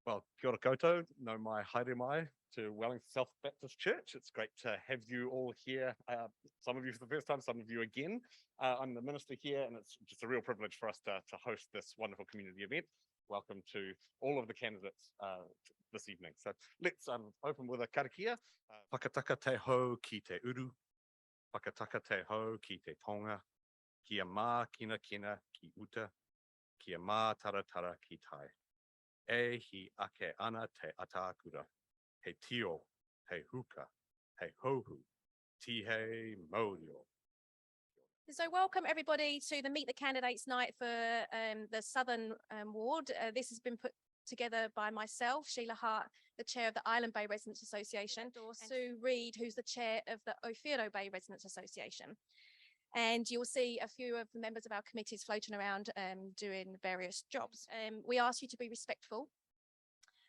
Well, kia ora koutou, no mai haere mai to Wellington South Baptist Church. It's great to have you all here, some of you for the first time, some of you again. I'm the minister here, and it's just a real privilege for us to host this wonderful community event. Welcome to all of the candidates this evening. So let's open with a karakia. Whakataka te hou ki te uru, whakataka te hou ki te tonga, kia mā kina kina ki uta, kia mā taratara ki tai. E hi ake ana te atakura, he tio, he huka, he hohu, ti he Maori. So welcome everybody to the Meet the Candidates night for the Southern Ward. This has been put together by myself, Sheila Hart, the chair of the Island Bay Residents Association, and Sue Reid, who's the chair of the Owhiro Bay Residents Association. And you'll see a few of the members of our committees floating around doing various jobs. We ask you to be respectful.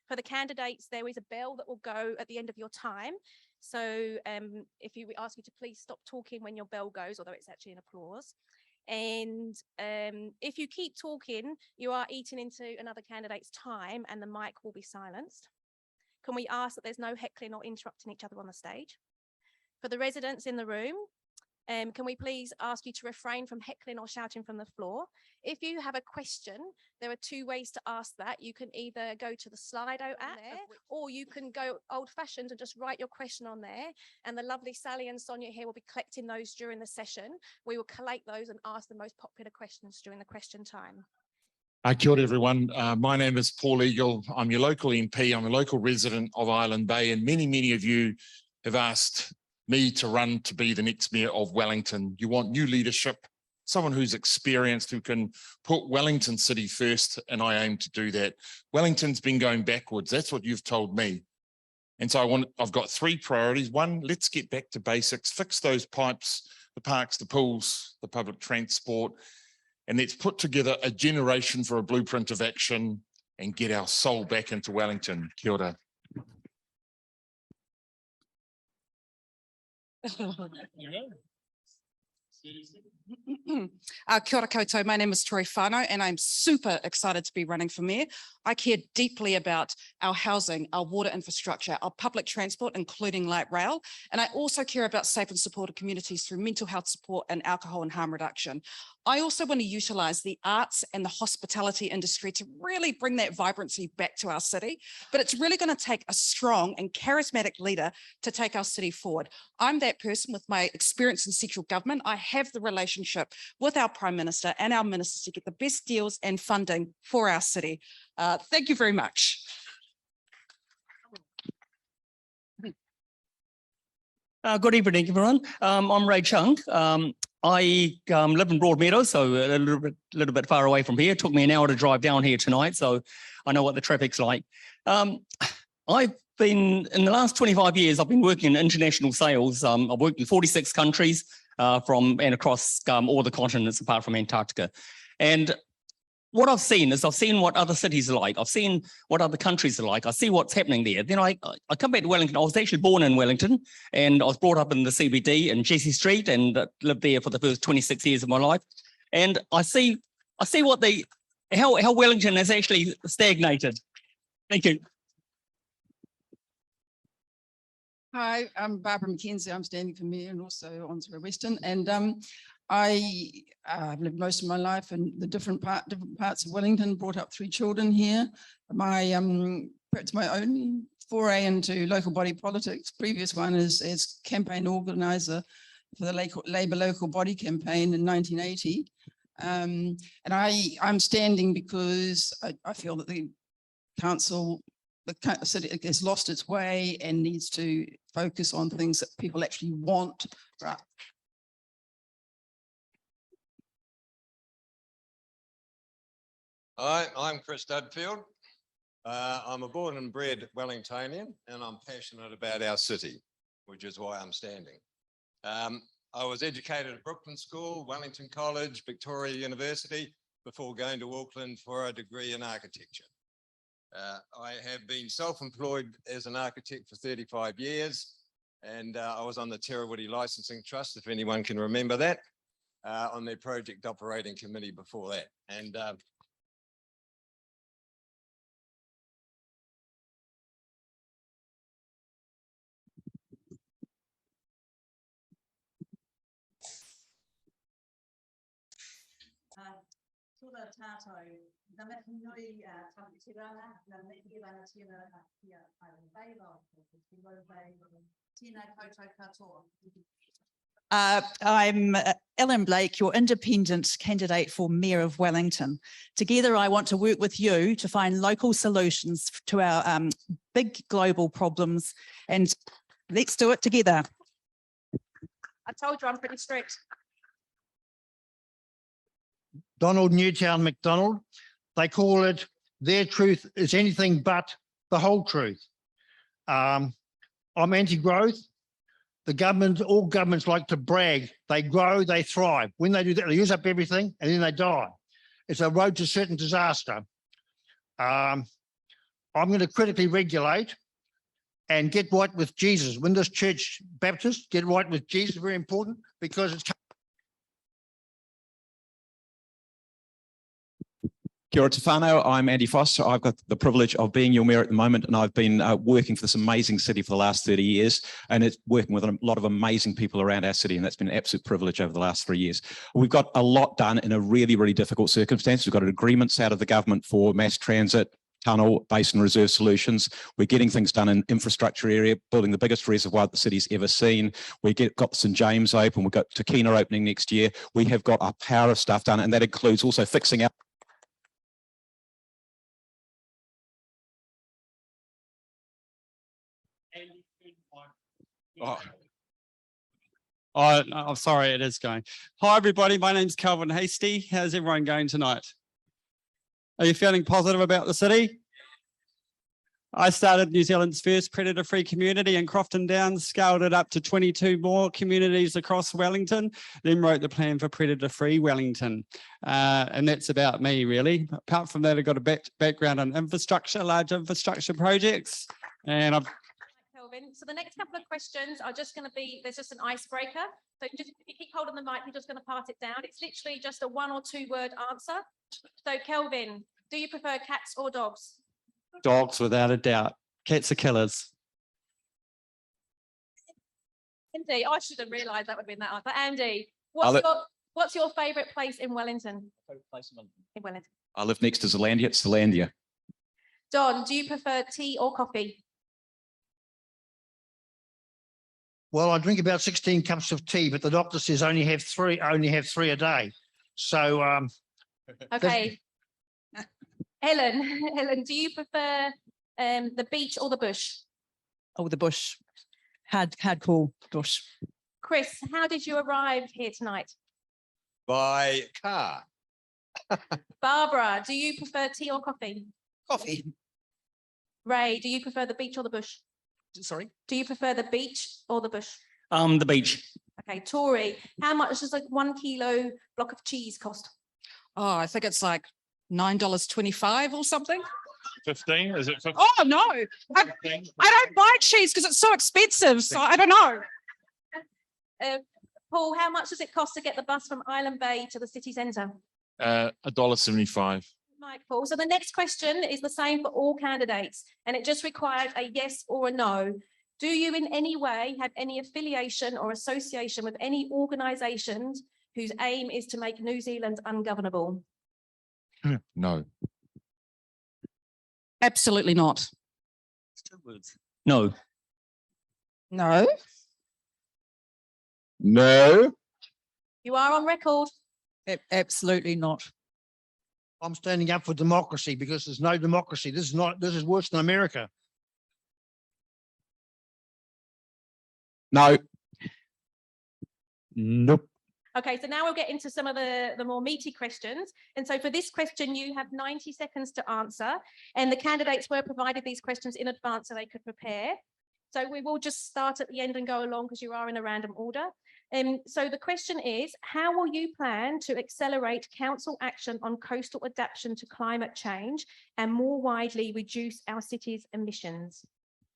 For the candidates, there is a bell that will go at the end of your time. So we ask you to please stop talking when your bell goes, although it's actually an applause. And if you keep talking, you are eating into another candidate's time and the mic will be silenced. Can we ask that there's no heckling or interrupting each other on the stage? For the residents in the room, can we please ask you to refrain from heckling or shouting from the floor? If you have a question, there are two ways to ask that. You can either go to the Slido app there, or you can go old-fashioned and just write your question on there. And the lovely Sally and Sonia here will be collecting those during the session. We will collate those and ask the most popular questions during the question time. Kia ora everyone. My name is Paul Eagle. I'm your local MP. I'm a local resident of Island Bay, and many of you have asked me to run to be the next mayor of Wellington. You want new leadership, someone who's experienced, who can put Wellington City first, and I aim to do that. Wellington's been going backwards. That's what you've told me. And so I've got three priorities. One, let's get back to basics, fix those pipes, the parks, the pools, the public transport, and let's put together a generation for a blueprint of action and get our soul back into Wellington. Kia ora. Kia ora koutou, my name is Tori Whānau and I'm super excited to be running for mayor. I care deeply about our housing, our water infrastructure, our public transport, including light rail. And I also care about safe and supported communities through mental health support and alcohol and harm reduction. I also want to utilise the arts and the hospitality industry to really bring that vibrancy back to our city. But it's really going to take a strong and charismatic leader to take our city forward. I'm that person with my experience in central government. I have the relationship with our Prime Minister and our ministers to get the best deals and funding for our city. Thank you very much. Good evening, everyone. I'm Ray Chung. I live in Broadmeadows, so a little bit far away from here. It took me an hour to drive down here tonight, so I know what the traffic's like. I've been, in the last 25 years, I've been working in international sales. I've worked in 46 countries and across all the continents apart from Antarctica. And what I've seen is what other cities are like. I've seen what other countries are like. I see what's happening there. Then I come back to Wellington. I was actually born in Wellington and I was brought up in the CBD in Jessie Street and lived there for the first 26 years of my life. And I see how Wellington has actually stagnated. Thank you. Hi, I'm Barbara McKenzie. I'm standing for mayor and also Onslow Western. And I've lived most of my life in the different parts of Wellington, brought up 3 children here. Perhaps my own foray into local body politics, previous one is as campaign organizer for the Labour local body campaign in 1980. And I'm standing because I feel that the city has lost its way and needs to focus on things that people actually want. Right. Hi, I'm Chris Dudfield. I'm a born and bred Wellingtonian and I'm passionate about our city, which is why I'm standing. I was educated at Brooklyn School, Wellington College, Victoria University, before going to Auckland for a degree in architecture. I have been self-employed as an architect for 35 years and I was on the Terrawhiti Licensing Trust, if anyone can remember that, on their project operating committee before that. And I'm Ellen Blake, your independent candidate for Mayor of Wellington. Together, I want to work with you to find local solutions to our big global problems, and let's do it together. I told you I'm pretty strict. Donald Newtown MacDonald. They call it their truth is anything but the whole truth. I'm anti-growth. The government, all governments like to brag. They grow, they thrive. When they do that, they use up everything and then they die. It's a road to certain disaster. I'm going to critically regulate and get right with Jesus. When this church Baptist, get right with Jesus, very important, because it's Kia ora te whānau, I'm Andy Foster. I've got the privilege of being your mayor at the moment, and I've been working for this amazing city for the last 30 years, and it's working with a lot of amazing people around our city, and that's been an absolute privilege over the last 3 years. We've got a lot done in a really, really difficult circumstance. We've got agreements out of the government for mass transit, tunnel, basin reserve solutions. We're getting things done in infrastructure area, building the biggest reservoir the city's ever seen. Got St James open, we've got Takina opening next year. We have got a power of stuff done, and that includes also fixing up. I'm sorry, it is going. Hi, everybody. My name's Calvin Hasty. How's everyone going tonight? Are you feeling positive about the city? I started New Zealand's first predator-free community in Crofton Downs, scaled it up to 22 more communities across Wellington, then wrote the plan for predator-free Wellington. And that's about me, really. Apart from that, I've got a background in infrastructure, large infrastructure projects, and I've Kelvin. So the next couple of questions are just going to be, there's just an icebreaker. So just if you keep holding the mic, you're just going to pass it down. It's literally just a 1 or 2 word answer. So Kelvin, do you prefer cats or dogs? dogs without a doubt. Cats are killers. Andy, I should have realised that would have been that answer. Andy, what's your favourite place in Wellington? In Wellington. I live next to Zealandia. It's Zealandia. Don, do you prefer tea or coffee? Well, I drink about 16 cups of tea, but the doctor says only have three a day. So okay. Helen, do you prefer the beach or the bush? Oh, the bush. Hardcore bush. Chris, how did you arrive here tonight? By car. Barbara, do you prefer tea or coffee? Coffee. Ray, do you prefer the beach or the bush? Sorry? Do you prefer the beach or the bush? The beach. Okay, Tori, how much does like 1 kilo block of cheese cost? Oh, I think it's like $9.25 or something. 15? Is it 15? Oh, no. I don't buy cheese because it's so expensive. So I don't know. Paul, how much does it cost to get the bus from Island Bay to the city centre? $1.75. Mike, Paul. So the next question is the same for all candidates, and it just requires a yes or a no. Do you in any way have any affiliation or association with any organisations whose aim is to make New Zealand ungovernable? No. Absolutely not. 2 words. No. No. No. You are on record. Absolutely not. I'm standing up for democracy because there's no democracy. This is worse than America. No. Nope. Okay, so now we'll get into some of the more meaty questions. And so for this question, you have 90 seconds to answer. And the candidates were provided these questions in advance so they could prepare. So we will just start at the end and go along because you are in a random order. So the question is, how will you plan to accelerate council action on coastal adaptation to climate change and more widely reduce our city's emissions?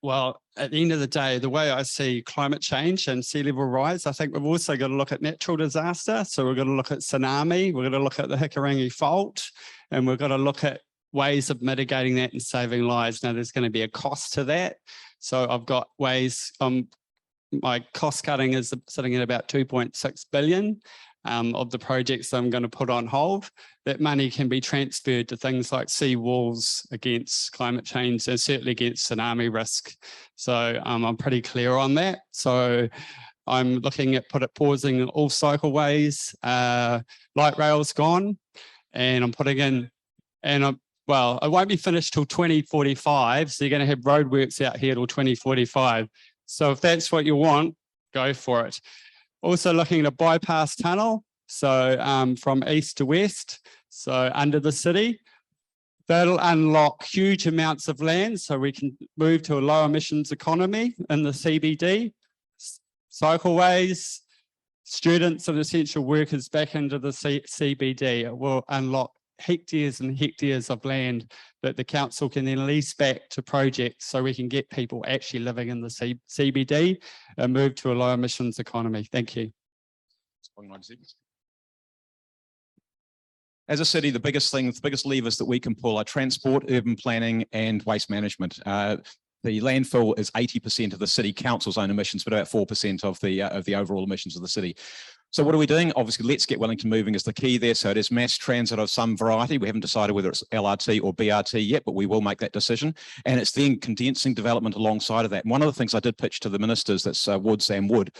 Well, at the end of the day, the way I see climate change and sea level rise, I think we've also got to look at natural disaster. So we're going to look at tsunami, we're going to look at the Hikurangi fault, and we've got to look at ways of mitigating that and saving lives. Now, there's going to be a cost to that. So I've got ways, my cost cutting is sitting at about 2.6 billion. of the projects I'm going to put on hold. That money can be transferred to things like sea walls against climate change and certainly against tsunami risk. So I'm pretty clear on that. So I'm looking at pausing all cycleways, light rail's gone, and I'm putting in, and well, it won't be finished till 2045. So you're going to have roadworks out here till 2045. So if that's what you want, go for it. Also looking at a bypass tunnel. So from east to west, so under the city. That'll unlock huge amounts of land so we can move to a low emissions economy in the CBD. Cycleways, students and essential workers back into the CBD. It will unlock hectares and hectares of land that the council can then lease back to projects so we can get people actually living in the CBD and move to a low emissions economy. Thank you. As a city, the biggest levers that we can pull are transport, urban planning, and waste management. The landfill is 80% of the city council's own emissions, but about 4% of the overall emissions of the city. So what are we doing? Obviously, Let's Get Wellington Moving is the key there. So it is mass transit of some variety. We haven't decided whether it's LRT or BRT yet, but we will make that decision. And it's then condensing development alongside of that. And one of the things I did pitch to the ministers, that's Sam Wood,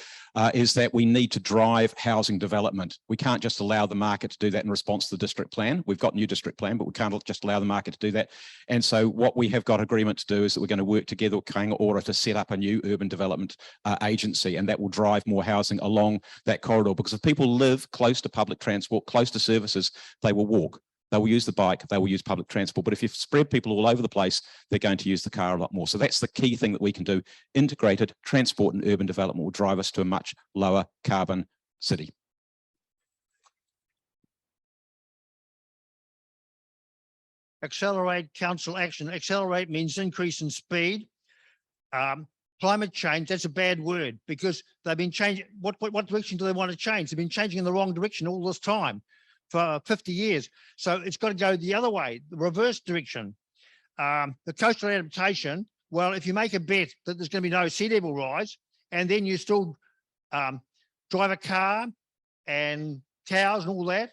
is that we need to drive housing development. We can't just allow the market to do that in response to the district plan. We've got a new district plan, but we can't just allow the market to do that. And so what we have got agreement to do is that we're going to work together with Mayoral to set up a new urban development agency, and that will drive more housing along that corridor. Because if people live close to public transport, close to services, they will walk. They will use the bike, they will use public transport. But if you spread people all over the place, they're going to use the car a lot more. So that's the key thing that we can do. Integrated transport and urban development will drive us to a much lower carbon city. Accelerate council action. Accelerate means increase in speed. Climate change, that's a bad word because they've been changing. What direction do they want to change? They've been changing in the wrong direction all this time for 50 years. So it's got to go the other way, the reverse direction. The coastal adaptation, well, if you make a bet that there's going to be no sea level rise and then you still drive a car and cows and all that,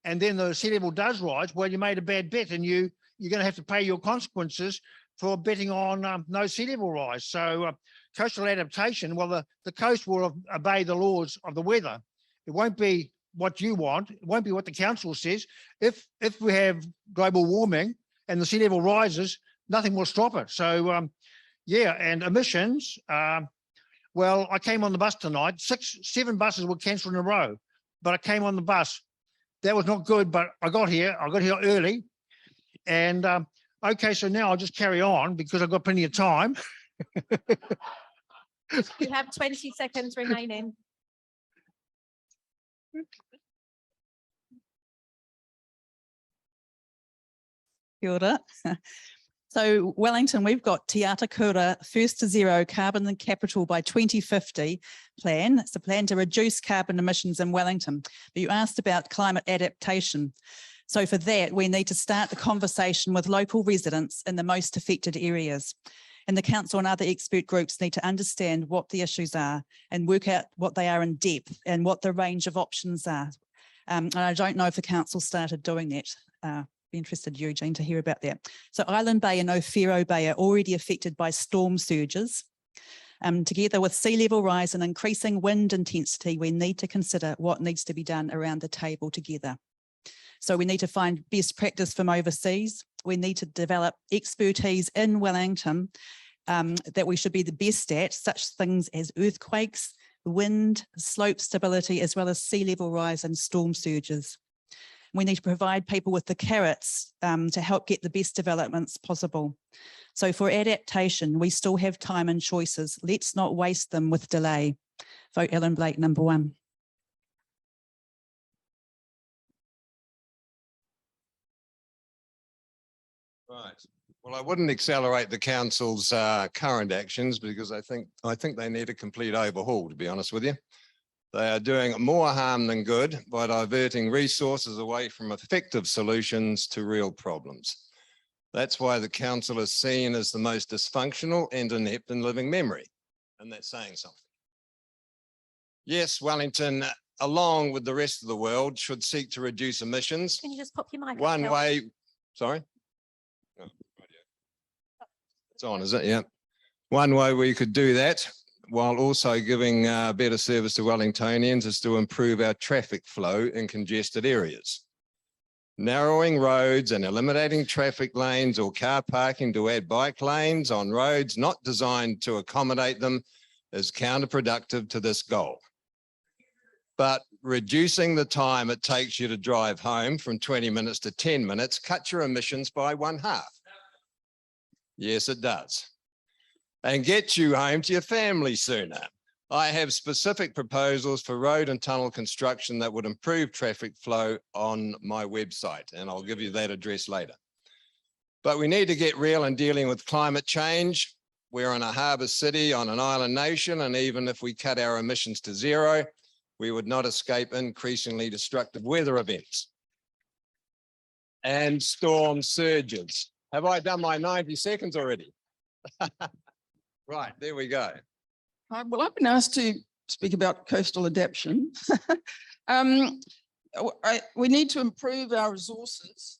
and then the sea level does rise, well, you made a bad bet and you're going to have to pay your consequences for betting on no sea level rise. So coastal adaptation, well, the coast will obey the laws of the weather. It won't be what you want. It won't be what the council says. If we have global warming and the sea level rises, nothing will stop it. So yeah, and emissions, well, I came on the bus tonight, 7 buses were cancelled in a row, but I came on the bus. That was not good, but I got here early. And okay, so now I'll just carry on because I've got plenty of time. You have 20 seconds remaining. Kia ora. So Wellington, we've got Te Atakura first to zero carbon and capital by 2050 plan. It's a plan to reduce carbon emissions in Wellington. But you asked about climate adaptation. So for that, we need to start the conversation with local residents in the most affected areas. And the council and other expert groups need to understand what the issues are and work out what they are in depth and what the range of options are. And I don't know if the council started doing that. Be interested, Eugene, to hear about that. So Island Bay and Owhiro Bay are already affected by storm surges. Together with sea level rise and increasing wind intensity, we need to consider what needs to be done around the table together. So we need to find best practice from overseas. We need to develop expertise in Wellington that we should be the best at, such things as earthquakes, wind, slope stability, as well as sea level rise and storm surges. We need to provide people with the carrots to help get the best developments possible. So for adaptation, we still have time and choices. Let's not waste them with delay. Vote Ellen Blake, number 1. Right. Well, I wouldn't accelerate the council's current actions because I think they need a complete overhaul, to be honest with you. They are doing more harm than good by diverting resources away from effective solutions to real problems. That's why the council is seen as the most dysfunctional and inept in living memory, and that's saying something. Yes, Wellington along with the rest of the world, should seek to reduce emissions. Can you just pop your mic up, One Kel? way, sorry? Oh, it's on, is it? Yeah. One way we could do that while also giving better service to Wellingtonians is to improve our traffic flow in congested areas. Narrowing roads and eliminating traffic lanes or car parking to add bike lanes on roads not designed to accommodate them is counterproductive to this goal. But reducing the time it takes you to drive home from 20 minutes to 10 minutes cuts your emissions by 1/2. Yes, it does. And gets you home to your family sooner. I have specific proposals for road and tunnel construction that would improve traffic flow on my website, and I'll give you that address later. But we need to get real in dealing with climate change. We're in a harbour city on an island nation, and even if we cut our emissions to zero, we would not escape increasingly destructive weather events and storm surges. Have I done my 90 seconds already? Right, there we go. Well, I've been asked to speak about coastal adaptation. We need to improve our resources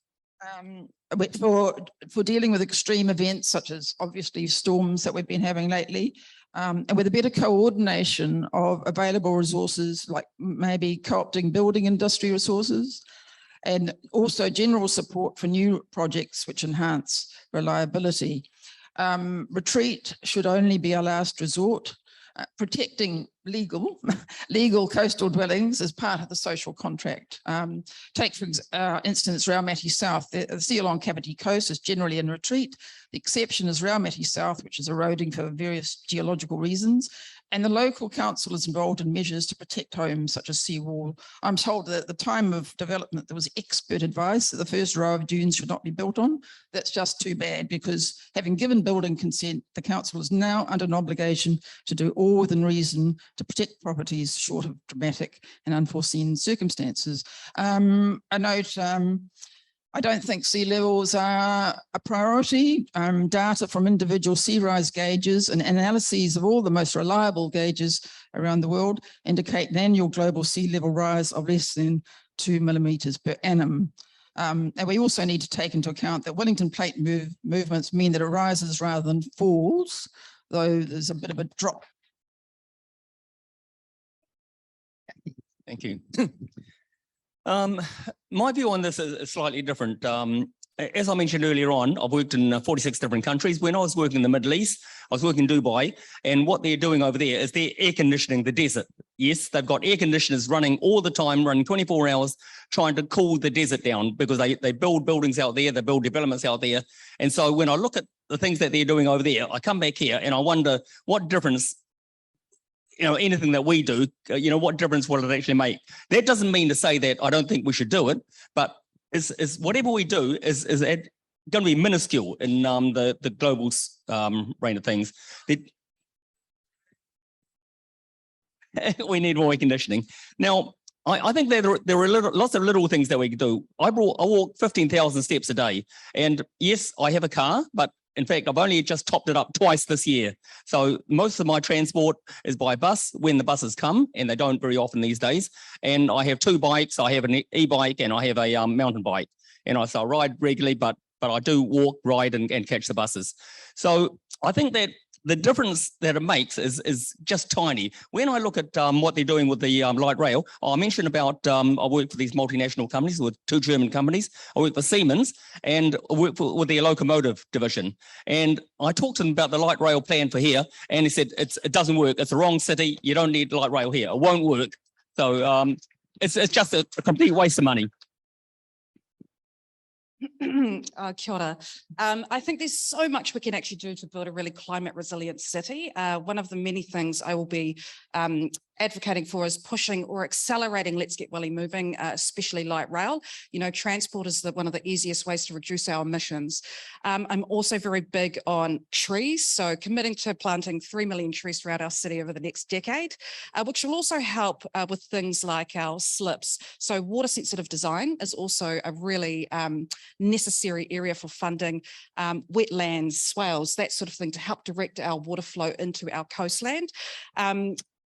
for dealing with extreme events such as obviously storms that we've been having lately, and with a better coordination of available resources, like maybe co-opting building industry resources, and also general support for new projects which enhance reliability. Retreat should only be our last resort. Protecting legal coastal dwellings as part of the social contract. Take for instance, Raumati South, the sea along Kapiti Coast is generally in retreat. The exception is Raumati South, which is eroding for various geological reasons. And the local council is involved in measures to protect homes such as seawall. I'm told that at the time of development, there was expert advice that the first row of dunes should not be built on. That's just too bad, because having given building consent, the council is now under an obligation to do all within reason to protect properties short of dramatic and unforeseen circumstances. I note, I don't think sea levels are a priority. Data from individual sea rise gauges and analyses of all the most reliable gauges around the world indicate an annual global sea level rise of less than 2 millimeters per annum. And we also need to take into account that Wellington plate movements mean that it rises rather than falls, though there's a bit of a drop. Thank you. My view on this is slightly different. As I mentioned earlier on, I've worked in 46 different countries. When I was working in the Middle East, I was working in Dubai, and what they're doing over there is they're air conditioning the desert. Yes, they've got air conditioners running all the time, running 24 hours, trying to cool the desert down, because they build buildings out there, they build developments out there. And so when I look at the things that they're doing over there, I come back here and I wonder what difference, anything that we do, what difference will it actually make? That doesn't mean to say that I don't think we should do it, but is whatever we do is going to be minuscule in the global reign of things. We need more air conditioning. Now, I think that there are lots of little things that we can do. I walk 15,000 steps a day, and yes, I have a car, but in fact, I've only just topped it up twice this year. So most of my transport is by bus when the buses come, and they don't very often these days. And I have 2 bikes. I have an e-bike and I have a mountain bike. And I ride regularly, but I do walk, ride, and catch the buses. So I think that the difference that it makes is just tiny. When I look at what they're doing with the light rail, I mentioned about I work for these multinational companies with 2 German companies. I work for Siemens, and I work with their locomotive division. And I talked to them about the light rail plan for here, and he said it doesn't work. It's the wrong city. You don't need light rail here. It won't work. So it's just a complete waste of money. Kia ora. I think there's so much we can actually do to build a really climate resilient city. One of the many things I will be advocating for is pushing or accelerating Let's Get Welly Moving, especially light rail. Transport is one of the easiest ways to reduce our emissions. I'm also very big on trees, so committing to planting 3 million trees throughout our city over the next decade, which will also help with things like our slips. So water sensitive design is also a really necessary area for funding, wetlands, swales, that sort of thing, to help direct our water flow into our coastland.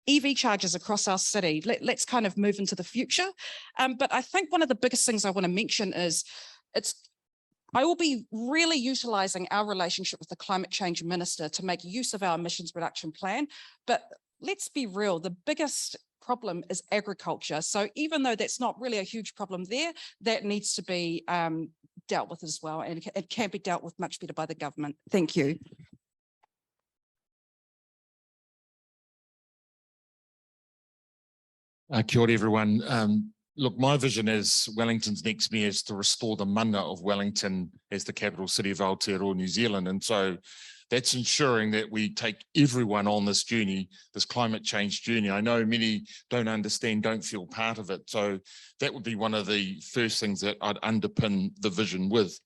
EV chargers across our city. Let's kind of move into the future. But I think one of the biggest things I want to mention is I will be really utilising our relationship with the Climate Change Minister to make use of our emissions reduction plan. But let's be real, the biggest problem is agriculture. So even though that's not really a huge problem there, that needs to be dealt with as well, and it can be dealt with much better by the government. Thank you. Kia ora, everyone. Look, my vision as Wellington's next mayor is to restore the mana of Wellington as the capital city of Aotearoa, New Zealand. And so that's ensuring that we take everyone on this journey, this climate change journey. I know many don't understand, don't feel part of it. So that would be one of the first things that I'd underpin the vision with.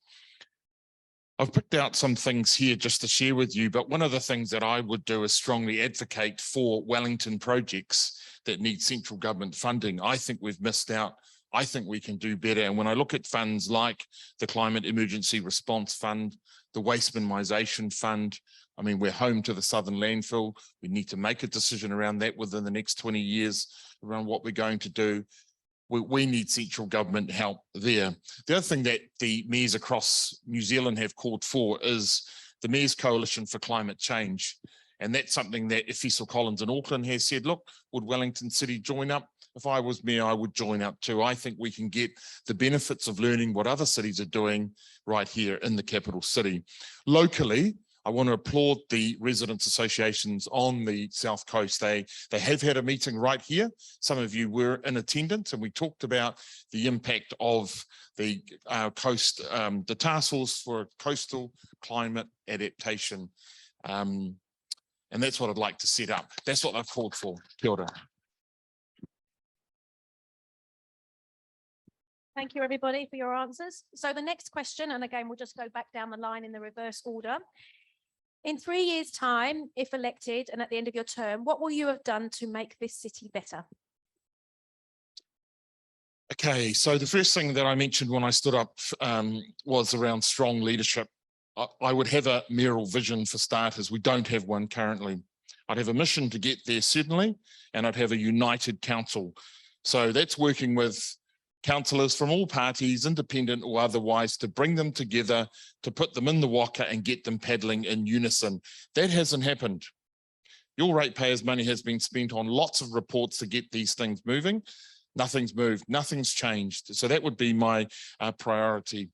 I've picked out some things here just to share with you, but one of the things that I would do is strongly advocate for Wellington projects that need central government funding. I think we've missed out. I think we can do better. And when I look at funds like the Climate Emergency Response Fund, the Waste Minimisation Fund, I mean, we're home to the Southern landfill. We need to make a decision around that within the next 20 years around what we're going to do. We need central government help there. The other thing that the mayors across New Zealand have called for is the Mayor's Coalition for Climate Change. And that's something that if Cecil Collins in Auckland has said, look, would Wellington City join up? If I was mayor, I would join up too. I think we can get the benefits of learning what other cities are doing right here in the capital city. Locally, I want to applaud the residents associations on the South Coast. They have had a meeting right here. Some of you were in attendance, and we talked about the impact of the coast, the task force for coastal climate adaptation. And that's what I'd like to set up. That's what I've called for. Kia ora. Thank you, everybody, for your answers. So the next question, and again, we'll just go back down the line in the reverse order. In 3 years' time, if elected and at the end of your term, what will you have done to make this city better? Okay, so the first thing that I mentioned when I stood up was around strong leadership. I would have a mayoral vision for starters. We don't have one currently. I'd have a mission to get there, certainly, and I'd have a united council. So that's working with councillors from all parties, independent or otherwise, to bring them together, to put them in the waka and get them paddling in unison. That hasn't happened. Your ratepayers' money has been spent on lots of reports to get these things moving. Nothing's moved, nothing's changed. So that would be my priority.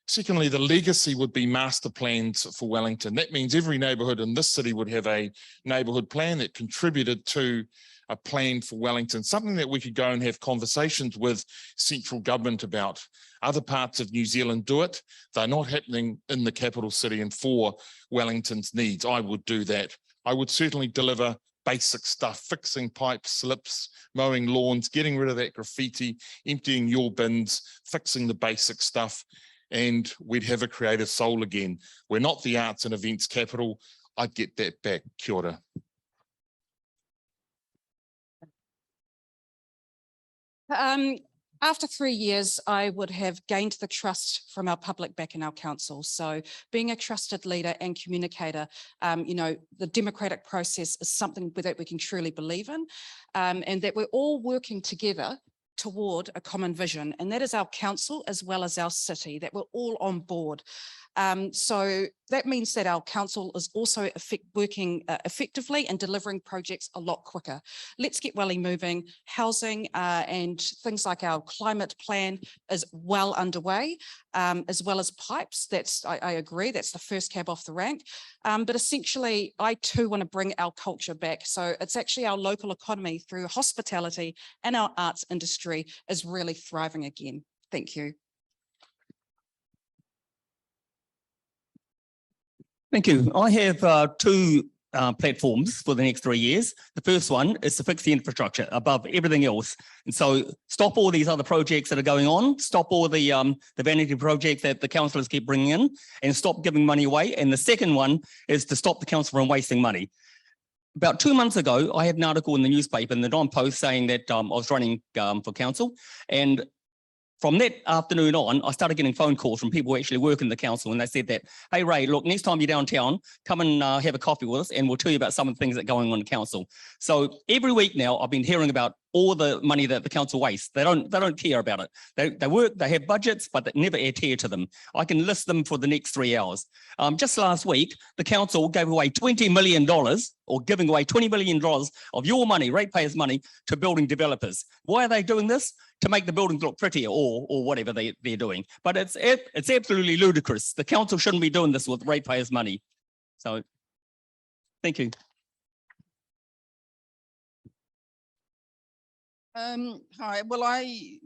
Secondly, the legacy would be master plans for Wellington. That means every neighbourhood in this city would have a neighbourhood plan that contributed to a plan for Wellington, something that we could go and have conversations with central government about. Other parts of New Zealand do it. They're not happening in the capital city and for Wellington's needs. I would do that. I would certainly deliver basic stuff, fixing pipes, slips, mowing lawns, getting rid of that graffiti, emptying your bins, fixing the basic stuff, and we'd have a creative soul again. We're not the arts and events capital. I'd get that back. Kia ora. After 3 years, I would have gained the trust from our public back in our council. So being a trusted leader and communicator, the democratic process is something that we can truly believe in, and that we're all working together toward a common vision. And that is our council as well as our city, that we're all on board. So that means that our council is also working effectively and delivering projects a lot quicker. Let's Get Welly moving. Housing and things like our climate plan is well underway, as well as pipes. I agree, that's the first cab off the rank. But essentially, I too want to bring our culture back. So it's actually our local economy through hospitality and our arts industry is really thriving again. Thank you. Thank you. I have two platforms for the next 3 years. The first one is to fix the infrastructure above everything else. And so stop all these other projects that are going on, stop all the vanity projects that the councillors keep bringing in, and stop giving money away. And the second one is to stop the council from wasting money. About 2 months ago, I had an article in the newspaper, in the Don Post, saying that I was running for council, and from that afternoon on, I started getting phone calls from people who actually work in the council, and they said that, hey, Ray, look, next time you're downtown, come and have a coffee with us and we'll tell you about some of the things that are going on in the council. So every week now, I've been hearing about all the money that the council wastes. They don't care about it. They work, they have budgets, but they never adhere to them. I can list them for the next 3 hours. Just last week, the council gave away $20 million or giving away $20 million of your money, ratepayers' money, to building developers. Why are they doing this? To make the buildings look prettier or whatever they're doing. But it's absolutely ludicrous. The council shouldn't be doing this with ratepayers' money. So, thank you. Hi, well, I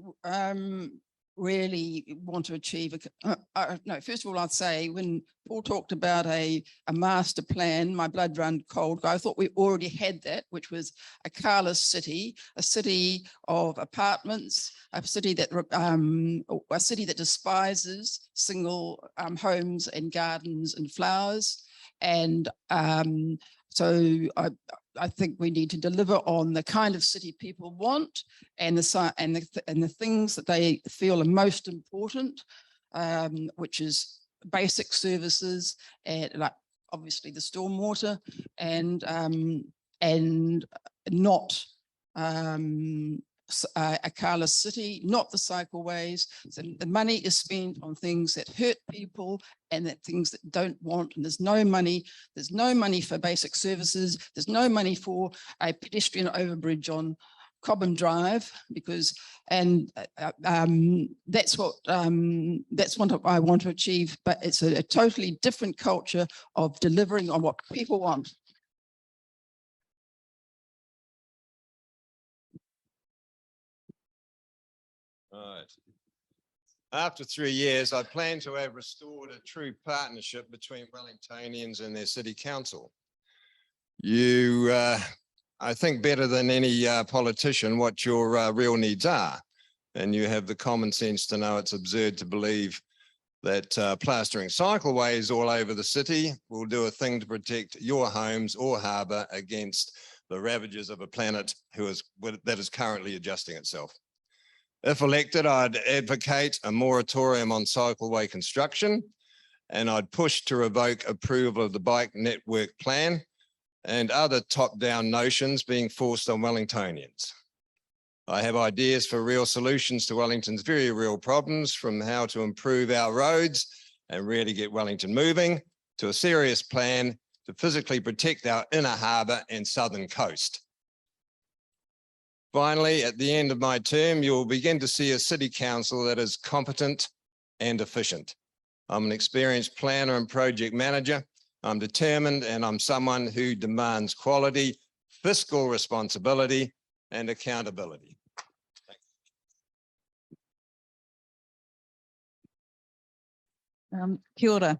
really want to achieve no, first of all, I'd say when Paul talked about a master plan, my blood ran cold. I thought we already had that, which was a carless city, a city of apartments, a city that despises single homes and gardens and flowers. And so I think we need to deliver on the kind of city people want and the things that they feel are most important, which is basic services and like obviously the stormwater and not a carless city, not the cycleways. So the money is spent on things that hurt people and that things that don't want. And there's no money for basic services. There's no money for a pedestrian overbridge on Cobham Drive because, that's what I want to achieve. But it's a totally different culture of delivering on what people want. Right. After 3 years, I plan to have restored a true partnership between Wellingtonians and their city council. You, I think better than any politician what your real needs are. And you have the common sense to know it's absurd to believe that plastering cycleways all over the city will do a thing to protect your homes or harbour against the ravages of a planet that is currently adjusting itself. If elected, I'd advocate a moratorium on cycleway construction, and I'd push to revoke approval of the bike network plan and other top-down notions being forced on Wellingtonians. I have ideas for real solutions to Wellington's very real problems, from how to improve our roads and really get Wellington moving, to a serious plan to physically protect our inner harbour and southern coast. Finally, at the end of my term, you will begin to see a city council that is competent and efficient. I'm an experienced planner and project manager. I'm determined, and I'm someone who demands quality, fiscal responsibility, and accountability. Kia ora.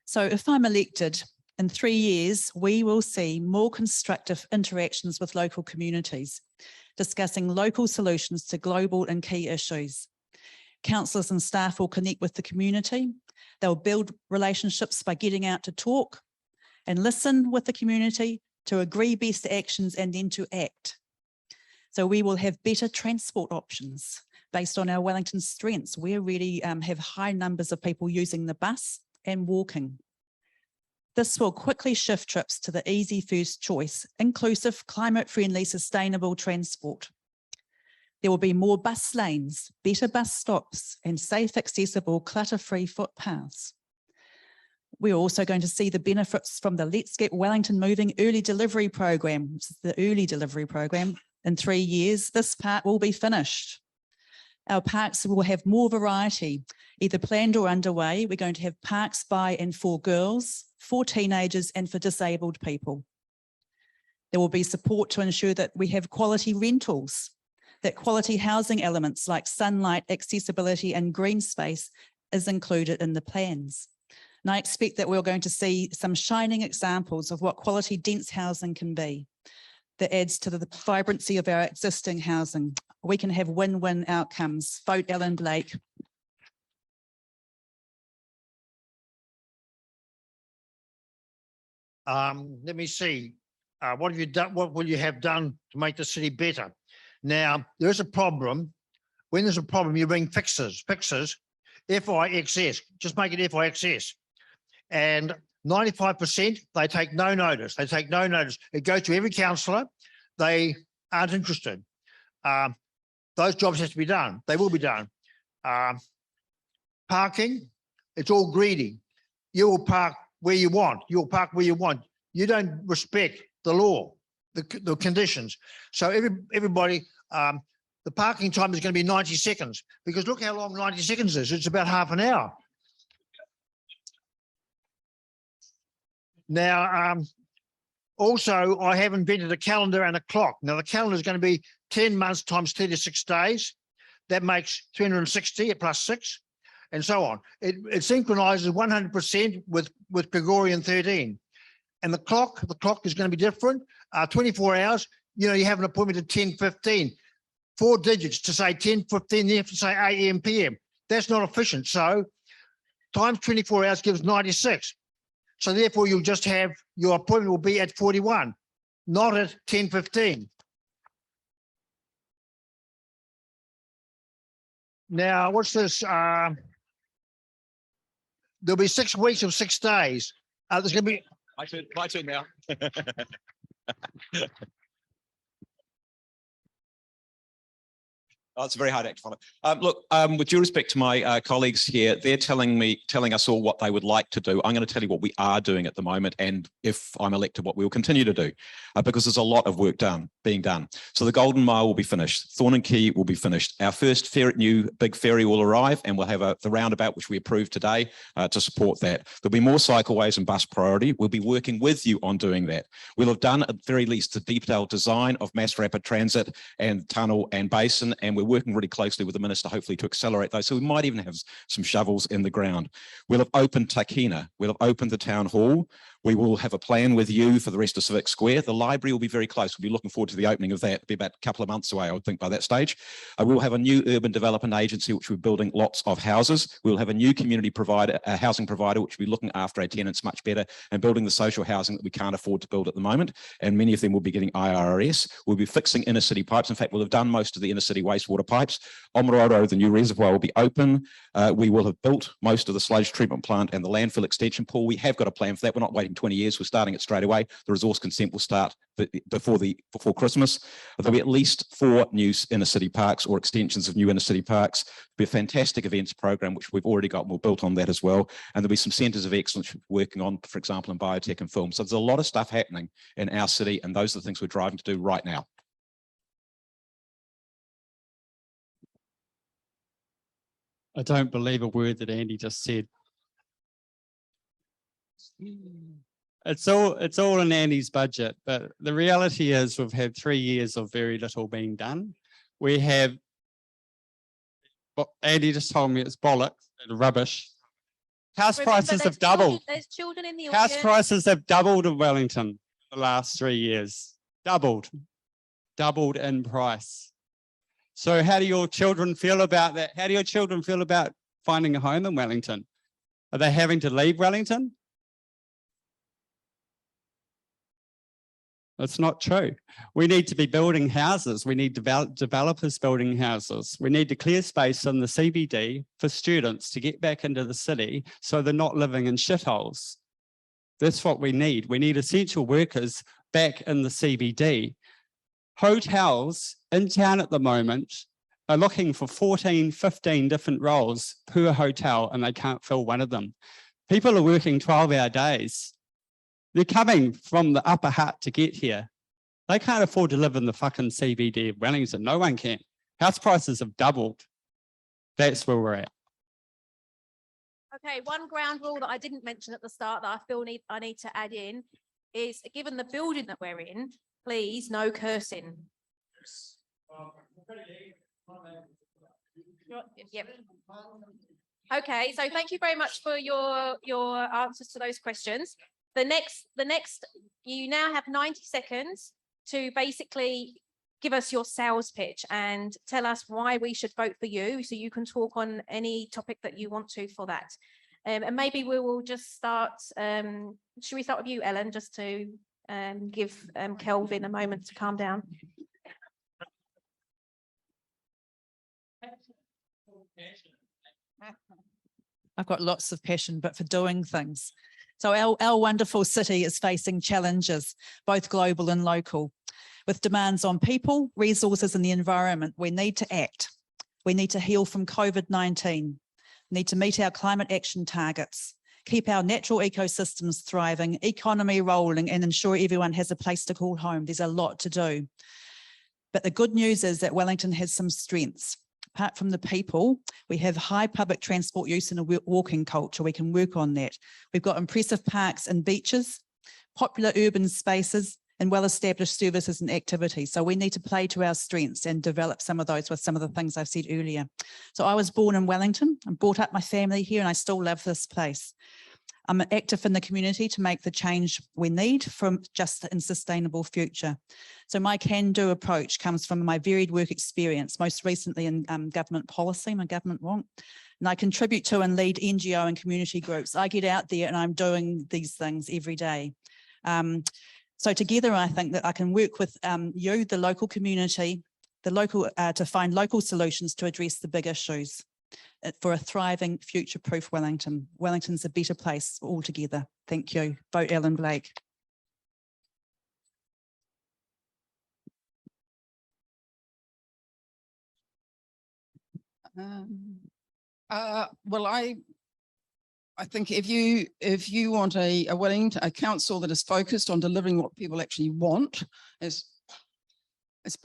So if I'm elected, in 3 years, we will see more constructive interactions with local communities, discussing local solutions to global and key issues. Councillors and staff will connect with the community. They'll build relationships by getting out to talk and listen with the community to agree best actions and then to act. So we will have better transport options based on our Wellington strengths. We already have high numbers of people using the bus and walking. This will quickly shift trips to the easy first choice, inclusive, climate-friendly, sustainable transport. There will be more bus lanes, better bus stops, and safe, accessible, clutter-free footpaths. We're also going to see the benefits from the Let's Get Wellington Moving early delivery program, which is the early delivery program. In 3 years, this part will be finished. Our parks will have more variety, either planned or underway. We're going to have parks by and for girls, for teenagers, and for disabled people. There will be support to ensure that we have quality rentals, that quality housing elements like sunlight, accessibility, and green space is included in the plans. And I expect that we're going to see some shining examples of what quality dense housing can be that adds to the vibrancy of our existing housing. We can have win-win outcomes. Vote Ellen Blake. Let me see. What have you done? What will you have done to make the city better? Now, there is a problem When there's a problem, you bring fixes, FIXS, just make it FIXS. And 95%, they take no notice. It goes to every councillor. They aren't interested. Those jobs have to be done. They will be done. Parking, it's all greedy. You will park where you want. You'll park where you want. You don't respect the law, the conditions. So everybody, the parking time is going to be 90 seconds because look how long 90 seconds is. It's about half an hour. Now, also, I have invented a calendar and a clock. Now, the calendar is going to be 10 months times 36 days. That makes 360 plus 6 and so on. It synchronizes 100% with Gregorian 13. And the clock is going to be different. 24 hours, you know, you have an appointment at 10:15. 4 digits to say 10:15, you have to say AM, PM. That's not efficient. So times 24 hours gives 96. So therefore, you'll just have, your appointment will be at 41, not at 10:15. Now, what's this? There'll be 6 weeks of 6 days. There's going to be... My turn now. Oh, it's a very hard act to follow. Look, with due respect to my colleagues here, they're telling us all what they would like to do. I'm going to tell you what we are doing at the moment, and if I'm elected, what we will continue to do, because there's a lot of work being done. So the Golden Mile will be finished. Thorn and Quay will be finished. Our first new big ferry will arrive, and we'll have the roundabout, which we approved today, to support that. There'll be more cycleways and bus priority. We'll be working with you on doing that. We'll have done, at the very least, a detailed design of mass rapid transit and tunnel and basin, and we're working really closely with the Minister, hopefully, to accelerate those. So we might even have some shovels in the ground. We'll have opened Takina. We'll have opened the town hall. We will have a plan with you for the rest of Civic Square. The library will be very close. We'll be looking forward to the opening of that. It'll be about a couple of months away, I would think, by that stage. We'll have a new urban development agency, which we're building lots of houses. We'll have a new community provider, a housing provider, which will be looking after our tenants much better and building the social housing that we can't afford to build at the moment. And many of them will be getting IRS. We'll be fixing inner city pipes. In fact, we'll have done most of the inner city wastewater pipes. Owhiro, the new reservoir, will be open. We will have built most of the sludge treatment plant and the landfill extension pool. We have got a plan for that. We're not waiting 20 years. We're starting it straight away. The resource consent will start before Christmas. There'll be at least 4 new inner city parks or extensions of new inner city parks. There'll be a fantastic events program, which we've already got, and we'll build on that as well. And there'll be some centres of excellence working on, for example, in biotech and film. So there's a lot of stuff happening in our city, and those are the things we're driving to do right now. I don't believe a word that Andy just said. It's all in Andy's budget, but the reality is we've had 3 years of very little being done. We have, Andy just told me it's bollocks and rubbish. House prices have doubled. There's children in the House audience. prices have doubled in Wellington the last 3 years. Doubled in price. So how do your children feel about that? How do your children feel about finding a home in Wellington? Are they having to leave Wellington? That's not true. We need to be building houses. We need developers building houses. We need to clear space in the CBD for students to get back into the city so they're not living in shitholes. That's what we need. We need essential workers back in the CBD. Hotels in town at the moment are looking for 14, 15 different roles per hotel, and they can't fill one of them. People are working 12-hour days. They're coming from the upper Hutt to get here. They can't afford to live in the fucking CBD of Wellington. No one can. House prices have doubled. That's where we're at. Okay, one ground rule that I didn't mention at the start that I feel I need to add in is, given the building that we're in, please, no cursing. Yep. Okay, so thank you very much for your answers to those questions. The next, you now have 90 seconds to basically give us your sales pitch and tell us why we should vote for you, so you can talk on any topic that you want to for that. And maybe we will just start, should we start with you, Ellen, just to give Kelvin a moment to calm down? I've got lots of passion, but for doing things. So our wonderful city is facing challenges, both global and local. With demands on people, resources and the environment, we need to act. We need to heal from COVID-19, need to meet our climate action targets, keep our natural ecosystems thriving, economy rolling, and ensure everyone has a place to call home. There's a lot to do. But the good news is that Wellington has some strengths. Apart from the people, we have high public transport use and a walking culture. We can work on that. We've got impressive parks and beaches, popular urban spaces, and well-established services and activities. So we need to play to our strengths and develop some of those with some of the things I've said earlier. So I was born in Wellington. I brought up my family here and I still love this place. I'm active in the community to make the change we need from just and sustainable future. So my can-do approach comes from my varied work experience, most recently in government policy, my government won't. And I contribute to and lead NGO and community groups. I get out there and I'm doing these things every day. So together, I think that I can work with you, the local community, to find local solutions to address the big issues for a thriving, future-proof Wellington. Wellington's a better place altogether. Thank you. Vote Ellen Blake. Well, I think if you want a council that is focused on delivering what people actually want, as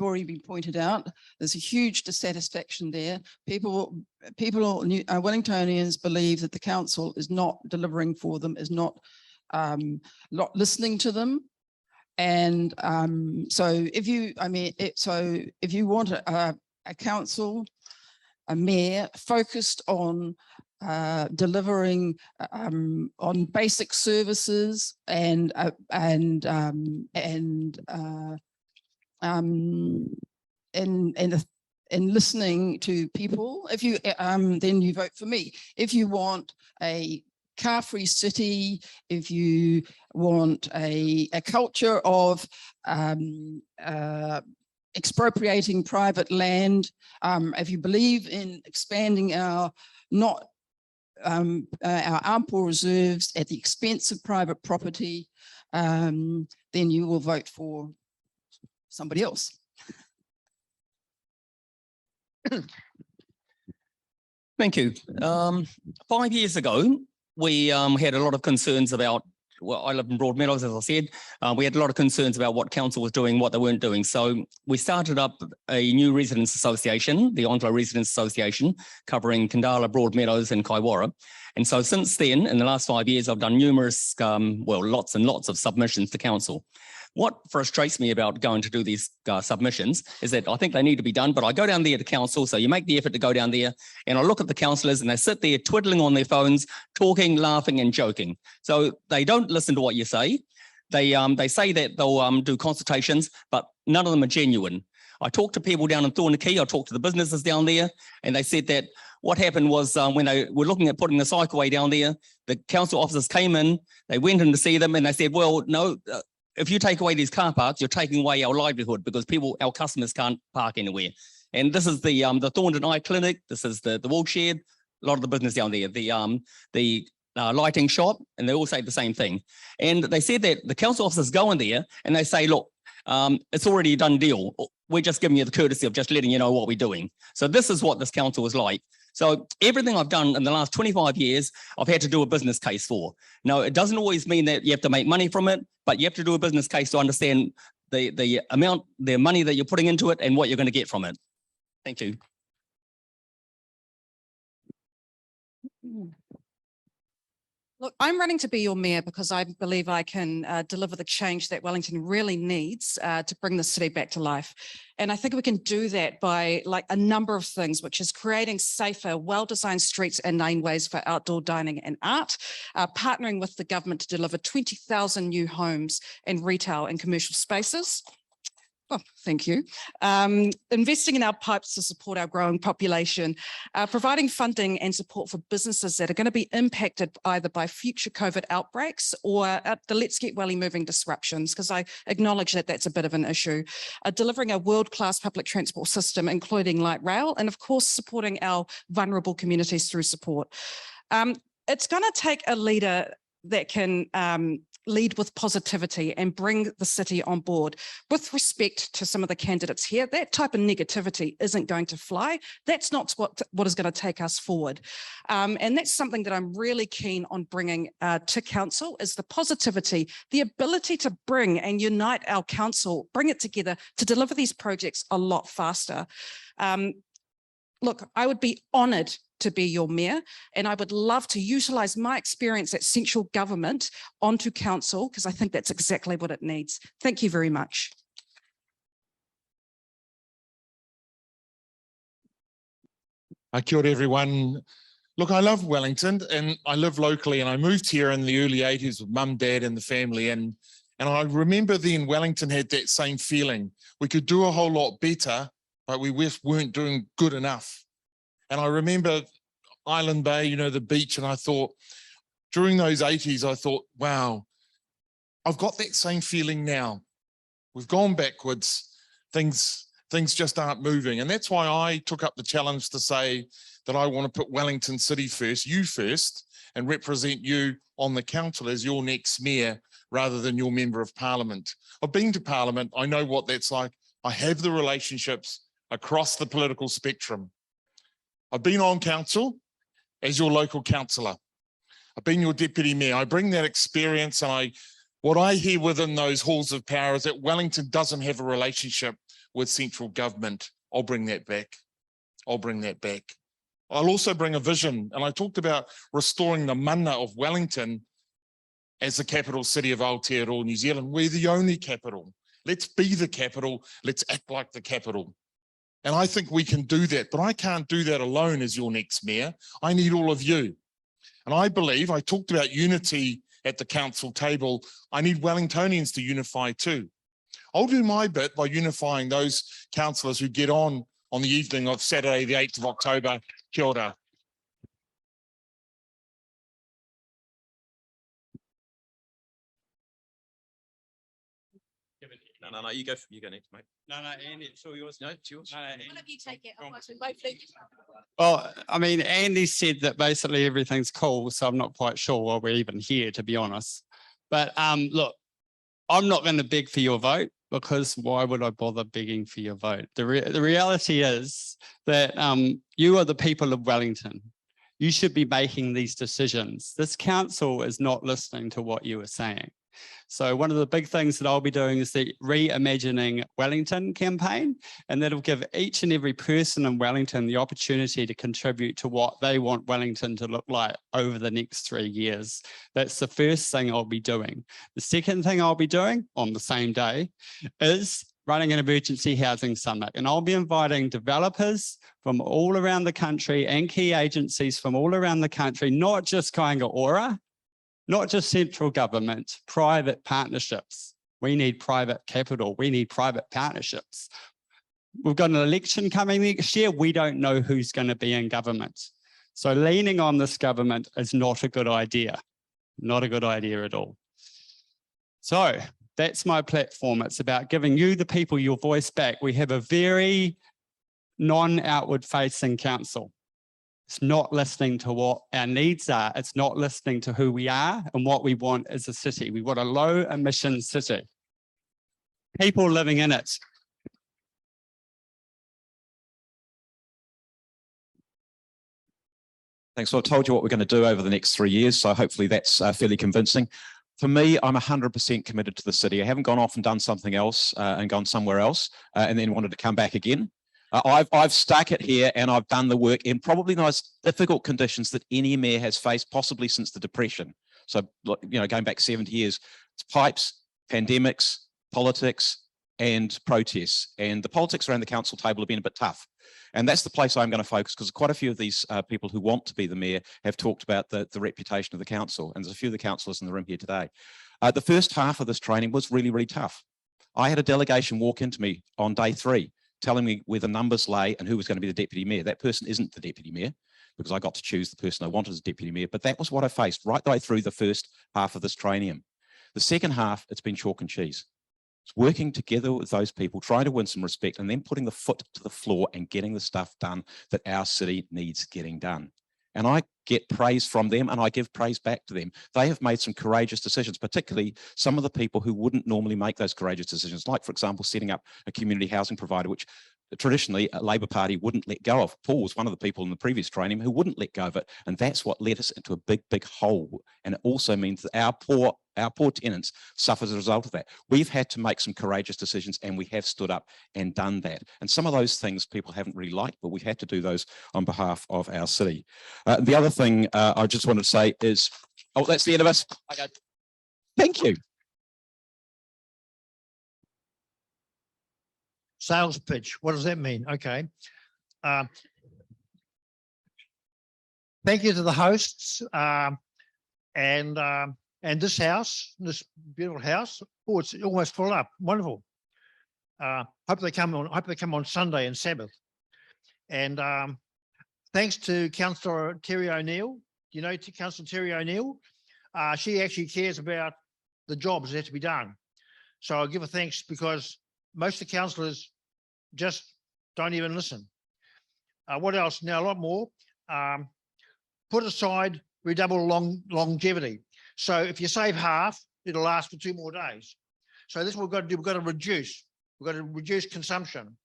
already been pointed out, there's a huge dissatisfaction there. Wellingtonians believe that the council is not delivering for them, is not listening to them. And so if you want a council, a mayor focused on delivering on basic services and listening to people, if you then you vote for me. If you want a car-free city, if you want a culture of expropriating private land, if you believe in expanding our ample reserves at the expense of private property, then you will vote for somebody else. Thank you. 5 years ago, we had a lot of concerns about, well, I live in Broadmeadows, as I said. We had a lot of concerns about what council was doing, what they weren't doing. So we started up a new residents association, the Owhiro Residents Association, covering Kandala, Broadmeadows and Kaiwara. And so since then, in the last 5 years, I've done numerous, lots and lots of submissions to council. What frustrates me about going to do these submissions is that I think they need to be done, but I go down there to council, so you make the effort to go down there, and I look at the councillors and they sit there twiddling on their phones, talking, laughing and joking. So they don't listen to what you say. They say that they'll do consultations, but none of them are genuine. I talked to people down in Thornakey, I talked to the businesses down there, and they said that what happened was when they were looking at putting the cycleway down there, the council officers came in, they went in to see them and they said, well, no, if you take away these car parks, you're taking away our livelihood because our customers can't park anywhere. And this is the Thornton Eye Clinic. This is the Woolshed, a lot of the business down there, the lighting shop, and they all say the same thing. And they said that the council officers go in there and they say, look, it's already a done deal. We're just giving you the courtesy of just letting you know what we're doing. So this is what this council is like. So everything I've done in the last 25 years, I've had to do a business case for. Now, it doesn't always mean that you have to make money from it, but you have to do a business case to understand the money that you're putting into it and what you're going to get from it. Thank you. Look, I'm running to be your mayor because I believe I can deliver the change that Wellington really needs to bring the city back to life. And I think we can do that by a number of things, which is creating safer, well-designed streets and laneways for outdoor dining and art, partnering with the government to deliver 20,000 new homes and retail and commercial spaces, Oh, thank you. Investing in our pipes to support our growing population, providing funding and support for businesses that are going to be impacted either by future COVID outbreaks or the Let's Get Welly moving disruptions, because I acknowledge that that's a bit of an issue. Delivering a world-class public transport system, including light rail, and of course, supporting our vulnerable communities through support. It's going to take a leader that can lead with positivity and bring the city on board. With respect to some of the candidates here, that type of negativity isn't going to fly. That's not what is going to take us forward. And that's something that I'm really keen on bringing to council, is the positivity, the ability to bring and unite our council, bring it together to deliver these projects a lot faster. Look, I would be honoured to be your mayor, and I would love to utilise my experience at central government onto council, because I think that's exactly what it needs. Thank you very much. Kia ora, everyone. Look, I love Wellington and I live locally, and I moved here in the early 80s with mum, dad and the family. And I remember then Wellington had that same feeling. We could do a whole lot better, but we weren't doing good enough. And I remember Island Bay, you know, the beach, and I thought, during those 80s, I thought, wow, I've got that same feeling now. We've gone backwards, things just aren't moving. And that's why I took up the challenge to say that I want to put Wellington City first, you first, and represent you on the council as your next mayor rather than your member of parliament. I've been to parliament, I know what that's like. I have the relationships across the political spectrum. I've been on council as your local councillor. I've been your deputy mayor. I bring that experience, and what I hear within those halls of power is that Wellington doesn't have a relationship with central government. I'll bring that back. I'll bring that back. I'll also bring a vision, and I talked about restoring the mana of Wellington as the capital city of Aotearoa, New Zealand. We're the only capital. Let's be the capital. Let's act like the capital. And I think we can do that, but I can't do that alone as your next mayor. I need all of you. And I believe, I talked about unity at the council table, I need Wellingtonians to unify too. I'll do my bit by unifying those councillors who get on the evening of Saturday, the 8th of October. Kia ora. No, you go next, mate. No, Andy, it's all yours. No, it's yours. No, One of you take it, otherwise we both leave. Well, I mean, Andy said that basically everything's cool, so I'm not quite sure why we're even here, to be honest. But look, I'm not going to beg for your vote, because why would I bother begging for your vote? The reality is that you are the people of Wellington. You should be making these decisions. This council is not listening to what you are saying. So one of the big things that I'll be doing is the Reimagining Wellington campaign, and that'll give each and every person in Wellington the opportunity to contribute to what they want Wellington to look like over the next 3 years. That's the first thing I'll be doing. The second thing I'll be doing on the same day is running an emergency housing summit, and I'll be inviting developers from all around the country and key agencies from all around the country, not just Kāinga Ora, not just central government, private partnerships. We need private capital. We need private partnerships. We've got an election coming next year. We don't know who's going to be in government. So leaning on this government is not a good idea. Not a good idea at all. So that's my platform. It's about giving you, the people, your voice back. We have a very non-outward facing council. It's not listening to what our needs are. It's not listening to who we are and what we want as a city. We want a low emission city. People living in it. Thanks. So I've told you what we're going to do over the next 3 years. So hopefully that's fairly convincing. For me, I'm 100% committed to the city. I haven't gone off and done something else and gone somewhere else and then wanted to come back again. I've stuck it here, and I've done the work in probably the most difficult conditions that any mayor has faced, possibly since the Depression. So, you know, going back 70 years, it's pipes, pandemics, politics, and protests. And the politics around the council table have been a bit tough. And that's the place I'm going to focus, because quite a few of these people who want to be the mayor have talked about the reputation of the council. And there's a few of the councillors in the room here today. The first half of this training was really, really tough. I had a delegation walk into me on day 3, telling me where the numbers lay and who was going to be the deputy mayor. That person isn't the deputy mayor because I got to choose the person I wanted as deputy mayor, but that was what I faced right the way through the first half of this training. The second half, it's been chalk and cheese. It's working together with those people, trying to win some respect and then putting the foot to the floor and getting the stuff done that our city needs getting done. And I get praise from them and I give praise back to them. They have made some courageous decisions, particularly some of the people who wouldn't normally make those courageous decisions, like, for example, setting up a community housing provider, which traditionally a Labor Party wouldn't let go of. Paul was one of the people in the previous training who wouldn't let go of it. And that's what led us into a big, big hole. And it also means that our poor tenants suffer as a result of that. We've had to make some courageous decisions and we have stood up and done that. And some of those things people haven't really liked, but we've had to do those on behalf of our city. The other thing I just wanted to say is, oh, that's the end of us. Okay. Thank you. Sales pitch, what does that mean? Okay. Thank you to the hosts and this house, this beautiful house. Oh, it's almost full up. Wonderful. Hope they come on Sunday and Sabbath. And thanks to Councillor Terry O'Neill. Do you know Councillor Terry O'Neill? She actually cares about the jobs that have to be done. So I'll give her thanks because most of the councillors just don't even listen. What else? Now, a lot more. Put aside redouble longevity. So if you save half, it'll last for 2 more days. So this is what we've got to do. We've got to reduce. We've got to reduce consumption.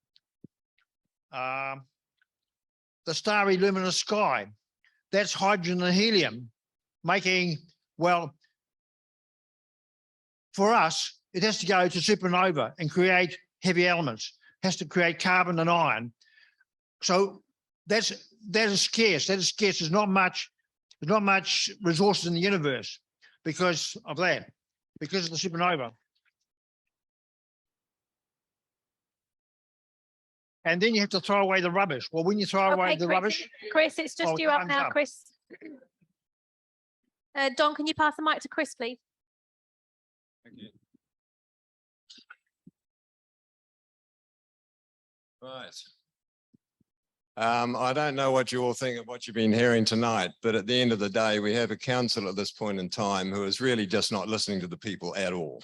The starry luminous sky, that's hydrogen and helium, making, well, for us, it has to go to supernova and create heavy elements, has to create carbon and iron. So that is scarce. That is scarce. There's not much resources in the universe because of that, because of the supernova. And then you have to throw away the rubbish. Well, when you throw away the rubbish. Chris, it's just you up time's now, up. Chris. Don, can you pass the mic to Chris, please? Thank you. Right. I don't know what you all think of what you've been hearing tonight, but at the end of the day, we have a council at this point in time who is really just not listening to the people at all.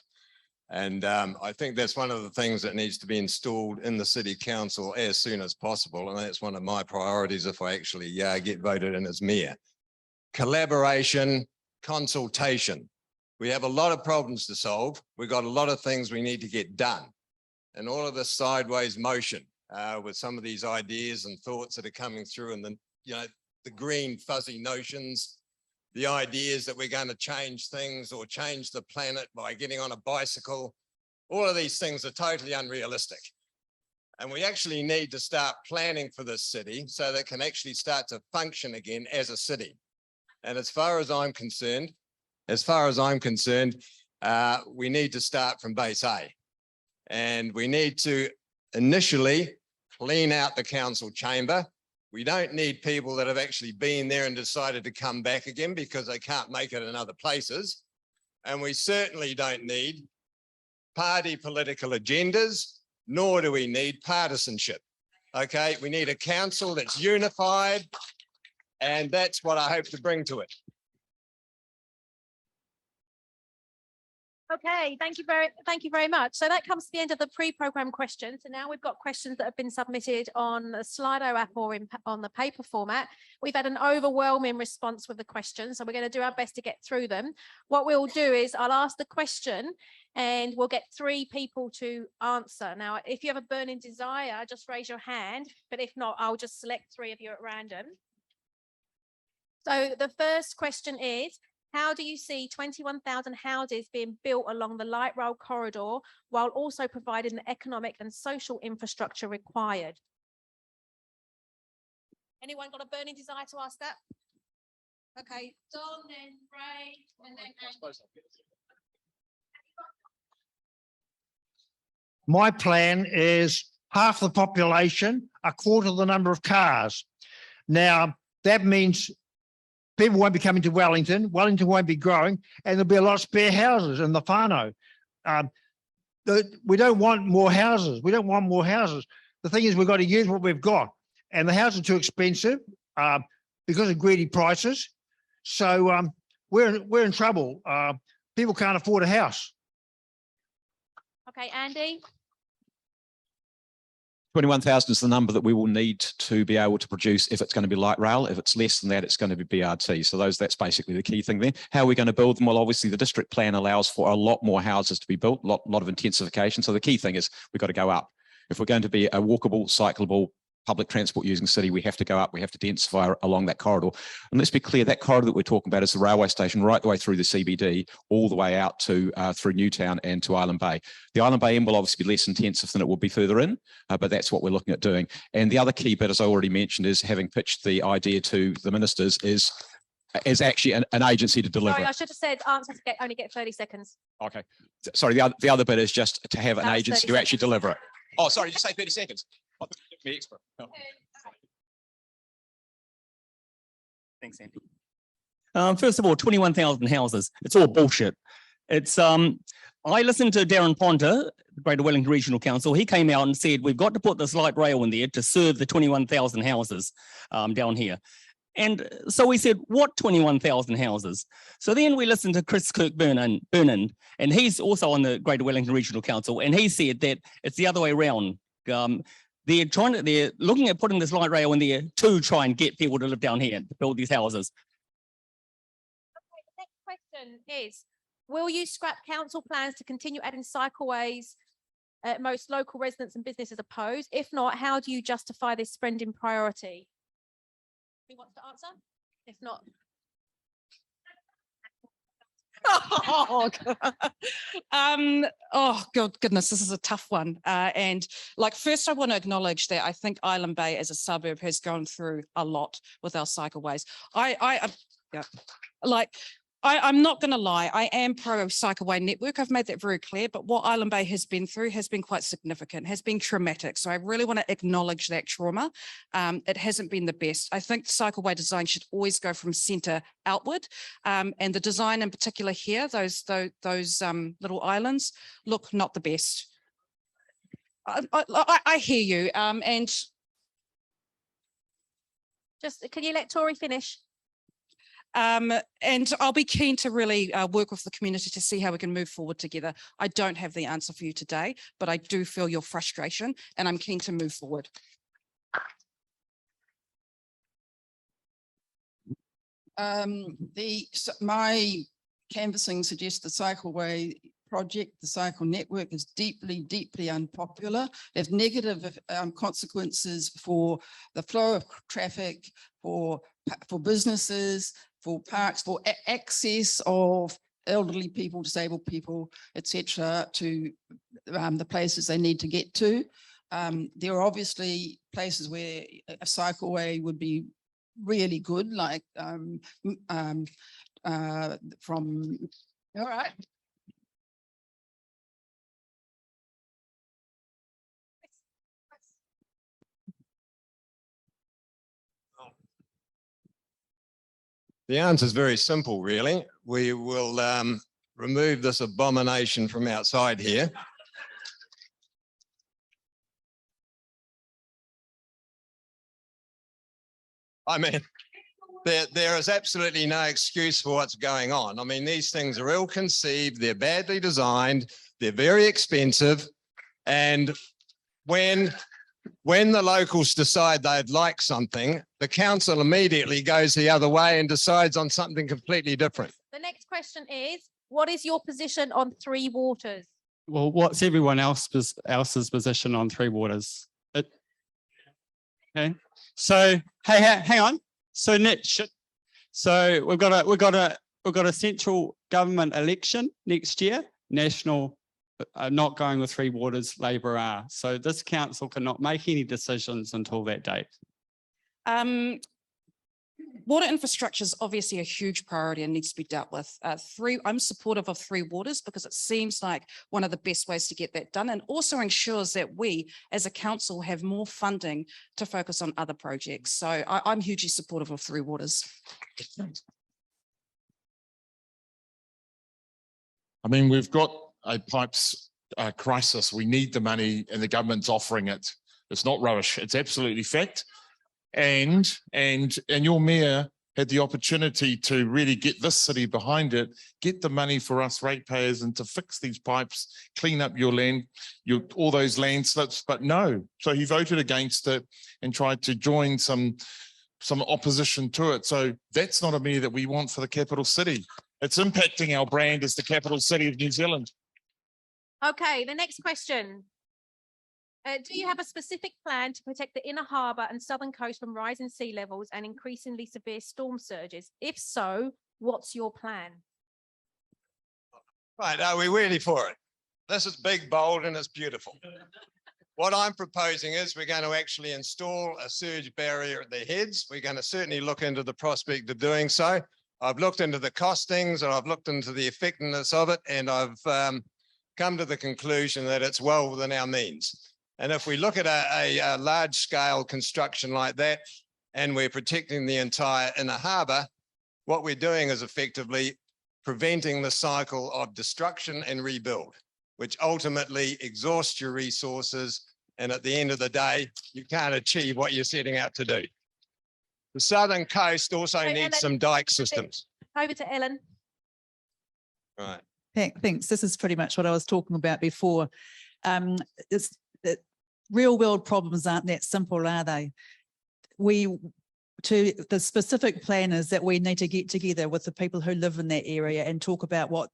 And I think that's one of the things that needs to be installed in the city council as soon as possible. And that's one of my priorities if I actually get voted in as mayor. Collaboration, consultation. We have a lot of problems to solve. We've got a lot of things we need to get done. And all of this sideways motion with some of these ideas and thoughts that are coming through and the green fuzzy notions, the ideas that we're going to change things or change the planet by getting on a bicycle, all of these things are totally unrealistic. And we actually need to start planning for this city so that it can actually start to function again as a city. And as far as I'm concerned, we need to start from base A. And we need to initially clean out the council chamber. We don't need people that have actually been there and decided to come back again because they can't make it in other places. And we certainly don't need party political agendas, nor do we need partisanship. Okay, we need a council that's unified, and that's what I hope to bring to it. Okay, thank you very much. So that comes to the end of the pre-programmed questions. So now we've got questions that have been submitted on the Slido app or on the paper format. We've had an overwhelming response with the questions, so we're going to do our best to get through them. What we'll do is I'll ask the question and we'll get 3 people to answer. Now, if you have a burning desire, just raise your hand, but if not, I'll just select 3 of you at random. So the first question is, how do you see 21,000 houses being built along the light rail corridor while also providing the economic and social infrastructure required? Anyone got a burning desire to ask that? Okay, Don, then Ray, and then Andy. My plan is half the population, a quarter of the number of cars. Now, that means people won't be coming to Wellington. Wellington won't be growing, and there'll be a lot of spare houses in the whānau. we don't want more houses. We don't want more houses. The thing is, we've got to use what we've got, and the houses are too expensive because of greedy prices. So we're in trouble. People can't afford a house. Okay, Andy. 21,000 is the number that we will need to be able to produce if it's going to be light rail. If it's less than that, it's going to be BRT. So that's basically the key thing there. How are we going to build them? Well, obviously the district plan allows for a lot more houses to be built, a lot of intensification. So the key thing is we've got to go up. If we're going to be a walkable, cyclable, public transport using city, we have to go up, we have to densify along that corridor. And let's be clear, that corridor that we're talking about is the railway station right the way through the CBD, all the way out to through Newtown and to Island Bay. The Island Bay end will obviously be less intensive than it will be further in, but that's what we're looking at doing. And the other key bit, as I already mentioned, is having pitched the idea to the ministers is actually an agency to deliver. Sorry, I should have said answers only get 30 seconds. Okay. Sorry, the other bit is just to have an That was agency 30 to actually seconds. deliver it. Oh, sorry, just say 30 seconds. I thought you gave me extra. Oh. Thanks, Andy. First of all, 21,000 houses. It's all bullshit. It's I listened to Darren Ponter, the Greater Wellington Regional Council. He came out and said we've got to put this light rail in there to serve the 21,000 houses down here. And so we said, what 21,000 houses? So then we listened to Chris Kirkburnand, and he's also on the Greater Wellington Regional Council, and he said that it's the other way around. They're looking at putting this light rail in there to try and get people to live down here, to build these houses. Okay, the next question is, will you scrap council plans to continue adding cycleways? Most local residents and businesses oppose. If not, how do you justify this spending priority? Who wants to answer? If not. Oh, God. Oh, God, goodness, this is a tough one. And like, first I want to acknowledge that I think Island Bay as a suburb has gone through a lot with our cycleways. I'm not going to lie, I am pro cycleway network. I've made that very clear, but what Island Bay has been through has been quite significant, has been traumatic. So I really want to acknowledge that trauma. It hasn't been the best. I think cycleway design should always go from centre outward. And the design in particular here, those little islands look not the best. I hear you. And Just, can you let Tori finish? and I'll be keen to really work with the community to see how we can move forward together. I don't have the answer for you today, but I do feel your frustration and I'm keen to move forward. My canvassing suggests the cycleway project, the cycle network, is deeply, deeply unpopular. It has negative consequences for the flow of traffic, for businesses, for parks, for access of elderly people, disabled people, etc., to the places they need to get to. There are obviously places where a cycleway would be really good, like from, all right. The answer is very simple, really. We will remove this abomination from outside here. I mean, there is absolutely no excuse for what's going on. I mean, these things are ill-conceived, they're badly designed, they're very expensive, and when the locals decide they'd like something, the council immediately goes the other way and decides on something completely different. The next question is, what is your position on Three Waters? Well, what's everyone else's position on Three Waters? Okay, so hey, hang on. So so we've got a central government election next year. National not going with Three Waters, Labour are. So this council cannot make any decisions until that date. Water infrastructure is obviously a huge priority and needs to be dealt with. I'm supportive of Three Waters because it seems like one of the best ways to get that done, and also ensures that we as a council have more funding to focus on other projects. So I'm hugely supportive of Three Waters. I mean, we've got a pipes crisis. We need the money and the government's offering it. It's not rubbish. It's absolutely fact. And your mayor had the opportunity to really get this city behind it, get the money for us ratepayers and to fix these pipes, clean up your land, all those landslips, but no. So he voted against it and tried to join some opposition to it. So that's not a mayor that we want for the capital city. It's impacting our brand as the capital city of New Zealand. Okay, the next question. Do you have a specific plan to protect the inner harbour and southern coast from rising sea levels and increasingly severe storm surges? If so, what's your plan? Right, are we ready for it? This is big, bold, and it's beautiful. What I'm proposing is we're going to actually install a surge barrier at the heads. We're going to certainly look into the prospect of doing so. I've looked into the costings and I've looked into the effectiveness of it, and I've come to the conclusion that it's well within our means. And if we look at a large scale construction like that, and we're protecting the entire inner harbour, what we're doing is effectively preventing the cycle of destruction and rebuild, which ultimately exhausts your resources. And at the end of the day, you can't achieve what you're setting out to do. The southern coast also So, needs Ellen, some dike systems. Over to Ellen. Right. Thanks. This is pretty much what I was talking about before. Real world problems aren't that simple, are they? The specific plan is that we need to get together with the people who live in that area and talk about what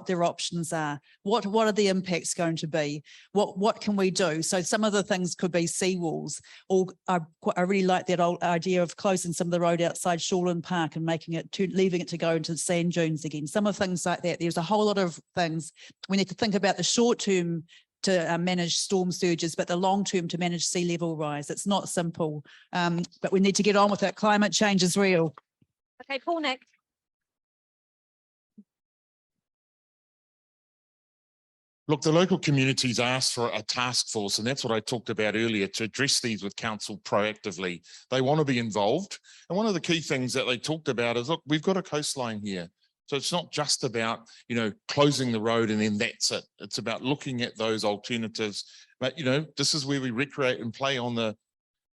their options are. What are the impacts going to be? What can we do? So some of the things could be seawalls, or I really like that old idea of closing some of the road outside Shoreland Park and leaving it to go into sand dunes again. Some of things like that. There's a whole lot of things. We need to think about the short term to manage storm surges, but the long term to manage sea level rise. It's not simple, but we need to get on with it. Climate change is real. Okay, Paul next. Look, the local communities asked for a task force, and that's what I talked about earlier, to address these with council proactively. They want to be involved. And one of the key things that they talked about is, look, we've got a coastline here. So it's not just about, closing the road and then that's it. It's about looking at those alternatives. But, this is where we recreate and play on the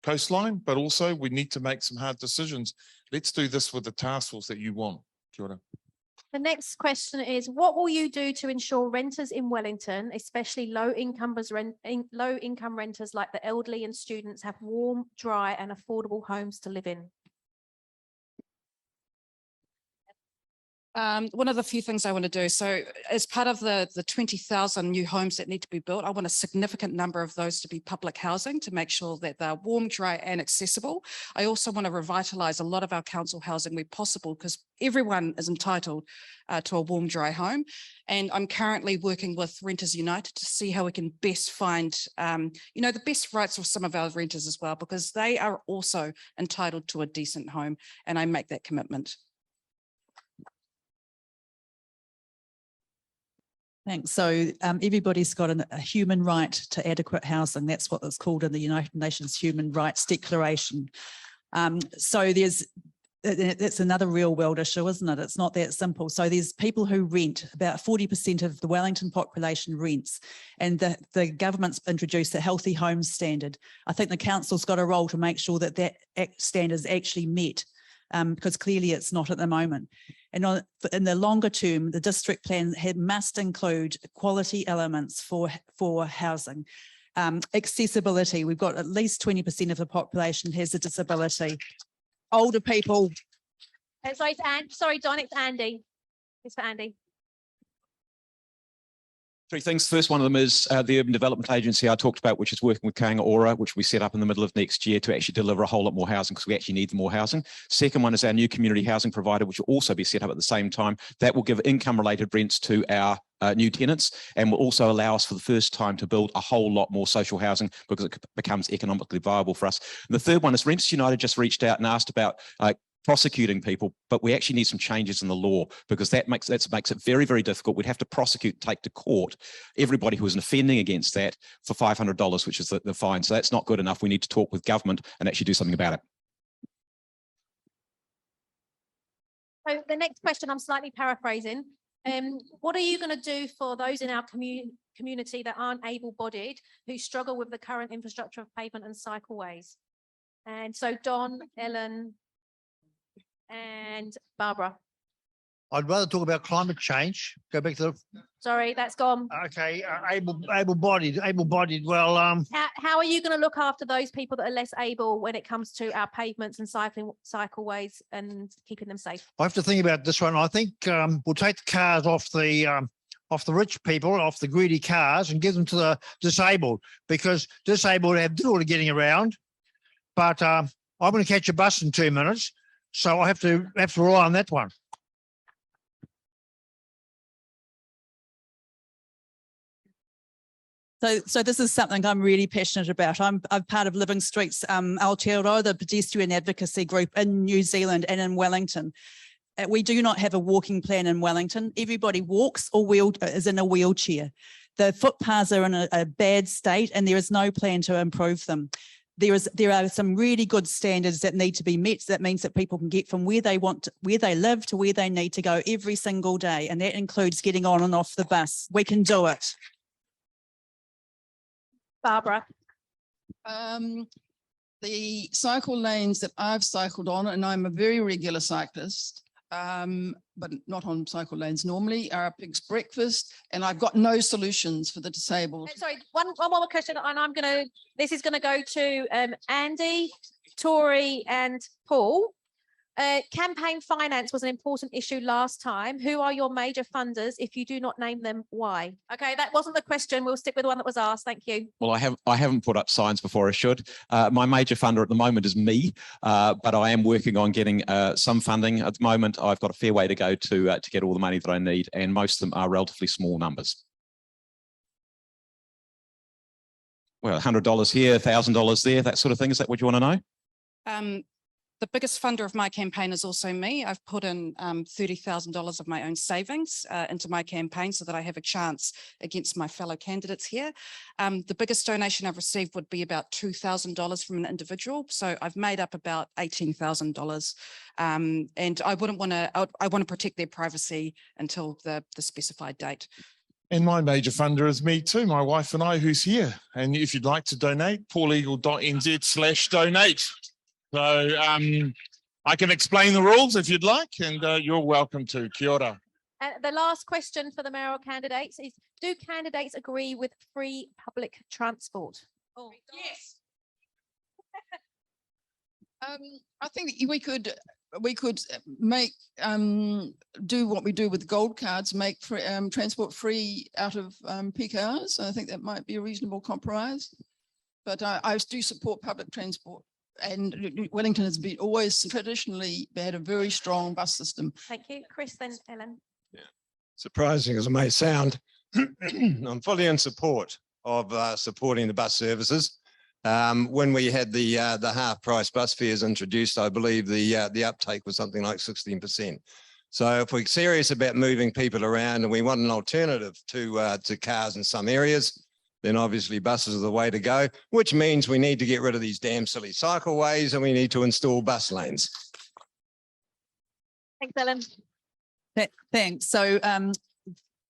coastline, but also we need to make some hard decisions. Let's do this with the task force that you want. Kia ora. The next question is, what will you do to ensure renters in Wellington, especially low-income renters like the elderly and students, have warm, dry and affordable homes to live in? One of the few things I want to do, so as part of the 20,000 new homes that need to be built, I want a significant number of those to be public housing to make sure that they're warm, dry and accessible. I also want to revitalise a lot of our council housing where possible, because everyone is entitled to a warm, dry home. And I'm currently working with Renters United to see how we can best find, the best rights of some of our renters as well, because they are also entitled to a decent home, and I make that commitment. Thanks. So everybody's got a human right to adequate housing. That's what it's called in the United Nations Human Rights Declaration. So that's another real world issue, isn't it? It's not that simple. So there's people who rent. About 40% of the Wellington population rents, and the government's introduced a healthy homes standard. I think the council's got a role to make sure that standard is actually met, because clearly it's not at the moment. And in the longer term, the district plan must include quality elements for housing. Accessibility, we've got at least 20% of the population has a disability. Older people. Sorry, Don, it's Andy. It's for Andy. Three things. First one of them is the Urban Development Agency I talked about, which is working with OBRA, which we set up in the middle of next year to actually deliver a whole lot more housing, because we actually need more housing. Second one is our new community housing provider, which will also be set up at the same time. That will give income-related rents to our new tenants, and will also allow us for the first time to build a whole lot more social housing, because it becomes economically viable for us. And the third one is Renters United just reached out and asked about prosecuting people, but we actually need some changes in the law, because that makes it very, very difficult. We'd have to prosecute and take to court everybody who is offending against that for $500, which is the fine. So that's not good enough. We need to talk with government and actually do something about it. So the next question, I'm slightly paraphrasing. What are you going to do for those in our community that aren't able-bodied who struggle with the current infrastructure of pavement and cycleways? And so Don, Ellen, and Barbara. I'd rather talk about climate change. Go back to Sorry, that's gone. okay, able-bodied. Well, How are you going to look after those people that are less able when it comes to our pavements and cycleways and keeping them safe? I have to think about this one. I think we'll take the cars off the rich people, off the greedy cars, and give them to the disabled, because disabled have difficulty getting around. But I'm going to catch a bus in 2 minutes, so I have to rely on that one. So this is something I'm really passionate about. I'm part of Living Streets Aotearoa, the pedestrian advocacy group in New Zealand and in Wellington. We do not have a walking plan in Wellington. Everybody walks or is in a wheelchair. The footpaths are in a bad state, and there is no plan to improve them. There are some really good standards that need to be met. That means that people can get from where they live to where they need to go every single day, and that includes getting on and off the bus. We can do it. Barbara. The cycle lanes that I've cycled on, and I'm a very regular cyclist, but not on cycle lanes normally, are a pig's breakfast, and I've got no solutions for the disabled. Sorry, one more question, and this is gonna go to Andy, Tori, and Paul. Campaign finance was an important issue last time. Who are your major funders? If you do not name them, why? Okay, that wasn't the question. We'll stick with the one that was asked. Thank you. Well, I haven't put up signs before I should. My major funder at the moment is me, but I am working on getting some funding. At the moment, I've got a fair way to go to get all the money that I need, and most of them are relatively small numbers. Well, $100 here, $1,000 there, that sort of thing. Is that what you want to know? The biggest funder of my campaign is also me. I've put in $30,000 of my own savings into my campaign so that I have a chance against my fellow candidates here. The biggest donation I've received would be about $2,000 from an individual. So I've made up about $18,000. And I want to protect their privacy until the specified date. And my major funder is me too, my wife and I, who's here. And if you'd like to donate, pauleagle.nz/donate. So I can explain the rules if you'd like, and you're welcome to. Kia ora. The last question for the mayoral candidates is, do candidates agree with free public transport? Oh, yes. I think we could make do what we do with gold cards, make transport free out of peak hours. I think that might be a reasonable compromise. But I do support public transport. And Wellington has been always traditionally had a very strong bus system. Thank you. Chris, then Ellen. Yeah. Surprising as it may sound, I'm fully in support of supporting the bus services. When we had the half price bus fares introduced, I believe the uptake was something like 16%. So if we're serious about moving people around and we want an alternative to cars in some areas, then obviously buses are the way to go, which means we need to get rid of these damn silly cycleways and we need to install bus lanes. Thanks, Ellen. Thanks. So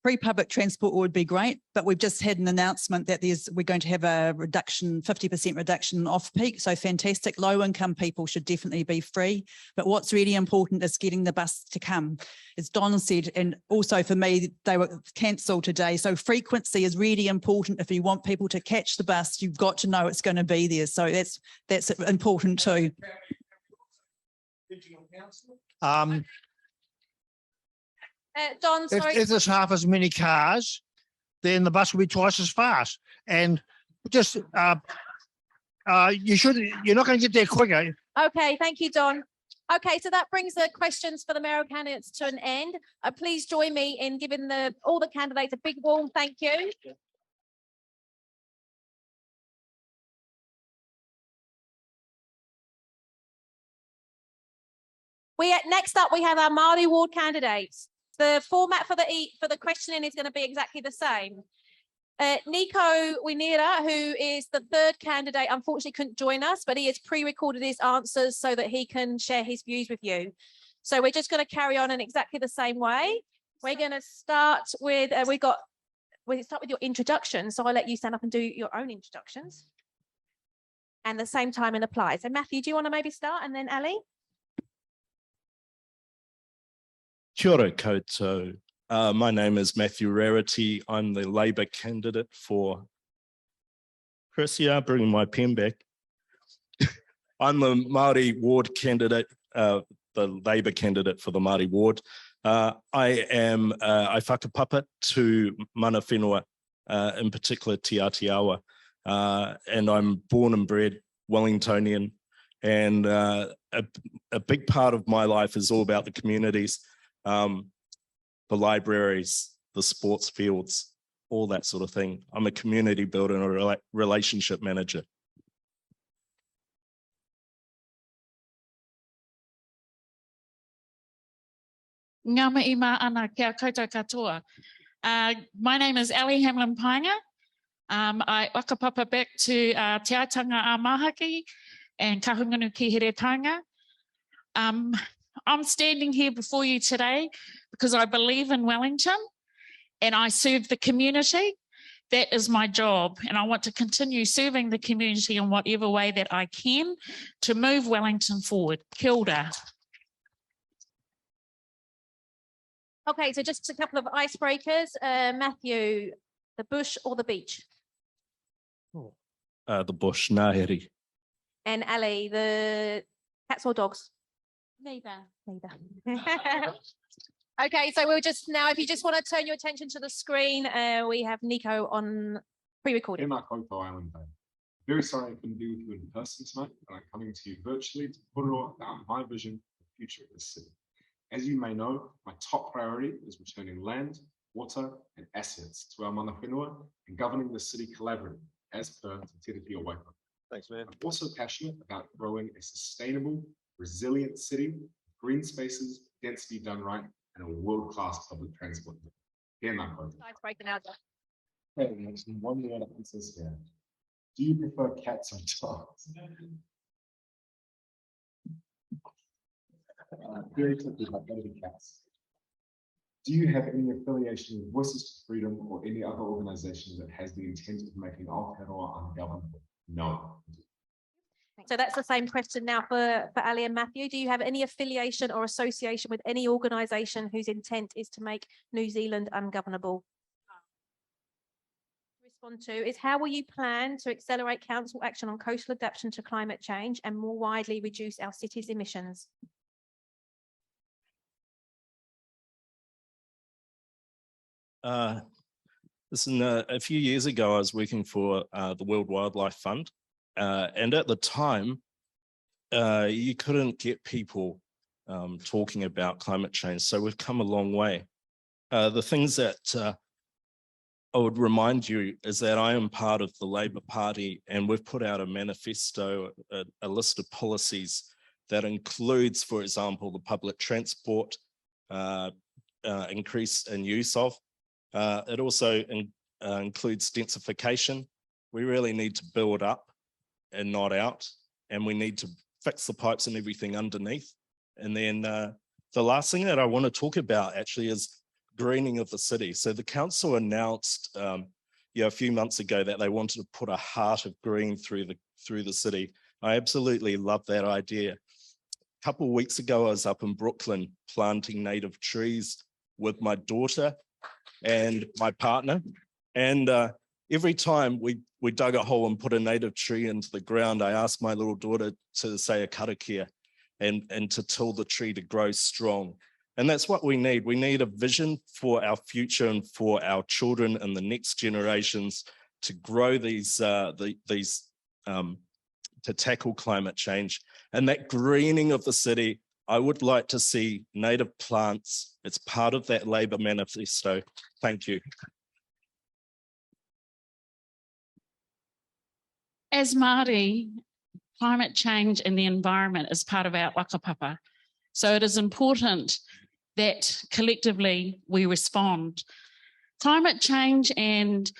free public transport would be great, but we've just had an announcement that we're going to have a reduction, 50% reduction off peak. So fantastic. Low income people should definitely be free. But what's really important is getting the bus to come. As Don said, and also for me, they were cancelled today. So frequency is really important. If you want people to catch the bus, you've got to know it's going to be there. So that's important too. Don, sorry. If there's half as many cars, then the bus will be twice as fast. And just you're not going to get there quicker. Okay, thank you, Don. Okay, so that brings the questions for the mayoral candidates to an end. Please join me in giving all the candidates a big warm thank you. Next up, we have our Maori Ward candidates. The format for the questioning is going to be exactly the same. Nico Winera, who is the third candidate, unfortunately couldn't join us, but he has pre-recorded his answers so that he can share his views with you. So we're just going to carry on in exactly the same way. We're going to start with, we'll start with your introduction. So I'll let you stand up and do your own introductions. And the same time and apply. So Matthew, do you want to maybe start and then Ali? Kia ora koutou. My name is Matthew Rarity. I'm the Labour candidate for Chris, yeah, bringing my pen back. I'm the Maori Ward candidate, the Labour candidate for the Maori Ward. I whakapapa to mana whenua, in particular Te Atiawa, and I'm born and bred Wellingtonian, and a big part of my life is all about the communities, the libraries, the sports fields, all that sort of thing. I'm a community builder and a relationship manager. Ngā mihi mā ana kia koutou katoa. My name is Ali Hamlin Painga. I whakapapa back to Te Aitanga a Mahaki and Kahungunu ki Heretanga. I'm standing here before you today because I believe in Wellington and I serve the community. That is my job, and I want to continue serving the community in whatever way that I can to move Wellington forward. Kia ora. Okay, so just a couple of icebreakers. Matthew, the bush or the beach? The bush, ngāhere. And Ali, the cats or dogs? Neither. Okay, so we'll just now, if you just want to turn your attention to the screen, we have Nico on pre-recording. Island Bay. Very sorry I couldn't be with you in person tonight, but I'm coming to you virtually to put out my vision for the future of this city. As you may know, my top priority is returning land, water, and assets to our mana whenua and governing the city collaboratively, as per Te Tiriti o Waipapa. Thanks, man. I'm also passionate about growing a sustainable, resilient city, with green spaces, density done right, and a world-class public transport. Icebreaker now, Jeff. Okay, there's one word answers here. Do you prefer cats or dogs? Very quickly, but gotta be cats. Do you have any affiliation with Voices for Freedom or any other organization that has the intent of making Owhiro ungovernable? No. So that's the same question now for Ali and Matthew. Do you have any affiliation or association with any organisation whose intent is to make New Zealand ungovernable? Respond to is how will you plan to accelerate council action on coastal adaptation to climate change and more widely reduce our city's emissions? Listen, a few years ago, I was working for the World Wildlife Fund. And at the time, you couldn't get people talking about climate change. So we've come a long way. The things that I would remind you is that I am part of the Labour Party, and we've put out a manifesto, a list of policies that includes, for example, the public transport increase in use of. It also includes densification. We really need to build up and not out, and we need to fix the pipes and everything underneath. And then the last thing that I want to talk about actually is greening of the city. So the council announced a few months ago that they wanted to put a heart of green through the city. I absolutely love that idea. A couple of weeks ago, I was up in Brooklyn planting native trees with my daughter and my partner, and every time we dug a hole and put a native tree into the ground, I asked my little daughter to say a karakia and to tell the tree to grow strong. And that's what we need. We need a vision for our future and for our children and the next generations to grow these to tackle climate change. And that greening of the city, I would like to see native plants. It's part of that Labour manifesto. Thank you. As Māori, climate change and the environment is part of our whakapapa. So it is important that collectively we respond. Climate change and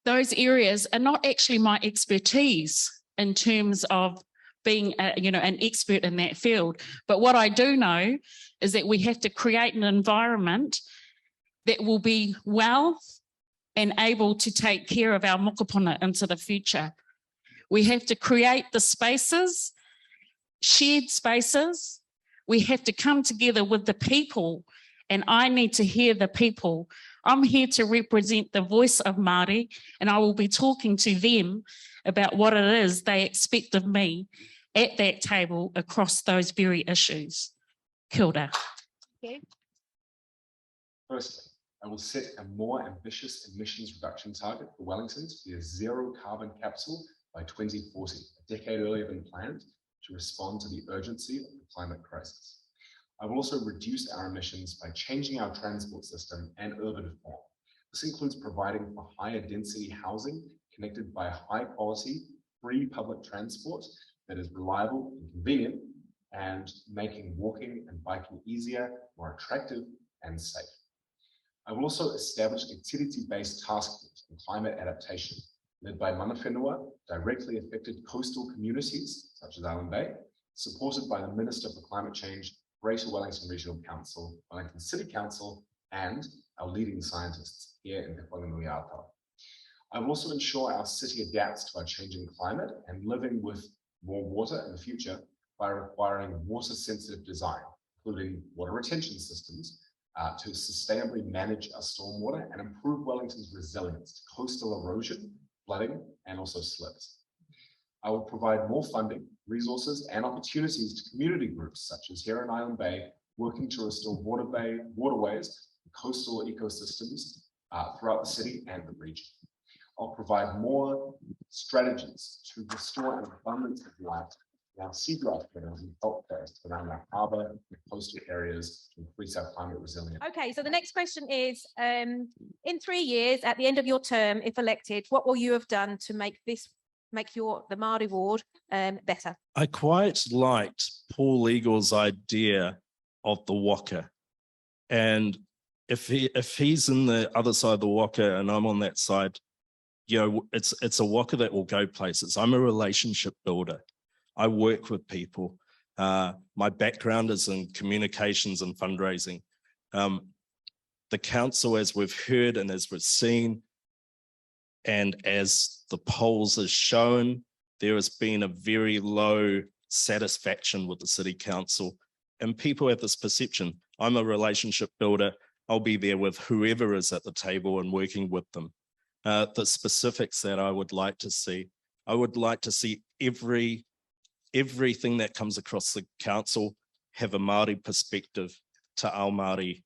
those areas are not actually my expertise in terms of being an expert in that field. But what I do know is that we have to create an environment that will be well and able to take care of our mokopuna into the future. We have to create the spaces, shared spaces. We have to come together with the people, and I need to hear the people. I'm here to represent the voice of Māori, and I will be talking to them about what it is they expect of me at that table across those very issues. Kia ora. Firstly, I will set a more ambitious emissions reduction target for Wellington to be a zero carbon capsule by 2040, a decade earlier than planned, to respond to the urgency of the climate crisis. I will also reduce our emissions by changing our transport system and urban form. This includes providing for higher density housing connected by high quality, free public transport that is reliable and convenient, and making walking and biking easier, more attractive and safe. I will also establish a tiriti-based task force on climate adaptation, led by mana whenua, directly affected coastal communities, such as Island Bay, supported by the Minister for Climate Change, Greater Wellington Regional Council, Wellington City Council, and our leading scientists here in Te Whanganui Ātau. I will also ensure our city adapts to our changing climate and living with more water in the future by requiring water-sensitive design, including water retention systems, to sustainably manage our stormwater and improve Wellington's resilience to coastal erosion, flooding, and also slips. I will provide more funding, resources, and opportunities to community groups such as here in Island Bay, working to restore waterways, and coastal ecosystems throughout the city and the region. I'll provide more strategies to restore an abundance of life around seagrass meadows and kelp forests around our harbour and coastal areas to increase our climate resilience. Okay, so the next question is, in 3 years, at the end of your term, if elected, what will you have done to make the Maori Ward better? I quite liked Paul Eagle's idea of the waka. And if he's in the other side of the waka and I'm on that side, you know, it's a waka that will go places. I'm a relationship builder. I work with people. My background is in communications and fundraising. The council, as we've heard and as we've seen, and as the polls have shown, there has been a very low satisfaction with the city council. And people have this perception, I'm a relationship builder, I'll be there with whoever is at the table and working with them. The specifics that I would like to see, I would like to see everything that comes across the council have a Māori perspective to our Māori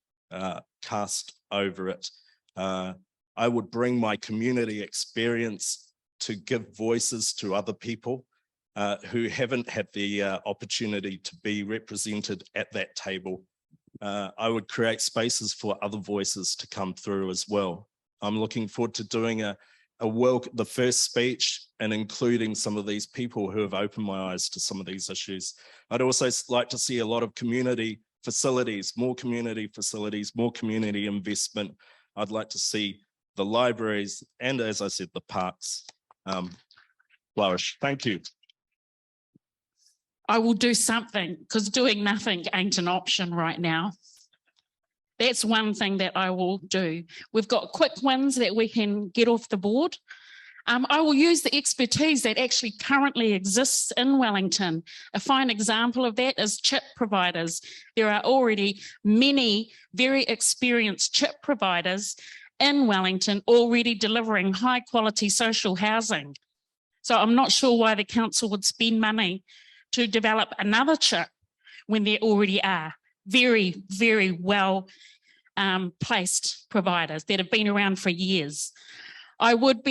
cast over it. I would bring my community experience to give voices to other people who haven't had the opportunity to be represented at that table. I would create spaces for other voices to come through as well. I'm looking forward to doing the first speech and including some of these people who have opened my eyes to some of these issues. I'd also like to see a lot of community facilities, more community facilities, more community investment. I'd like to see the libraries and, as I said, the parks flourish. Thank you. I will do something, because doing nothing ain't an option right now. That's one thing that I will do. We've got quick wins that we can get off the board. I will use the expertise that actually currently exists in Wellington. A fine example of that is chip providers. There are already many very experienced chip providers in Wellington already delivering high quality social housing. So I'm not sure why the council would spend money to develop another chip when there already are very, very well placed providers that have been around for years. I would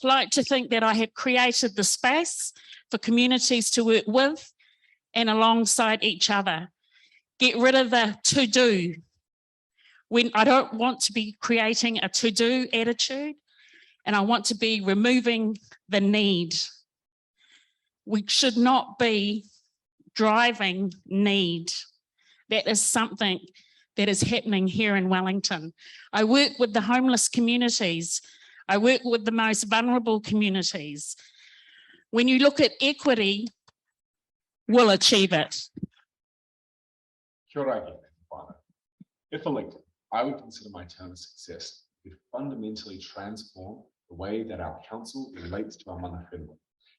like to think that I have created the space for communities to work with and alongside each other. Get rid of the to-do. When I don't want to be creating a to-do attitude, and I want to be removing the need. We should not be driving need. That is something that is happening here in Wellington. I work with the homeless communities. I work with the most vulnerable communities. When you look at equity, we'll achieve it. Kia ora, if elected, I would consider my term a success. It would fundamentally transform the way that our council relates to our mana whenua.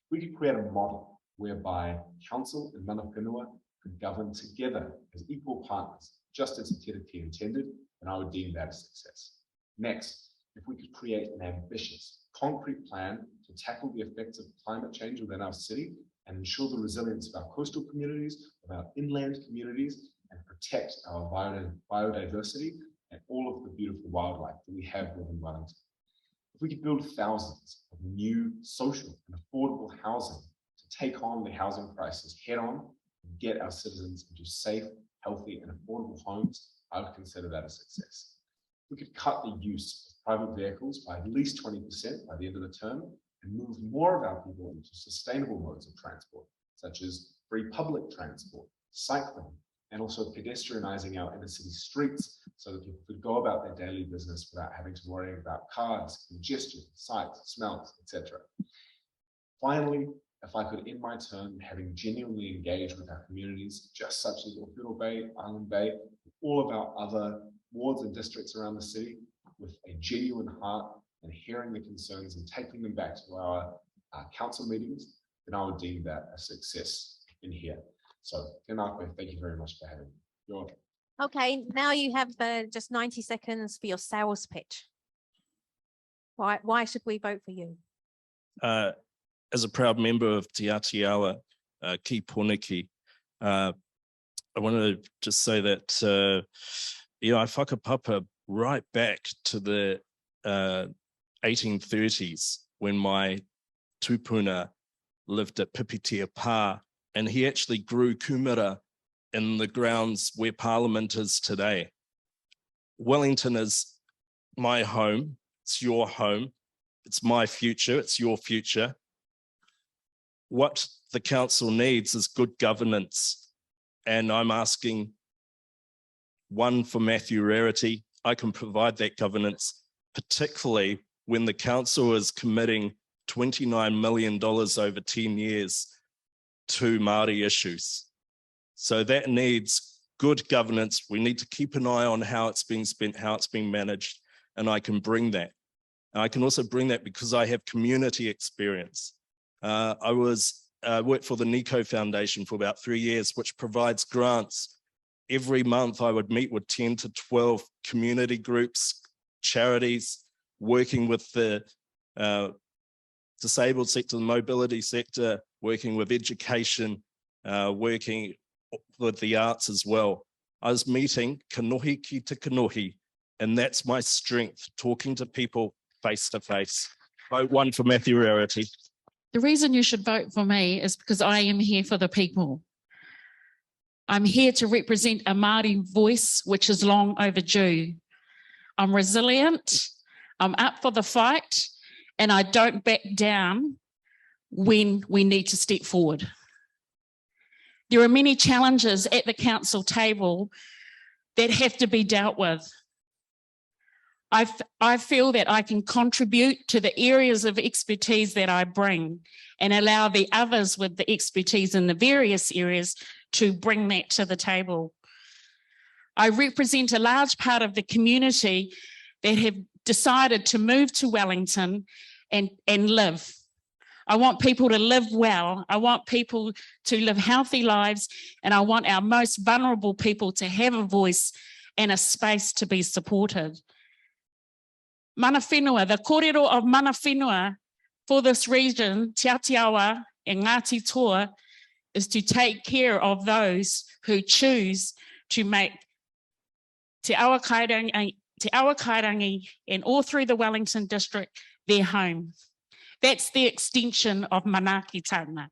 We could create a model whereby council and mana whenua could govern together as equal partners, just as Te Tiriti intended, and I would deem that a success. Next, if we could create an ambitious, concrete plan to tackle the effects of climate change within our city and ensure the resilience of our coastal communities, of our inland communities, and protect our biodiversity and all of the beautiful wildlife that we have within Wellington. If we could build thousands of new social and affordable housing to take on the housing crisis head on and get our citizens into safe, healthy, and affordable homes, I would consider that a success. We could cut the use of private vehicles by at least 20% by the end of the term and move more of our people into sustainable modes of transport, such as free public transport, cycling, and also pedestrianizing our inner city streets so that people could go about their daily business without having to worry about cars, congestion, sights, smells, etc. Finally, if I could end my term having genuinely engaged with our communities, just such as Owhiro Bay, Island Bay, all of our other wards and districts around the city, with a genuine heart and hearing the concerns and taking them back to our council meetings, then I would deem that a success in here. So, thank you very much for having me. You're welcome. Okay, now you have just 90 seconds for your sales pitch. Why should we vote for you? As a proud member of Te Atiawa Ki Poniki, I want to just say that I whakapapa right back to the 1830s when my tupuna lived at Pipitia Pa, and he actually grew kumara in the grounds where Parliament is today. Wellington is my home, it's your home, it's my future, it's your future. What the council needs is good governance, and I'm asking one for Matthew Rarity. I can provide that governance, particularly when the council is committing $29 million over 10 years to Maori issues. So that needs good governance. We need to keep an eye on how it's being spent, how it's being managed, and I can bring that. And I can also bring that because I have community experience. I worked for the Nico Foundation for about 3 years, which provides grants. Every month I would meet with 10 to 12 community groups, charities, working with the disabled sector, the mobility sector, working with education, working with the arts as well. I was meeting kanohi ki te kanohi, and that's my strength, talking to people face to face. Vote one for Matthew Rarity. The reason you should vote for me is because I am here for the people. I'm here to represent a Māori voice, which is long overdue. I'm resilient, I'm up for the fight, and I don't back down when we need to step forward. There are many challenges at the council table that have to be dealt with. I feel that I can contribute to the areas of expertise that I bring and allow the others with the expertise in the various areas to bring that to the table. I represent a large part of the community that have decided to move to Wellington and live. I want people to live well. I want people to live healthy lives, and I want our most vulnerable people to have a voice and a space to be supported. Mana whenua, the kōrero of mana whenua for this region, Te Atiawa and Ngāti Toa, is to take care of those who choose to make Te Awa Kairangi and all through the Wellington district their home. That's the extension of manaakitanga.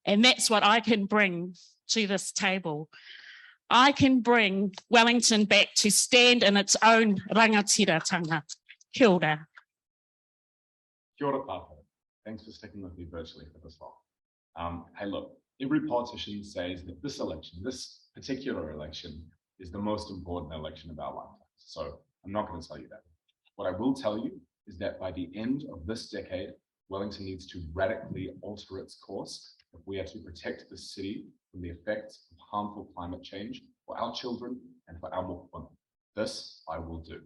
And that's what I can bring to this table. I can bring Wellington back to stand in its own rangatiratanga. Kia ora. Kia ora tātou. Thanks for sticking with me virtually for this long. Hey, look, every politician says that this election, this particular election, is the most important election of our lifetime. So I'm not going to tell you that. What I will tell you is that by the end of this decade, Wellington needs to radically alter its course if we are to protect the city from the effects of harmful climate change for our children and for our mokopuna. This I will do.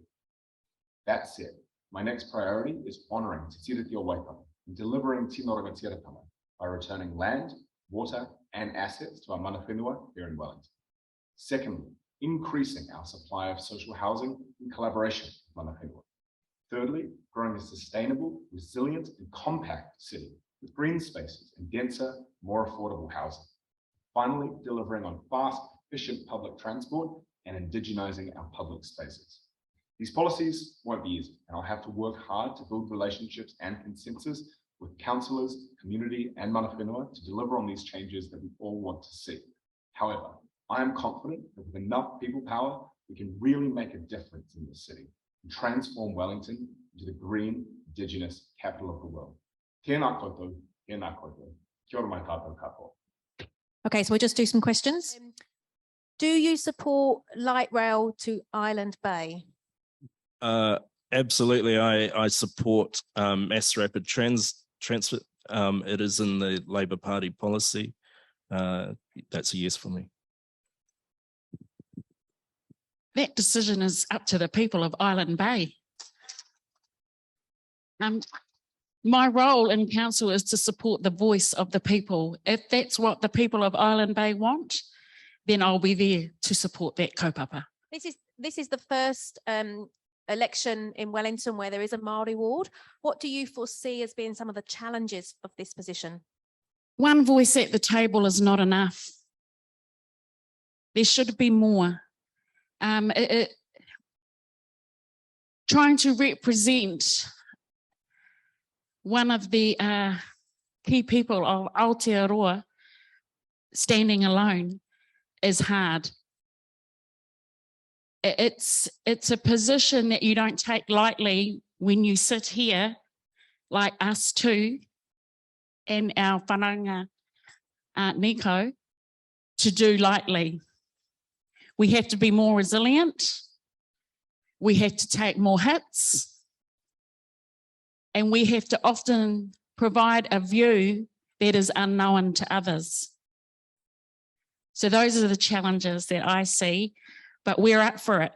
That said, my next priority is honouring Te Tiriti o Waipapa and delivering Tino Rangatiratanga by returning land, water and assets to our mana whenua here in Wellington. Secondly, increasing our supply of social housing in collaboration with mana whenua. Thirdly, growing a sustainable, resilient and compact city with green spaces and denser, more affordable housing. Finally, delivering on fast, efficient public transport and indigenising our public spaces. These policies won't be easy, and I'll have to work hard to build relationships and consensus with councillors, community and mana whenua to deliver on these changes that we all want to see. However, I am confident that with enough people power, we can really make a difference in this city and transform Wellington into the green, indigenous capital of the world. Tēnā koutou, tēnā koutou. Kia ora mai tātou katoa. Okay, so we'll just do some questions. Do you support light rail to Island Bay? Absolutely, I support mass rapid transfer. It is in the Labour Party policy. That's a yes for me. That decision is up to the people of Island Bay. My role in council is to support the voice of the people. If that's what the people of Island Bay want, then I'll be there to support that kaupapa. This is the first election in Wellington where there is a Maori ward. What do you foresee as being some of the challenges of this position? One voice at the table is not enough. There should be more. Trying to represent one of the key people of Aotearoa standing alone is hard. It's a position that you don't take lightly when you sit here like us two and our whananga Nico to do lightly. We have to be more resilient. We have to take more hits. And we have to often provide a view that is unknown to others. So those are the challenges that I see, but we're up for it.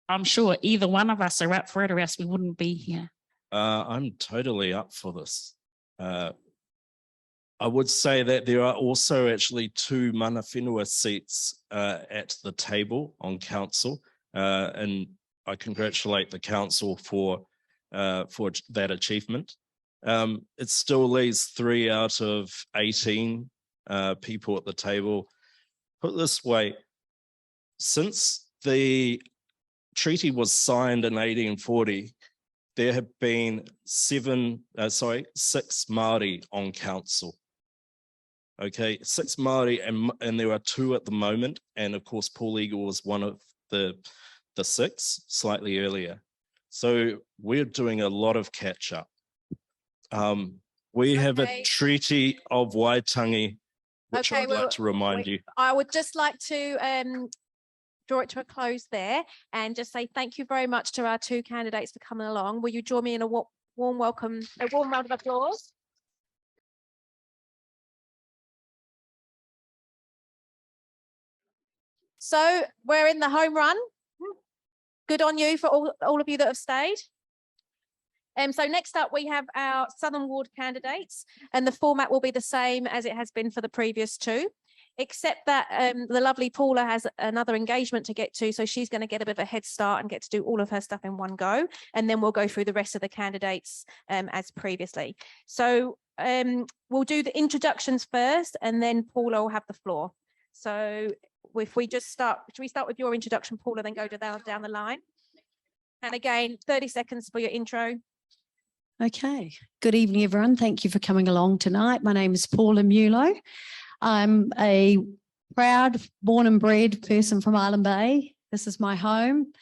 I'm sure either one of us are up for it or else we wouldn't be here. I'm totally up for this. I would say that there are also actually 2 mana whenua seats at the table on council, and I congratulate the council for that achievement. It still leaves 3 out of 18 people at the table. Put it this way, since the treaty was signed in 1840, there have been 6 Maori on council. Okay, 6 Maori, and there are 2 at the moment, and of course Paul Eagle was one of the 6 slightly earlier. So we're doing a lot of catch up. We have a treaty of Waitangi, which I'd like to remind you. I would just like to draw it to a close there and just say thank you very much to our 2 candidates for coming along. Will you join me in a warm welcome, a warm round of applause? So we're in the home run. Good on you for all of you that have stayed. So next up we have our Southern Ward candidates, and the format will be the same as it has been for the previous 2, except that the lovely Paula has another engagement to get to, so she's going to get a bit of a head start and get to do all of her stuff in one go, and then we'll go through the rest of the candidates as previously. So we'll do the introductions first, and then Paula will have the floor. So if we just start, should we start with your introduction, Paula, then go down the line? And again, 30 seconds for your intro. Okay, good evening, everyone. Thank you for coming along tonight. My name is Paula Mulo. I'm a proud, born and bred person from Island Bay. This is my home,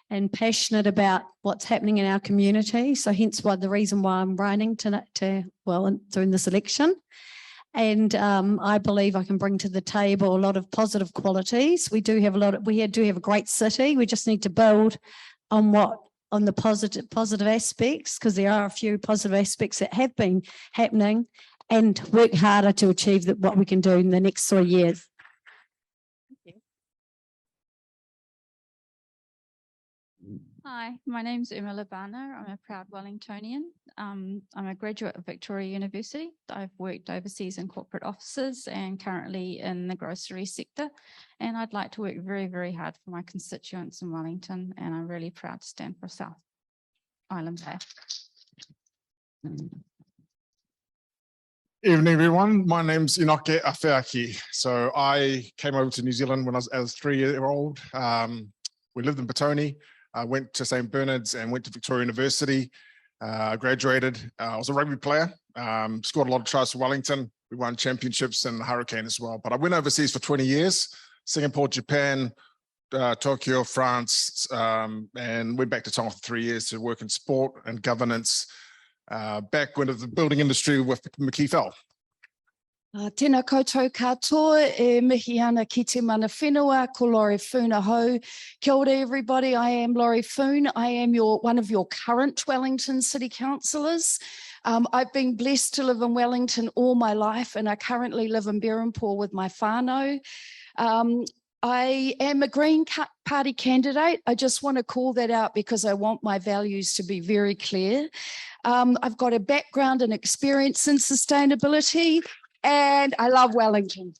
and passionate about what's happening in our community. So hence why the reason why I'm running during this election. And I believe I can bring to the table a lot of positive qualities. We do have a great city. We just need to build on the positive aspects, because there are a few positive aspects that have been happening, and work harder to achieve what we can do in the next 3 years. Hi, my name's Uma Labana. I'm a proud Wellingtonian. I'm a graduate of Victoria University. I've worked overseas in corporate offices and currently in the grocery sector. And I'd like to work very, very hard for my constituents in Wellington. And I'm really proud to stand for South Island Bay. Evening, everyone. My name's Inoke Awhiaki. So I came over to New Zealand when I was as a 3-year-old. We lived in Petone. I went to St. Bernard's and went to Victoria University. Graduated. I was a rugby player. Scored a lot of tries for Wellington. We won championships in the Hurricane as well. But I went overseas for 20 years, Singapore, Japan, Tokyo, France, and went back to Tonga for 3 years to work in sport and governance. Back when the building industry with McKeefell. Tēnā koutou katoa, e mihi ana ki te mana whenua, ko Laurie Foon aho. Kia ora everybody, I am Laurie Foon. I am one of your current Wellington City Councillors. I've been blessed to live in Wellington all my life and I currently live in Berempore with my whānau. I am a Green Party candidate. I just want to call that out because I want my values to be very clear. I've got a background and experience in sustainability and I love Wellington.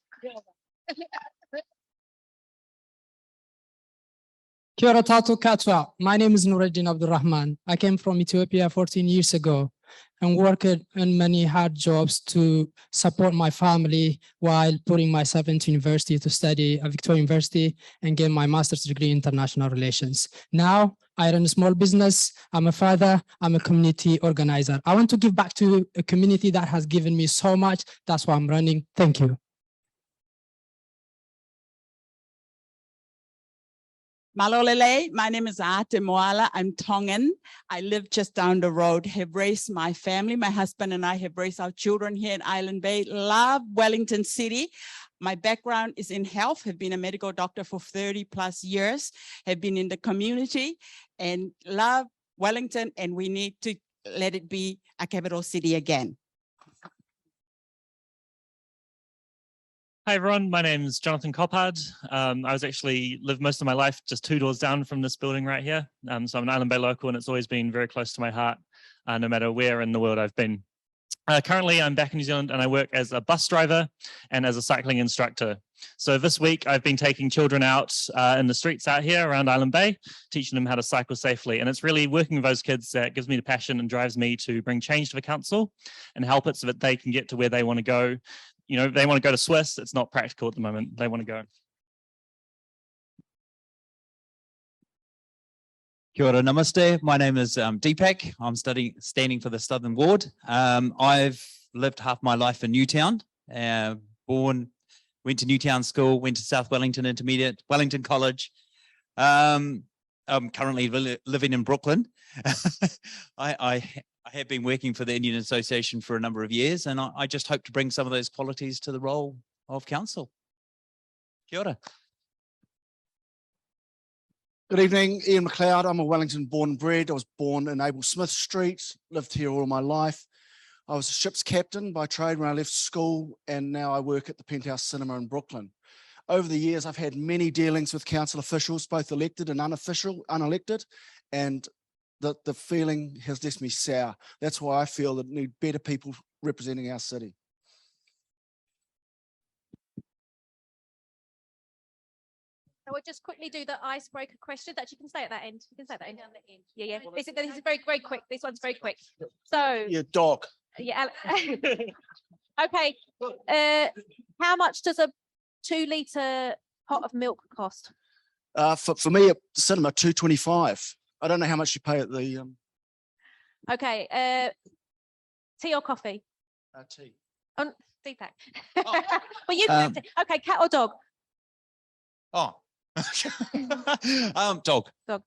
Kia ora tātou katoa. My name is Nuruddin Abdurrahman. I came from Ethiopia 14 years ago and worked in many hard jobs to support my family while putting myself into university to study at Victoria University and get my master's degree in international relations. Now I run a small business. I'm a father. I'm a community organizer. I want to give back to a community that has given me so much. That's why I'm running. Thank you. Malolele, my name is Ate Moala. I'm Tongan. I live just down the road, have raised my family. My husband and I have raised our children here in Island Bay. Love Wellington City. My background is in health, have been a medical doctor for 30 plus years, have been in the community and love Wellington, and we need to let it be a capital city again. Hi everyone, my name is Jonathan Coppard. I was actually lived most of my life just 2 doors down from this building right here. So I'm an Island Bay local and it's always been very close to my heart, no matter where in the world I've been. Currently, I'm back in New Zealand and I work as a bus driver and as a cycling instructor. So this week I've been taking children out in the streets out here around Island Bay, teaching them how to cycle safely. And it's really working with those kids that gives me the passion and drives me to bring change to the council and help it so that they can get to where they want to go. You know, if they want to go to Swiss, it's not practical at the moment. They want to go. Kia ora, namaste. My name is Deepak. I'm standing for the Southern Ward. I've lived half my life in Newtown, went to Newtown School, went to South Wellington Intermediate, Wellington College. I'm currently living in Brooklyn. I have been working for the Indian Association for a number of years, and I just hope to bring some of those qualities to the role of council. Kia ora. Good evening, Ian McLeod. I'm a Wellington born and bred. I was born in Abel Smith Street, lived here all my life. I was a ship's captain by trade when I left school, and now I work at the Penthouse Cinema in Brooklyn. Over the years, I've had many dealings with council officials, both elected and unelected, and the feeling has left me sour. That's why I feel that we need better people representing our city. So we'll just quickly do the icebreaker question that you can say at that end. You can say at that end. Yeah. This is very, very quick. This one's very quick. So Your dog. yeah. Okay. How much does a 2-litre pot of milk cost? For me at the cinema, $2.25. I don't know how much you pay at the Okay. Tea or coffee? tea. Deepak. Well, you can say, okay, cat or dog? Oh, dog. Dog.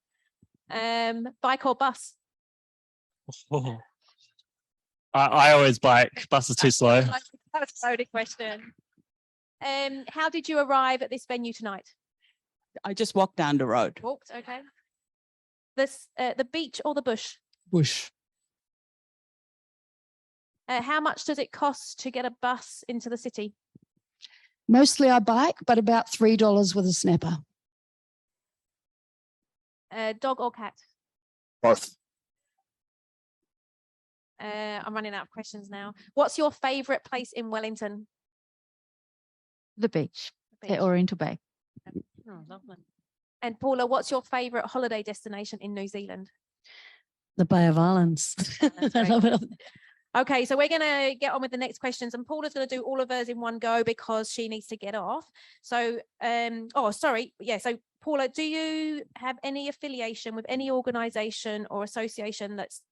Bike or bus? Oh. I always bike. Bus is too slow. That was a loaded question. How did you arrive at this venue tonight? I just walked down the road. Walked, okay. The beach or the bush? Bush. How much does it cost to get a bus into the city? Mostly I bike, but about $3 with a snapper. Dog or cat? Both. I'm running out of questions now. What's your favourite place in Wellington? The beach The at beach. Oriental Bay. Oh, lovely. And Paula, what's your favourite holiday destination in New Zealand? The Bay of Islands. I love it. Okay, so we're going to get on with the next questions, and Paula's going to do all of hers in one go because she needs to get off. So, so Paula, do you have any affiliation with any organisation or association that's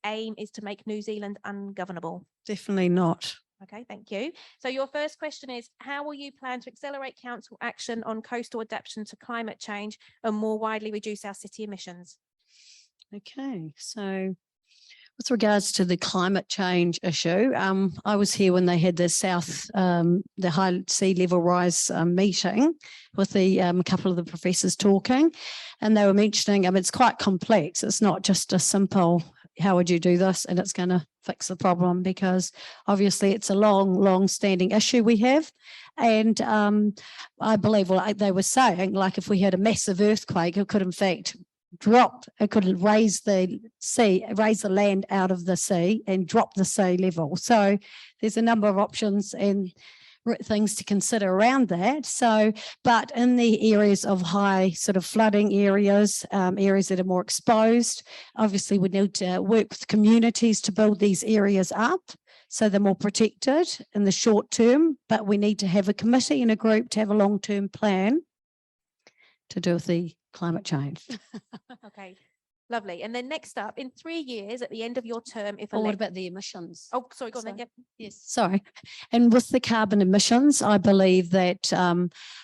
aim is to make New Zealand ungovernable? Definitely not. Okay, thank you. So your first question is, how will you plan to accelerate council action on coastal adaptation to climate change and more widely reduce our city emissions? Okay, so with regards to the climate change issue, I was here when they had the the high sea level rise meeting with the couple of the professors talking, and they were mentioning, it's quite complex. It's not just a simple, how would you do this? And it's going to fix the problem, because obviously it's a long standing issue we have. And I believe, like they were saying, like if we had a massive earthquake, it could in fact it could raise the land out of the sea and drop the sea level. So there's a number of options and things to consider around that. So, but in the areas of high sort of flooding areas, areas that are more exposed, obviously we need to work with communities to build these areas up so they're more protected in the short term, but we need to have a committee and a group to have a long-term plan to do with the climate change. Okay, lovely. And then next up, in 3 years at the end of your term, if What about the emissions? Oh, sorry, go on then. Yep. Yes, sorry. And with the carbon emissions, I believe that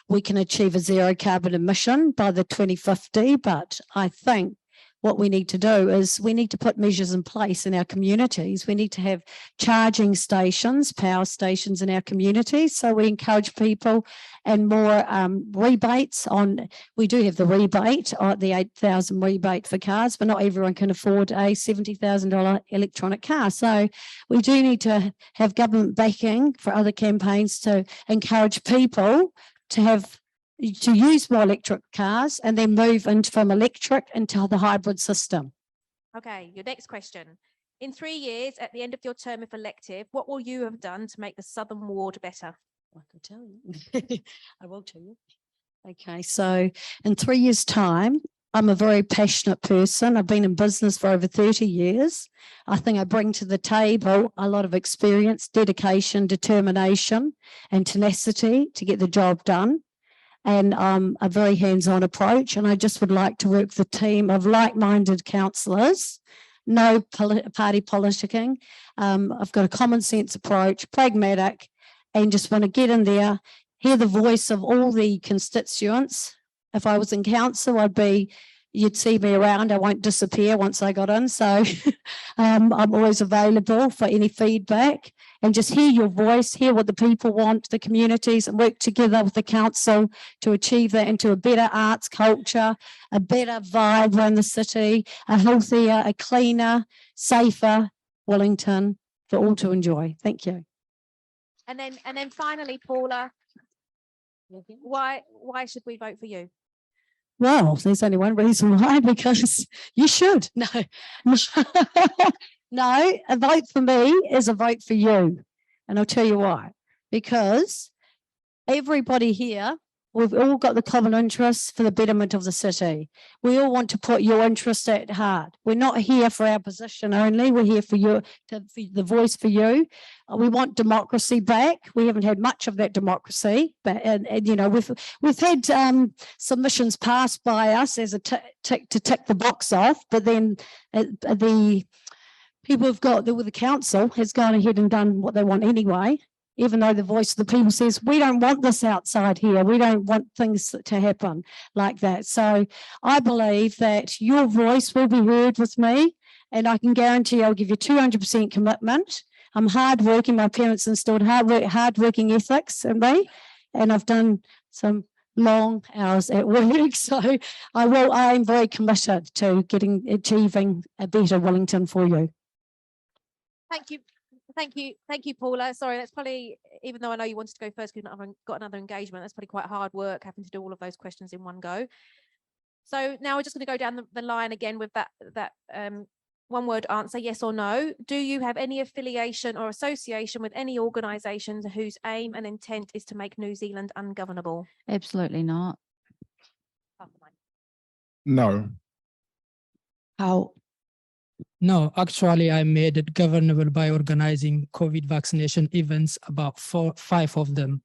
we can achieve a zero carbon emission by the 2050, but I think what we need to do is we need to put measures in place in our communities. We need to have charging stations, power stations in our communities. So we encourage people, and more rebates on, we do have the rebate, the 8,000 rebate for cars, but not everyone can afford a $70,000 electronic car. So we do need to have government backing for other campaigns to encourage people to use more electric cars and then move from electric into the hybrid system. Okay, your next question. In 3 years at the end of your term, if elective, what will you have done to make the Southern Ward better? I can tell you. I will tell you. Okay, so in 3 years' time, I'm a very passionate person. I've been in business for over 30 years. I think I bring to the table a lot of experience, dedication, determination, and tenacity to get the job done. And a very hands-on approach. And I just would like to work with a team of like-minded councillors, no party politicking. I've got a common sense approach, pragmatic, and just want to get in there, hear the voice of all the constituents. If I was in council, you'd see me around. I won't disappear once I got in. So I'm always available for any feedback, and just hear your voice, hear what the people want, the communities, and work together with the council to achieve that into a better arts culture, a better vibe around the city, a healthier, a cleaner, safer Wellington for all to enjoy. Thank you. And then finally, Paula, why should we vote for you? Well, there's only one reason why, because you should. No, no, a vote for me is a vote for you. And I'll tell you why. Because everybody here, we've all got the common interests for the betterment of the city. We all want to put your interest at heart. We're not here for our position only. We're here for you, for the voice for you. We want democracy back. We haven't had much of that democracy, but and you know, we've had submissions passed by us as a tick to tick the box off, but then the people have got the council has gone ahead and done what they want anyway. Even though the voice of the people says, we don't want this outside here. We don't want things to happen like that. So I believe that your voice will be heard with me, and I can guarantee I'll give you 200% commitment. I'm hardworking. My parents instilled hardworking ethics in me, and I've done some long hours at work. So I am very committed to achieving a better Wellington for you. Thank you, Paula. Sorry, that's probably, even though I know you wanted to go first because you've got another engagement, that's probably quite hard work having to do all of those questions in one go. So now we're just going to go down the line again with that one word answer, yes or no. Do you have any affiliation or association with any organisations whose aim and intent is to make New Zealand ungovernable? Absolutely not. No. How? No, actually, I made it governable by organizing COVID vaccination events, about 5 of them.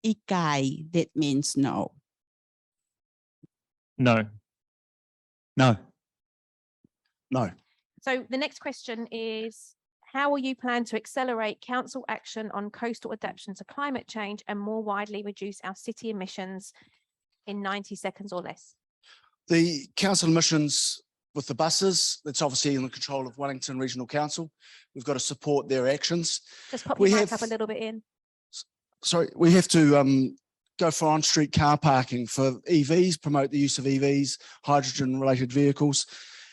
Ikai, that means no. No. No. No. So the next question is, how will you plan to accelerate council action on coastal adaptation to climate change and more widely reduce our city emissions in 90 seconds or less? The council emissions with the buses, that's obviously in the control of Wellington Regional Council. We've got to support their actions. Just pop We your mic have- up a little bit in. Sorry, we have to go for on-street car parking for EVs, promote the use of EVs, hydrogen-related vehicles.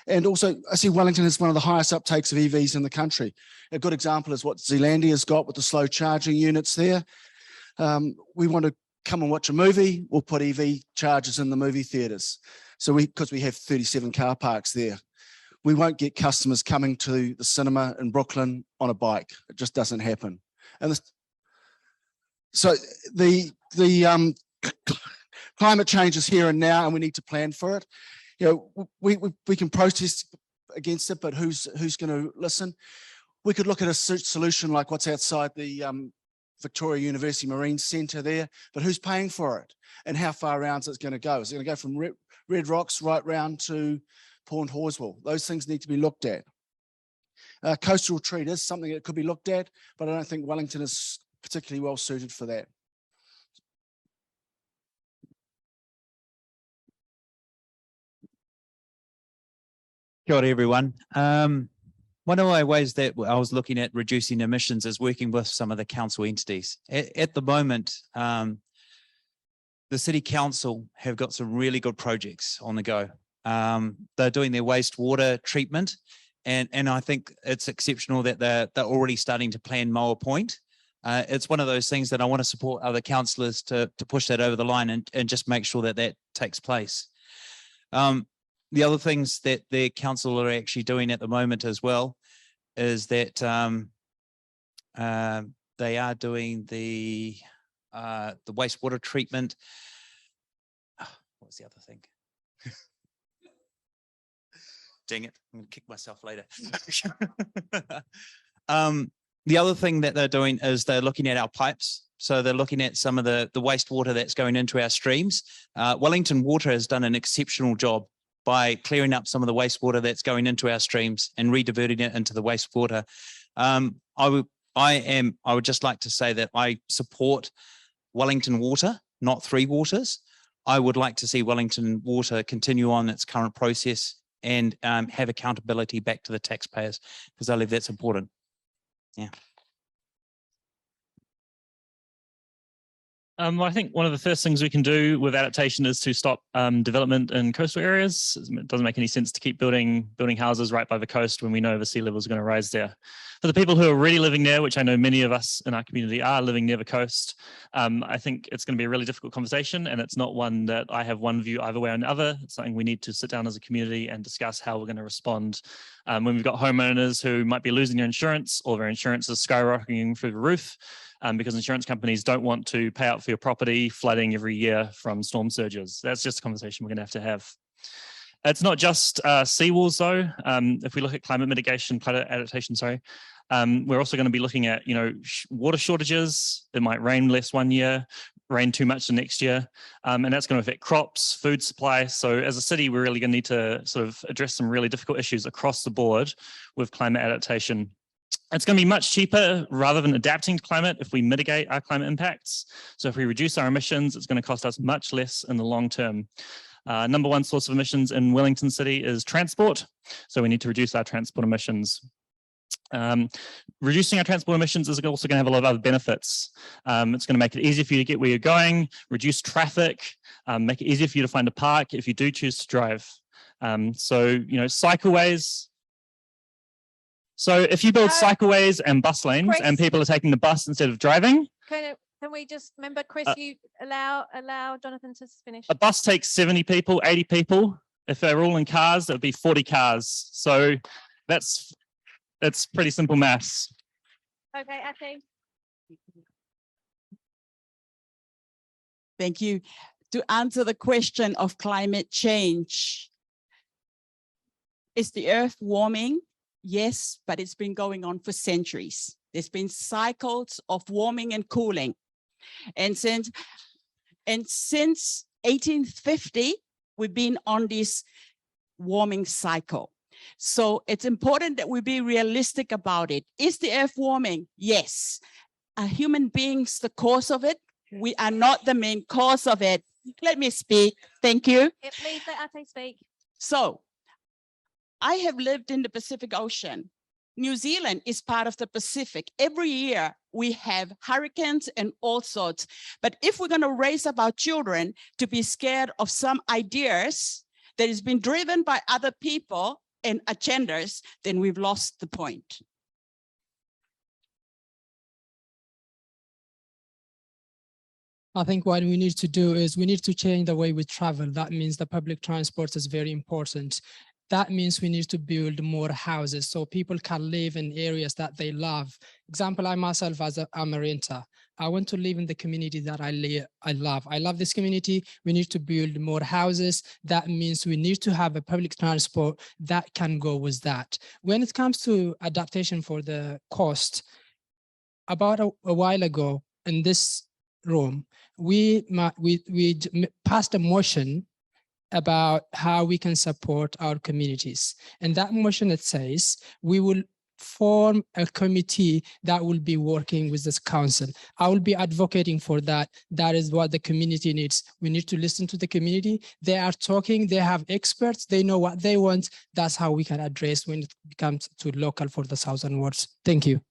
And also, I see Wellington has one of the highest uptakes of EVs in the country. A good example is what Zealandia's got with the slow charging units there. We want to come and watch a movie, we'll put EV chargers in the movie theatres. So because we have 37 car parks there. We won't get customers coming to the cinema in Brooklyn on a bike. It just doesn't happen. And so the climate change is here and now, and we need to plan for it. You know, we can protest against it, but who's going to listen? We could look at a solution like what's outside the Victoria University Marine Centre there, but who's paying for it? And how far around is it going to go? Is it going to go from Red Rocks right round to Port Horswell? Those things need to be looked at. Coastal retreat is something that could be looked at, but I don't think Wellington is particularly well suited for that. Kia ora, everyone. One of my ways that I was looking at reducing emissions is working with some of the council entities. At the moment, the City Council have got some really good projects on the go. They're doing their wastewater treatment, and I think it's exceptional that they're already starting to plan Moa Point. It's one of those things that I want to support other councillors to push that over the line and just make sure that that takes place. The other things that the council are actually doing at the moment as well is that they are doing the wastewater treatment. What was the other thing? Dang it, I'm going to kick myself later. The other thing that they're doing is they're looking at our pipes. So they're looking at some of the wastewater that's going into our streams. Wellington Water has done an exceptional job by clearing up some of the wastewater that's going into our streams and rediverting it into the wastewater. I would just like to say that I support Wellington Water, not Three Waters. I would like to see Wellington Water continue on its current process and have accountability back to the taxpayers, because I believe that's important. Yeah. I think one of the first things we can do with adaptation is to stop development in coastal areas. It doesn't make any sense to keep building houses right by the coast when we know the sea level is going to rise there. For the people who are already living there, which I know many of us in our community are living near the coast, I think it's going to be a really difficult conversation, and it's not one that I have one view either way or another. It's something we need to sit down as a community and discuss how we're going to respond when we've got homeowners who might be losing their insurance, or their insurance is skyrocketing through the roof. Because insurance companies don't want to pay out for your property flooding every year from storm surges. That's just a conversation we're going to have. It's not just seawalls though. If we look at climate mitigation, climate adaptation, we're also going to be looking at, water shortages. It might rain less one year, rain too much the next year, and that's going to affect crops, food supply. So as a city, we're really going to need to sort of address some really difficult issues across the board with climate adaptation. It's going to be much cheaper rather than adapting to climate if we mitigate our climate impacts. So if we reduce our emissions, it's going to cost us much less in the long term. Number one source of emissions in Wellington City is transport. So we need to reduce our transport emissions. Reducing our transport emissions is also going to have a lot of other benefits. It's going to make it easier for you to get where you're going, reduce traffic, make it easier for you to find a park if you do choose to drive. Cycleways. So if you build cycleways and bus lanes and people are taking the bus instead of driving, Can we just remember, Chris, you allow Jonathan to finish? A bus takes 70 people, 80 people. If they're all in cars, it would be 40 cars. So that's pretty simple maths. Okay, Ati. Thank you. To answer the question of climate change, is the earth warming? Yes, but it's been going on for centuries. There's been cycles of warming and cooling. And since 1850, we've been on this warming cycle. So it's important that we be realistic about it. Is the earth warming? Yes. Are human beings the cause of it? We are not the main cause of it. Let me speak. Thank you. Yeah, please let Ate speak. So I have lived in the Pacific Ocean. New Zealand is part of the Pacific. Every year we have hurricanes and all sorts. But if we're going to raise up our children to be scared of some ideas that has been driven by other people and agendas, then we've lost the point. I think what we need to do is we need to change the way we travel. That means the public transport is very important. That means we need to build more houses so people can live in areas that they love. Example, I myself, I'm a renter. I want to live in the community that I love. I love this community. We need to build more houses. That means we need to have a public transport that can go with that. When it comes to adaptation for the cost, about a while ago in this room, we passed a motion about how we can support our communities. And that motion, it says, we will form a committee that will be working with this council. I will be advocating for that. That is what the community needs. We need to listen to the community. They are talking, they have experts, they know what they want. That's how we can address when it comes to local for the Southern wards. Thank you.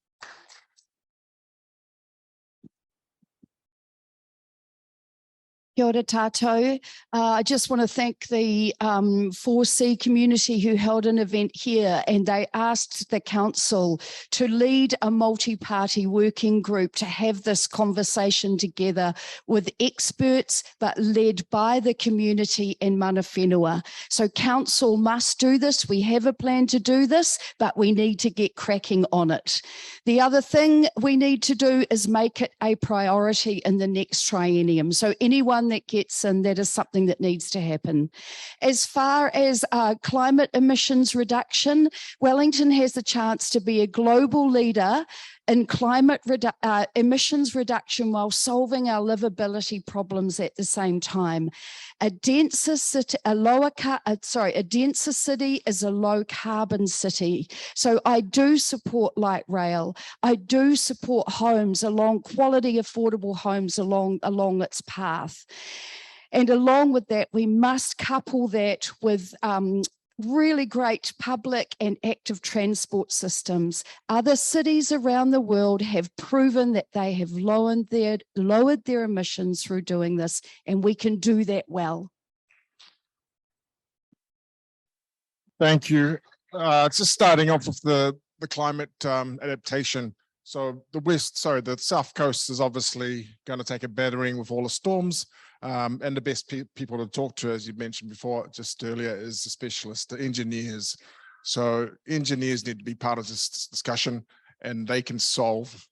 Kia ora tātou. I just want to thank the 4C community who held an event here, and they asked the council to lead a multi-party working group to have this conversation together with experts, but led by the community in mana whenua. So council must do this. We have a plan to do this, but we need to get cracking on it. The other thing we need to do is make it a priority in the next triennium. So anyone that gets in, that is something that needs to happen. As far as climate emissions reduction, Wellington has the chance to be a global leader in climate emissions reduction while solving our livability problems at the same time. A denser city is a low carbon city. So I do support light rail. I do support homes along quality, affordable homes along its path. And along with that, we must couple that with really great public and active transport systems. Other cities around the world have proven that they have lowered their emissions through doing this, and we can do that well. Thank you. Just starting off with the climate adaptation. So the South Coast is obviously going to take a battering with all the storms. And the best people to talk to, as you mentioned before, just earlier, is the specialists, the engineers. So engineers need to be part of this discussion, and they can solve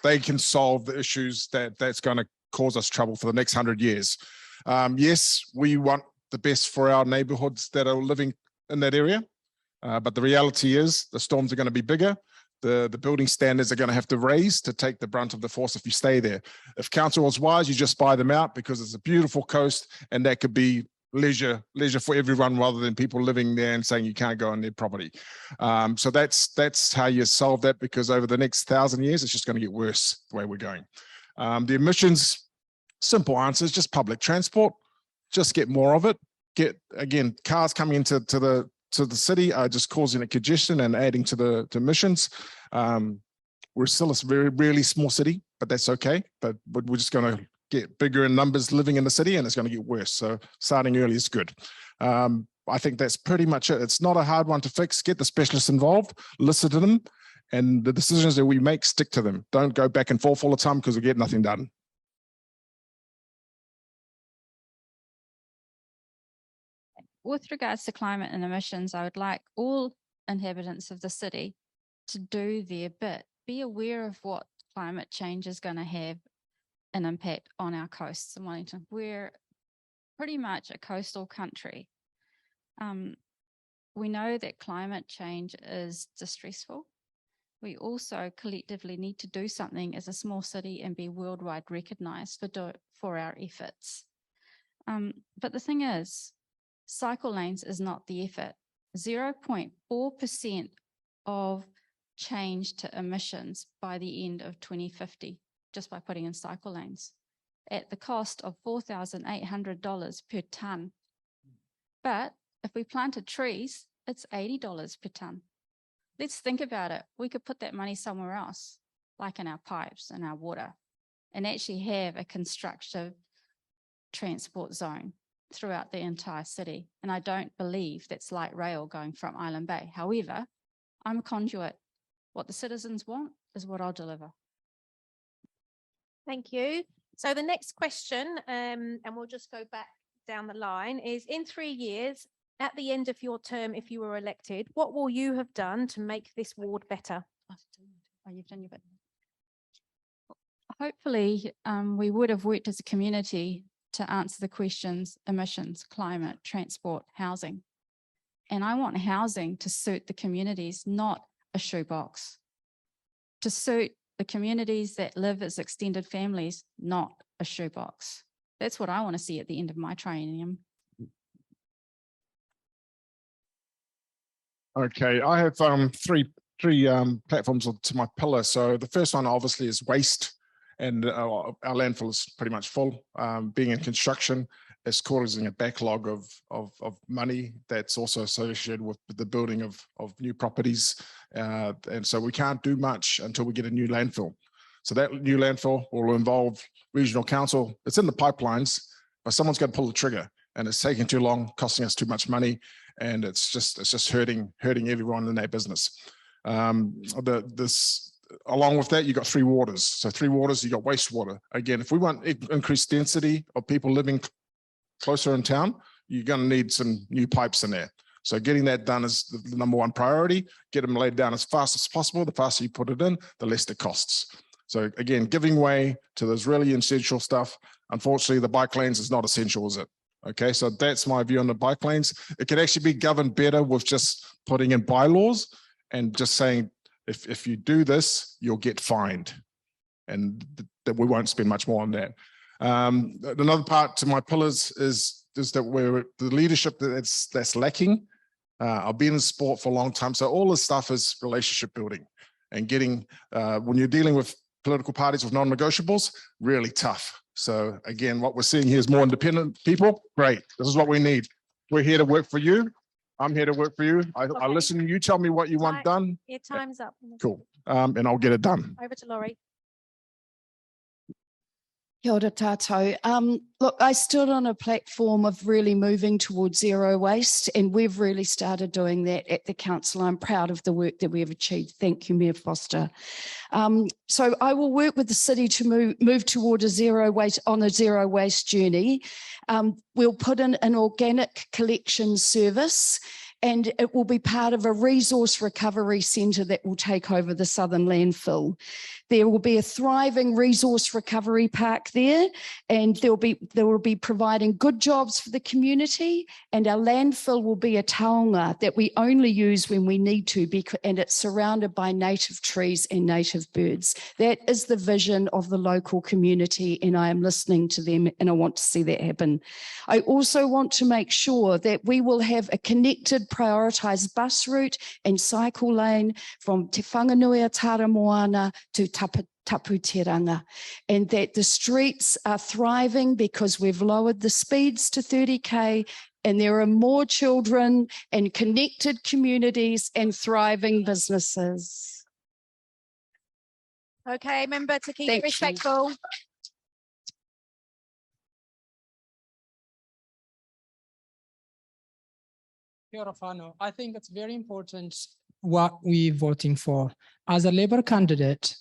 the issues that's going to cause us trouble for the next 100 years. Yes, we want the best for our neighborhoods that are living in that area, but the reality is the storms are going to be bigger. The building standards are going to have to raise to take the brunt of the force if you stay there. If council was wise, you just buy them out because it's a beautiful coast, and that could be leisure for everyone rather than people living there and saying you can't go on their property. So that's how you solve that, because over the next 1,000 years, it's just going to get worse the way we're going. The emissions, simple answers, just public transport, just get more of it. Again, cars coming into the city are just causing a congestion and adding to the emissions. We're still a really small city, but that's okay. But we're just going to get bigger in numbers living in the city, and it's going to get worse. So starting early is good. I think that's pretty much it. It's not a hard one to fix. Get the specialists involved, listen to them, and the decisions that we make, stick to them. Don't go back and forth all the time because we get nothing done. with regards to climate and emissions, I would like all inhabitants of the city to do their bit. Be aware of what climate change is going to have an impact on our coasts in Wellington. We're pretty much a coastal country. We know that climate change is distressful. We also collectively need to do something as a small city and be worldwide recognized for our efforts. But the thing is, cycle lanes is not the effort. 0.4% of change to emissions by the end of 2050, just by putting in cycle lanes, at the cost of $4,800 per tonne. But if we planted trees, it's $80 per tonne. Let's think about it. We could put that money somewhere else, like in our pipes and our water, and actually have a constructive transport zone throughout the entire city. And I don't believe that's light rail going from Island Bay. However, I'm a conduit. What the citizens want is what I'll deliver. Thank you. So the next question, and we'll just go back down the line, is in 3 years, at the end of your term, if you were elected, what will you have done to make this ward better? Oh, you've done your bit. Hopefully, we would have worked as a community to answer the questions: emissions, climate, transport, housing. And I want housing to suit the communities, not a shoebox. To suit the communities that live as extended families, not a shoebox. That's what I want to see at the end of my training. Okay, I have three platforms to my pillar. So the first one obviously is waste, and our landfill is pretty much full. Being in construction is causing a backlog of money that's also associated with the building of new properties. And so we can't do much until we get a new landfill. So that new landfill will involve regional council. It's in the pipelines, but someone's got to pull the trigger, and it's taking too long, costing us too much money, and it's just hurting everyone in that business. Along with that, you got 3 waters. So 3 waters, you got wastewater. Again, if we want increased density of people living closer in town, you're going to need some new pipes in there. So getting that done is the number 1 priority. Get them laid down as fast as possible. The faster you put it in, the less it costs. So again, giving way to those really essential stuff. Unfortunately, the bike lanes is not essential, is it? Okay, so that's my view on the bike lanes. It could actually be governed better with just putting in bylaws and just saying, if you do this, you'll get fined. And that we won't spend much more on that. Another part to my pillars is that we're the leadership that's lacking. I've been in sport for a long time. So all this stuff is relationship building and getting, when you're dealing with political parties with non-negotiables, really tough. So again, what we're seeing here is more independent people. Great. This is what we need. We're here to work for you. I'm here to work for you. I listen to you. Tell me what you want done. Your time's up. Cool. And I'll get it done. Over to Laurie. Kia ora tātou. Look, I stood on a platform of really moving towards zero waste, and we've really started doing that at the council. I'm proud of the work that we have achieved. Thank you, Mayor Foster. So I will work with the city to move toward a zero waste journey. We'll put in an organic collection service, and it will be part of a resource recovery centre that will take over the southern landfill. There will be a thriving resource recovery park there, and they will be providing good jobs for the community, and our landfill will be a taonga that we only use when we need to, and it's surrounded by native trees and native birds. That is the vision of the local community, and I am listening to them, and I want to see that happen. I also want to make sure that we will have a connected, prioritised bus route and cycle lane from Te Whanganui Taramoana to Taputeranga, and that the streets are thriving because we've lowered the speeds to 30k, and there are more children and connected communities and thriving businesses. Okay, remember to keep it Thank you. respectful. Kia ora whānau. I think it's very important what we're voting for. As a Labour candidate,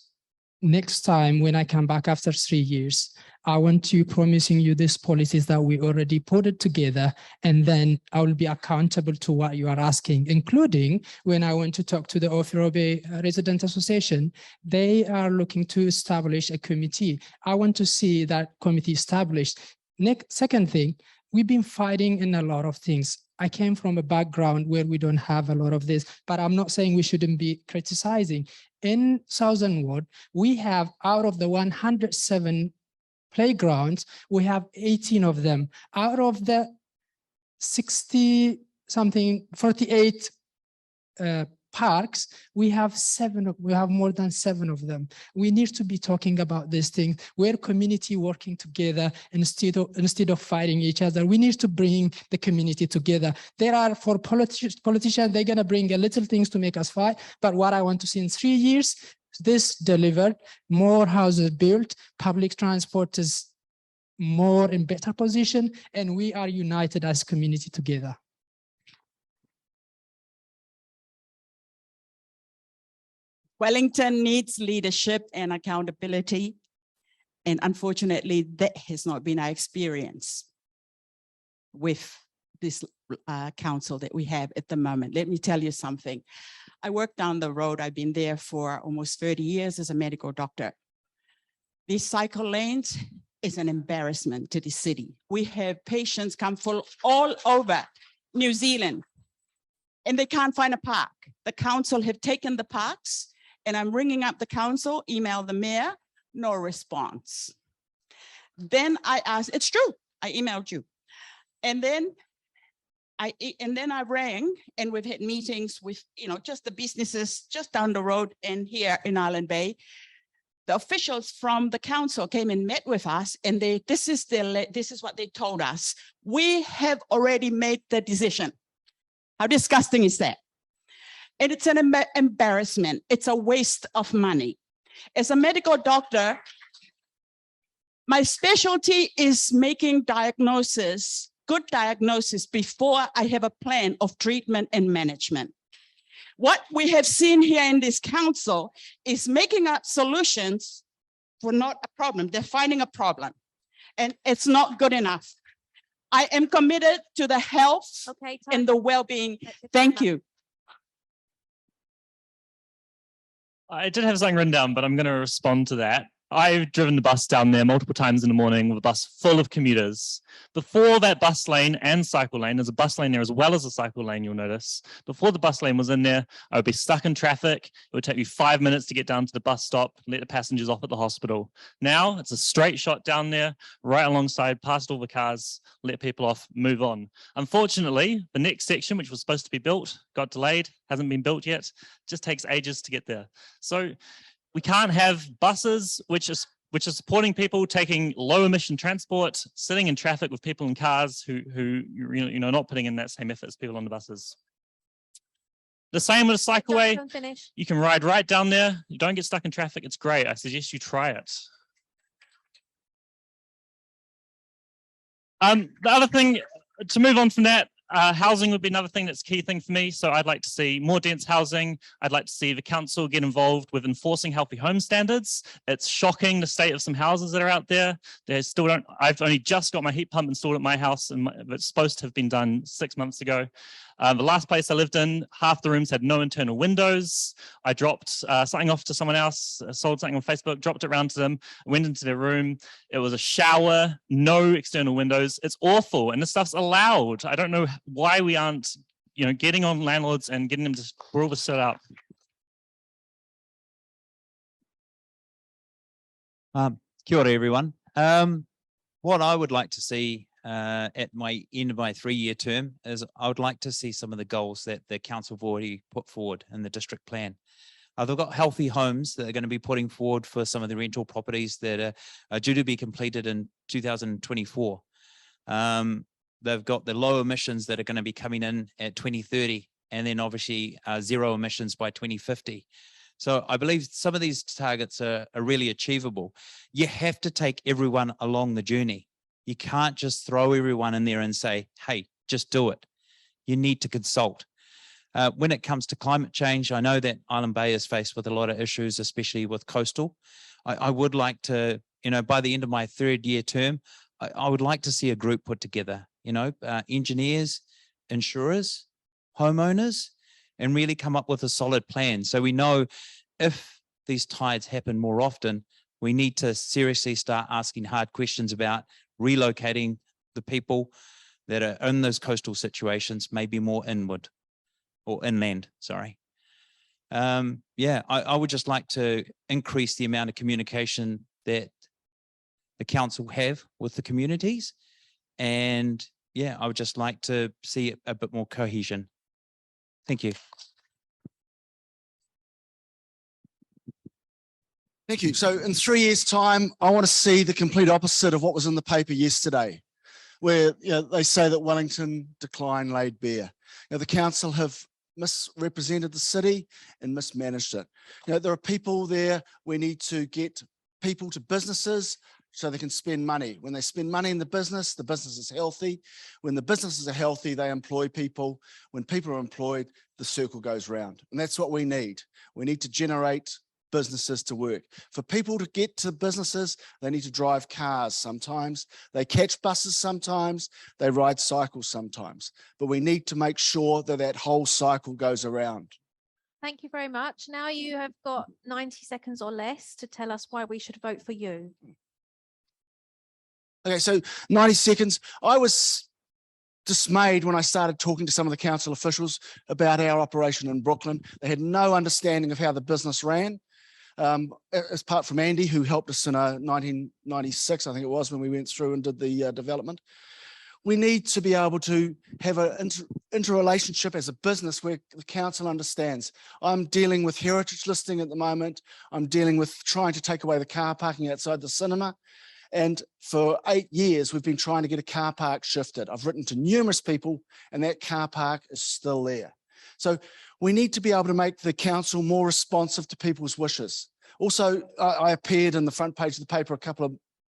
next time when I come back after 3 years, I want to promising you these policies that we already put it together, and then I will be accountable to what you are asking, including when I went to talk to the Owhiro Bay Resident Association, they are looking to establish a committee. I want to see that committee established. Second thing, we've been fighting in a lot of things. I came from a background where we don't have a lot of this, but I'm not saying we shouldn't be criticizing. In Southern Ward, we have out of the 107 playgrounds, we have 18 of them. Out of the 60 something, 48 parks, we have more than 7 of them. We need to be talking about these things. We're community working together instead of fighting each other. We need to bring the community together. There are for politicians, they're gonna bring a little things to make us fight. But what I want to see in 3 years, this delivered, more houses built, public transport is more in better position, and we are united as community together. Wellington needs leadership and accountability. And unfortunately, that has not been our experience with this council that we have at the moment. Let me tell you something. I work down the road. I've been there for almost 30 years as a medical doctor. These cycle lanes is an embarrassment to the city. We have patients come from all over New Zealand and they can't find a park. The council have taken the parks, and I'm ringing up the council, email the mayor, no response. Then I asked, it's true, I emailed you. And then I rang, and we've had meetings with, just the businesses just down the road and here in Island Bay. The officials from the council came and met with us, and this is what they told us. We have already made the decision. How disgusting is that? And it's an embarrassment. It's a waste of money. As a medical doctor, my specialty is making diagnosis, good diagnosis, before I have a plan of treatment and management. What we have seen here in this council is making up solutions for not a problem. They're finding a problem, and it's not good enough. I am committed to the health and the well-being. Thank you. I did have something written down, but I'm going to respond to that. I've driven the bus down there multiple times in the morning with a bus full of commuters. Before that bus lane and cycle lane, there's a bus lane there as well as a cycle lane, you'll notice. Before the bus lane was in there, I would be stuck in traffic. It would take me 5 minutes to get down to the bus stop, let the passengers off at the hospital. Now it's a straight shot down there, right alongside, past all the cars, let people off, move on. Unfortunately, the next section, which was supposed to be built, got delayed, hasn't been built yet. It just takes ages to get there. So we can't have buses which are supporting people taking low emission transport, sitting in traffic with people in cars who not putting in that same effort as people on the buses. The same with a cycleway. You can ride right down there. You don't get stuck in traffic. It's great. I suggest you try it. The other thing, to move on from that, housing would be another thing that's a key thing for me. So I'd like to see more dense housing. I'd like to see the council get involved with enforcing healthy home standards. It's shocking the state of some houses that are out there. They still don't. I've only just got my heat pump installed at my house, and it's supposed to have been done 6 months ago. The last place I lived in, half the rooms had no internal windows. I dropped something off to someone else, sold something on Facebook, dropped it around to them, went into their room. It was a shower, no external windows. It's awful, and this stuff's allowed. I don't know why we aren't, getting on landlords and getting them to rule this shit out. Kia ora, everyone. What I would like to see at my end of my 3-year term is I would like to see some of the goals that the council have already put forward in the district plan. They've got healthy homes that are going to be putting forward for some of the rental properties that are due to be completed in 2024. They've got the low emissions that are going to be coming in at 2030, and then obviously zero emissions by 2050. So I believe some of these targets are really achievable. You have to take everyone along the journey. You can't just throw everyone in there and say, hey, just do it. You need to consult. When it comes to climate change, I know that Island Bay is faced with a lot of issues, especially with coastal. I would like to, by the end of my 3rd year term, I would like to see a group put together, engineers, insurers, homeowners, and really come up with a solid plan. So we know if these tides happen more often, we need to seriously start asking hard questions about relocating the people that are in those coastal situations, maybe more inward or inland, sorry. I would just like to increase the amount of communication that the council have with the communities. And I would just like to see a bit more cohesion. Thank you. Thank you. So in 3 years' time, I want to see the complete opposite of what was in the paper yesterday, where they say that Wellington decline laid bare. The council have misrepresented the city and mismanaged it. There are people there. We need to get people to businesses so they can spend money. When they spend money in the business is healthy. When the businesses are healthy, they employ people. When people are employed, the circle goes round. And that's what we need. We need to generate businesses to work. For people to get to businesses, they need to drive cars sometimes. They catch buses sometimes. They ride cycles sometimes. But we need to make sure that that whole cycle goes around. Thank you very much. Now you have got 90 seconds or less to tell us why we should vote for you. Okay, so 90 seconds. I was dismayed when I started talking to some of the council officials about our operation in Brooklyn. They had no understanding of how the business ran. Apart from Andy, who helped us in 1996, I think it was, when we went through and did the development. We need to be able to have an interrelationship as a business where the council understands. I'm dealing with heritage listing at the moment. I'm dealing with trying to take away the car parking outside the cinema. And for 8 years, we've been trying to get a car park shifted. I've written to numerous people and that car park is still there. So we need to be able to make the council more responsive to people's wishes. Also, I appeared in the front page of the paper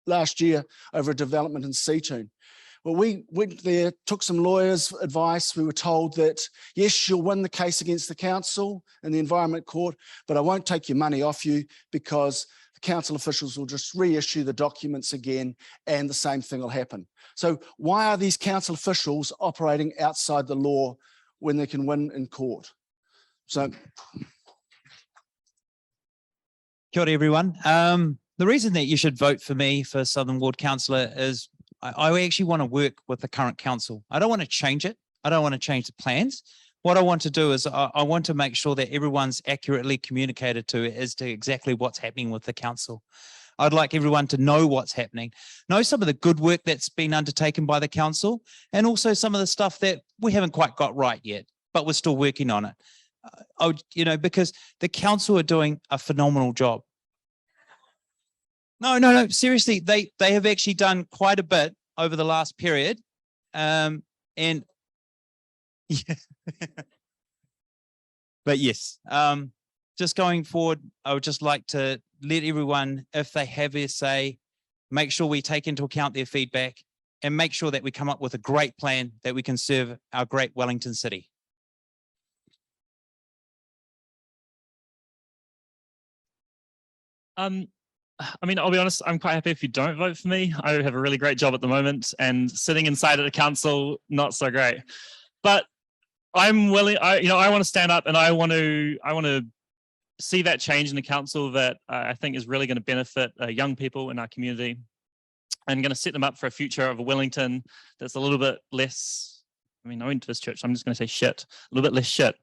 last year over a development in Seatoon. Well, we went there, took some lawyers' advice. We were told that, yes, you'll win the case against the council in the Environment Court, but I won't take your money off you because the council officials will just reissue the documents again and the same thing will happen. So why are these council officials operating outside the law when they can win in court? So. Kia ora, everyone. The reason that you should vote for me for Southern Ward Councillor is I actually want to work with the current council. I don't want to change it. I don't want to change the plans. What I want to do is I want to make sure that everyone's accurately communicated to as to exactly what's happening with the council. I'd like everyone to know what's happening, know some of the good work that's been undertaken by the council, and also some of the stuff that we haven't quite got right yet, but we're still working on it. Because the council are doing a phenomenal job. No, seriously, they have actually done quite a bit over the last period. And yeah. But yes, just going forward, I would just like to let everyone, if they have their say, make sure we take into account their feedback and make sure that we come up with a great plan that we can serve our great Wellington city. I mean, I'll be honest, I'm quite happy if you don't vote for me. I have a really great job at the moment, and sitting inside at the council, not so great. But I'm willing, I want to stand up and I want to see that change in the council that I think is really going to benefit young people in our community and going to set them up for a future of a Wellington that's a little bit less, I mean, I went to this church, I'm just going to say shit, a little bit less shit.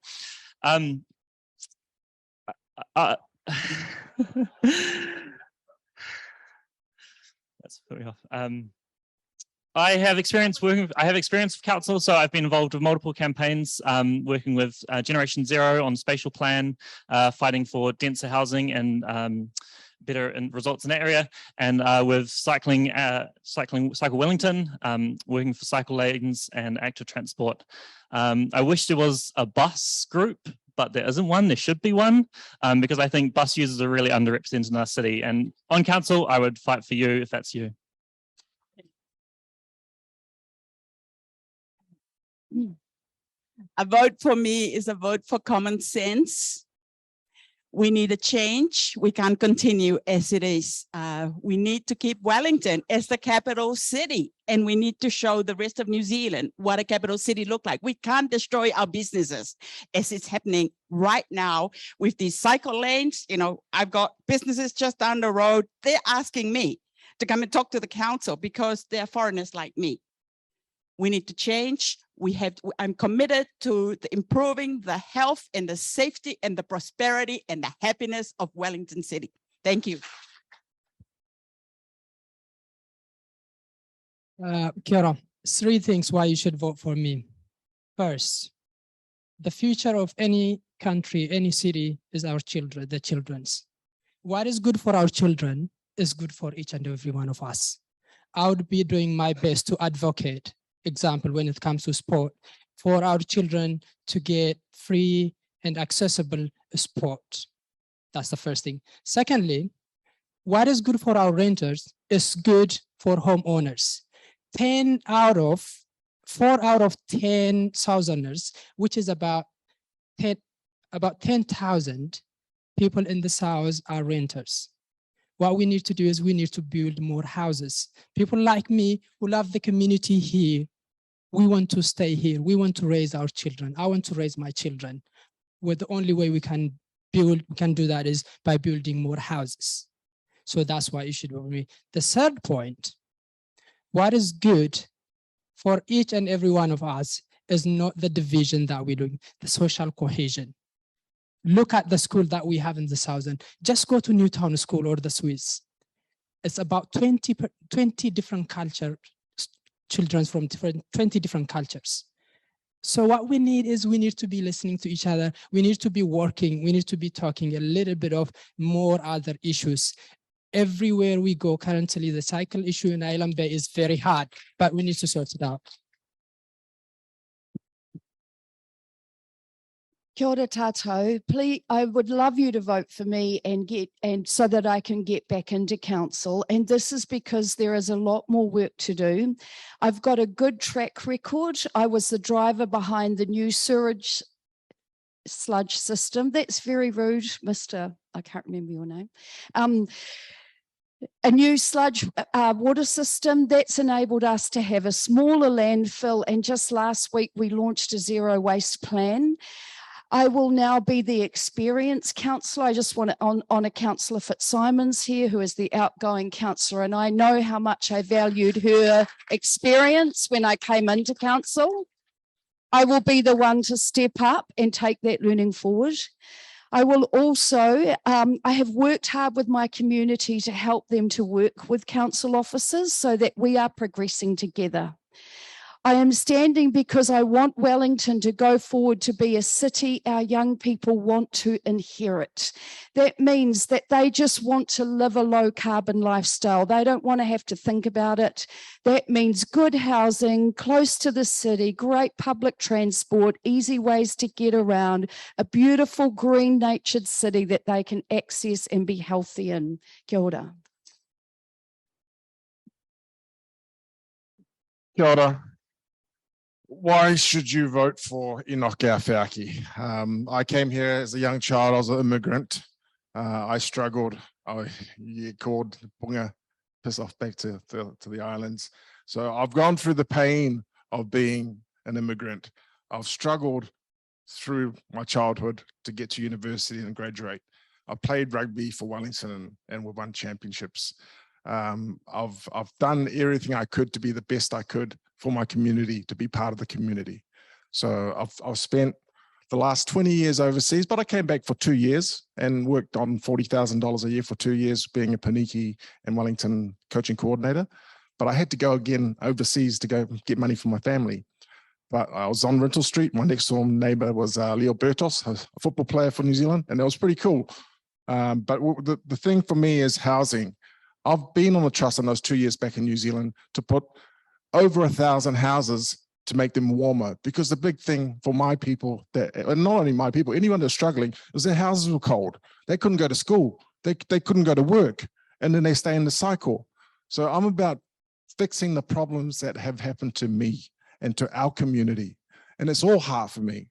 That's put me off. I have experience with council, so I've been involved with multiple campaigns, working with Generation Zero on spatial plan, fighting for denser housing and better results in that area, and with Cycle Wellington, working for cycle lanes and active transport. I wish there was a bus group, but there isn't one. There should be one, because I think bus users are really underrepresented in our city. And on council, I would fight for you if that's you. A vote for me is a vote for common sense. We need a change. We can't continue as it is. We need to keep Wellington as the capital city, and we need to show the rest of New Zealand what a capital city look like. We can't destroy our businesses as it's happening right now with these cycle lanes. You know, I've got businesses just down the road. They're asking me to come and talk to the council because they're foreigners like me. We need to change. I'm committed to improving the health and the safety and the prosperity and the happiness of Wellington City. Thank you. Kia ora. 3 things why you should vote for me. First, the future of any country, any city is our children, the children's. What is good for our children is good for each and every one of us. I would be doing my best to advocate, example, when it comes to sport, for our children to get free and accessible sport. That's the first thing. Secondly, what is good for our renters is good for homeowners. 4 out of 10 Southerners, which is about 10,000 people in the South are renters. What we need to do is we need to build more houses. People like me who love the community here, we want to stay here. We want to raise our children. I want to raise my children. Well, the only way we can do that is by building more houses. So that's why you should vote for me. The third point, what is good for each and every one of us is not the division that we're doing, the social cohesion. Look at the school that we have in the Southern. Just go to Newtown School or the Swiss. It's about 20 different children from 20 different cultures. So what we need is we need to be listening to each other. We need to be working. We need to be talking a little bit of more other issues. Everywhere we go currently, the cycle issue in Island Bay is very hard, but we need to sort it out. Kia ora tātou. Please, I would love you to vote for me and so that I can get back into council. And this is because there is a lot more work to do. I've got a good track record. I was the driver behind the new sewage sludge system. That's very rude, Mr. I can't remember your name. A new sludge water system that's enabled us to have a smaller landfill. And just last week, we launched a zero waste plan. I will now be the experienced councillor. I just want to honour Councillor Fitzsimons here, who is the outgoing councillor, and I know how much I valued her experience when I came into council. I will be the one to step up and take that learning forward. I will also, I have worked hard with my community to help them to work with council officers so that we are progressing together. I am standing because I want Wellington to go forward to be a city our young people want to inherit. That means that they just want to live a low carbon lifestyle. They don't want to have to think about it. That means good housing, close to the city, great public transport, easy ways to get around, a beautiful green natured city that they can access and be healthy in. Kia ora. Kia ora. Why should you vote for Inoke Awhiaki? I came here as a young child. I was an immigrant. I struggled. I called Punga, piss off back to the islands. So I've gone through the pain of being an immigrant. I've struggled through my childhood to get to university and graduate. I played rugby for Wellington and we won championships. I've done everything I could to be the best I could for my community, to be part of the community. So I've spent the last 20 years overseas, but I came back for 2 years and worked on $40,000 a year for 2 years, being a Paniki and Wellington coaching coordinator. But I had to go again overseas to go get money for my family. But I was on Rental Street. My next door neighbor was Leo Bertos, a football player for New Zealand, and that was pretty cool. But the thing for me is housing. I've been on the trust in those 2 years back in New Zealand to put over 1,000 houses to make them warmer, because the big thing for my people, and not only my people, anyone that's struggling, is their houses were cold. They couldn't go to school. They couldn't go to work, and then they stay in the cycle. So I'm about fixing the problems that have happened to me and to our community. And it's all hard for me.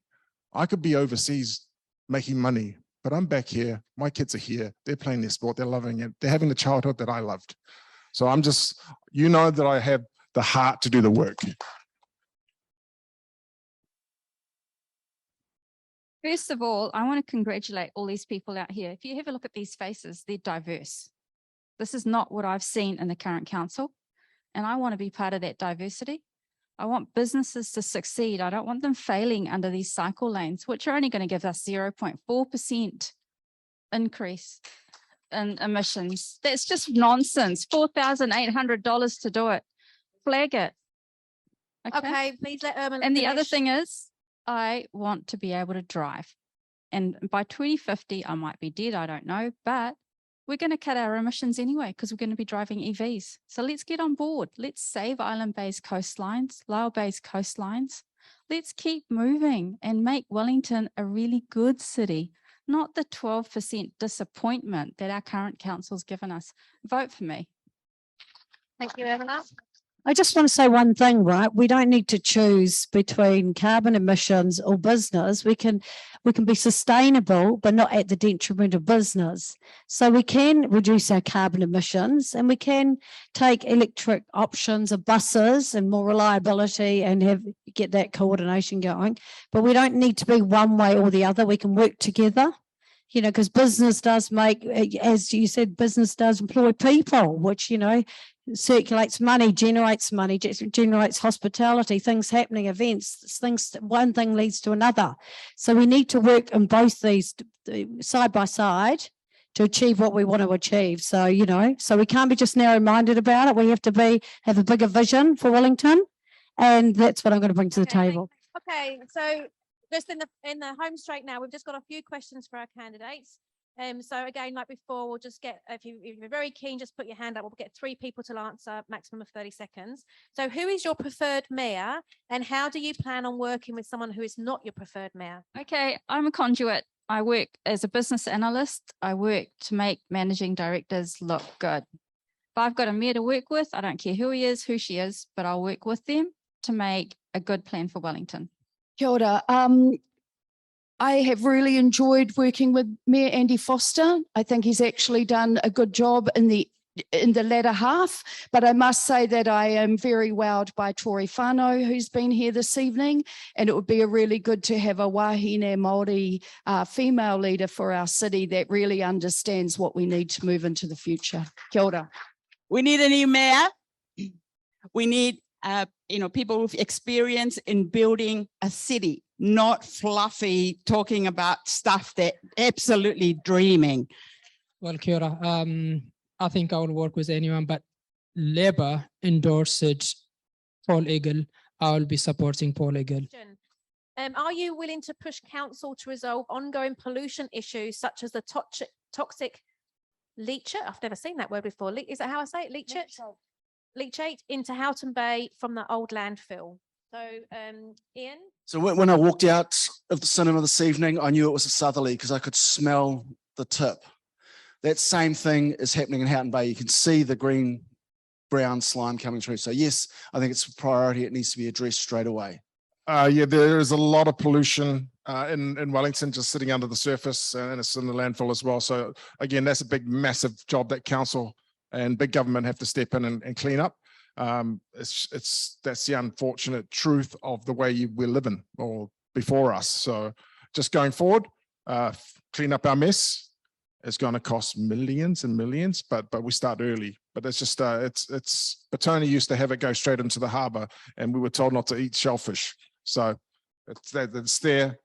I could be overseas making money, but I'm back here. My kids are here. They're playing their sport. They're loving it. They're having the childhood that I loved. So I'm just, you know, that I have the heart to do the work. First of all, I want to congratulate all these people out here. If you have a look at these faces, they're diverse. This is not what I've seen in the current council, and I want to be part of that diversity. I want businesses to succeed. I don't want them failing under these cycle lanes, which are only going to give us 0.4% increase in emissions. That's just nonsense. $4,800 to do it. Flag it. Okay, please let Irma And the other finish. thing is, I want to be able to drive. And by 2050, I might be dead, I don't know, but we're going to cut our emissions anyway because we're going to be driving EVs. So let's get on board. Let's save Island Bay's coastlines, Lyell Bay's coastlines. Let's keep moving and make Wellington a really good city, not the 12% disappointment that our current council's given us. Vote for me. Thank you, Irma. I just want to say one thing, right? We don't need to choose between carbon emissions or business. We can be sustainable, but not at the detriment of business. So we can reduce our carbon emissions and we can take electric options of buses and more reliability and get that coordination going. But we don't need to be one way or the other. We can work together. You know, because business does make, as you said, business does employ people, which, you know, circulates money, generates hospitality, things happening, events, things, one thing leads to another. So we need to work on both these side by side to achieve what we want to achieve. So, you know, so we can't be just narrow-minded about it. We have to have a bigger vision for Wellington. And that's what I'm going to bring to the table. Okay, so just in the home straight now, we've just got a few questions for our candidates. So again, like before, we'll just get, if you're very keen, just put your hand up. We'll get 3 people to answer, maximum of 30 seconds. So who is your preferred mayor and how do you plan on working with someone who is not your preferred mayor? Okay, I'm a conduit. I work as a business analyst. I work to make managing directors look good. If I've got a mayor to work with, I don't care who he is, who she is, but I'll work with them to make a good plan for Wellington. Kia ora. I have really enjoyed working with Mayor Andy Foster. I think he's actually done a good job in the latter half, but I must say that I am very wowed by Tory Whānau, who's been here this evening, and it would be really good to have a wahine Maori female leader for our city that really understands what we need to move into the future. Kia ora. We need a new mayor. We need people with experience in building a city, not fluffy talking about stuff that absolutely dreaming. Well, kia ora. I think I will work with anyone, but Labour endorsed Paul Eagle. I will be supporting Paul Eagle. Are you willing to push council to resolve ongoing pollution issues such as the toxic leachate? I've never seen that word before. Is that how I say it? Leachate? Leachate into Houghton Bay from the old landfill. So, Ian? So when I walked out of the cinema this evening, I knew it was a southerly because I could smell the tip. That same thing is happening in Houghton Bay. You can see the green-brown slime coming through. So yes, I think it's a priority. It needs to be addressed straight away. Yeah, there is a lot of pollution in Wellington just sitting under the surface, and it's in the landfill as well. So again, that's a big, massive job that council and big government have to step in and clean up. That's the unfortunate truth of the way we're living or before us. So just going forward, clean up our mess. It's going to cost millions and millions, but we start early. But it's just it's Petone used to have it go straight into the harbour, and we were told not to eat shellfish. So it's there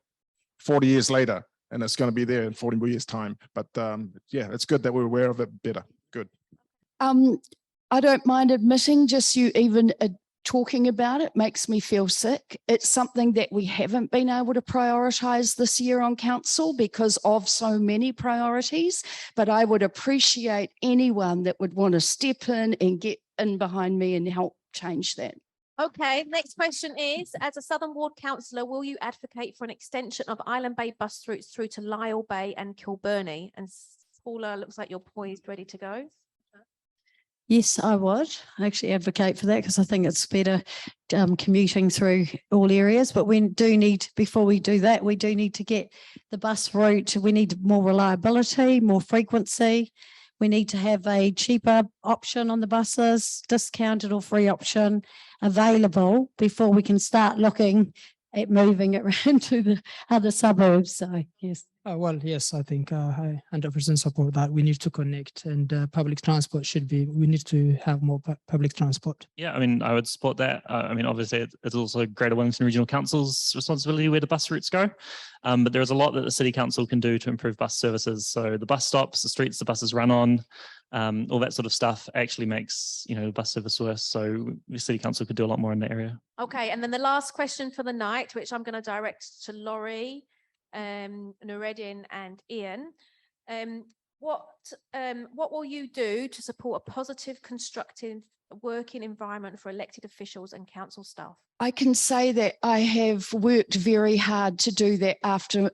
40 years later, and it's going to be there in 40 more years' time. But yeah, it's good that we're aware of it better. Good. I don't mind admitting, just you even talking about it makes me feel sick. It's something that we haven't been able to prioritise this year on council because of so many priorities, but I would appreciate anyone that would want to step in and get in behind me and help change that. Okay, next question is, as a Southern Ward councillor, will you advocate for an extension of Island Bay bus routes through to Lyell Bay and Kilbirnie? And Paula, looks like you're poised, ready to go. Yes, I would actually advocate for that because I think it's better commuting through all areas. But we do need, before we do that, we do need to get the bus route. We need more reliability, more frequency. We need to have a cheaper option on the buses, discounted or free option available before we can start looking at moving it around to the other suburbs. So, yes. Well, yes, I think I 100% support that. We need to connect, and public transport we need to have more public transport. Yeah, I mean, I would support that. I mean, obviously, it's also Greater Wellington Regional Council's responsibility where the bus routes go. But there is a lot that the City Council can do to improve bus services. So the bus stops, the streets the buses run on, all that sort of stuff actually makes, the bus service worse. So the City Council could do a lot more in that area. Okay, and then the last question for the night, which I'm going to direct to Laurie, Nureddin and Ian. What will you do to support a positive, constructive working environment for elected officials and council staff? I can say that I have worked very hard to do that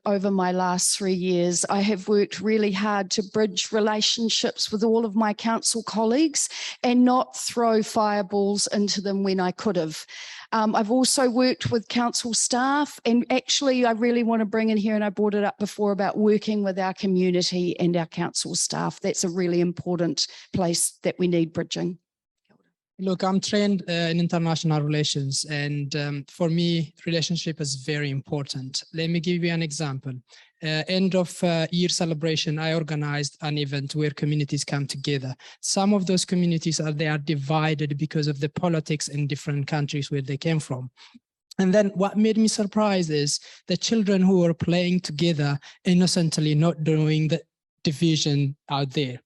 over my last 3 years. I have worked really hard to bridge relationships with all of my council colleagues and not throw fireballs into them when I could have. I've also worked with council staff, and actually I really want to bring in here, and I brought it up before, about working with our community and our council staff. That's a really important place that we need bridging. Look, I'm trained in international relations, and for me, relationship is very important. Let me give you an example. End of year celebration, I organized an event where communities come together. Some of those communities they are divided because of the politics in different countries where they came from. And then what made me surprised is the children who were playing together innocently, not doing the division out there.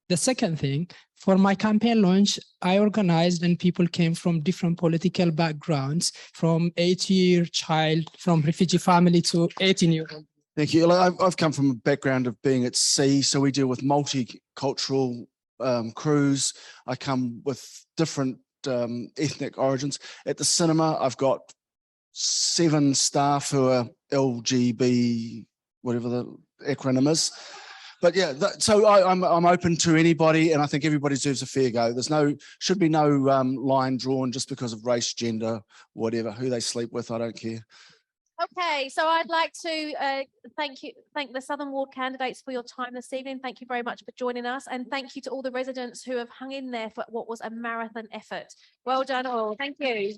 The second thing, for my campaign launch, I organized and people came from different political backgrounds, from 8-year child, from refugee family to 18-year-old. Thank you. I've come from a background of being at sea, so we deal with multicultural crews. I come with different ethnic origins. At the cinema, I've got 7 staff who are LGB, whatever the acronym is. But yeah, so I'm open to anybody, and I think everybody deserves a fair go. Should be no line drawn just because of race, gender, whatever, who they sleep with. I don't care. Okay, so I'd like to thank the Southern Ward candidates for your time this evening. Thank you very much for joining us, and thank you to all the residents who have hung in there for what was a marathon effort. Well done all. Thank you.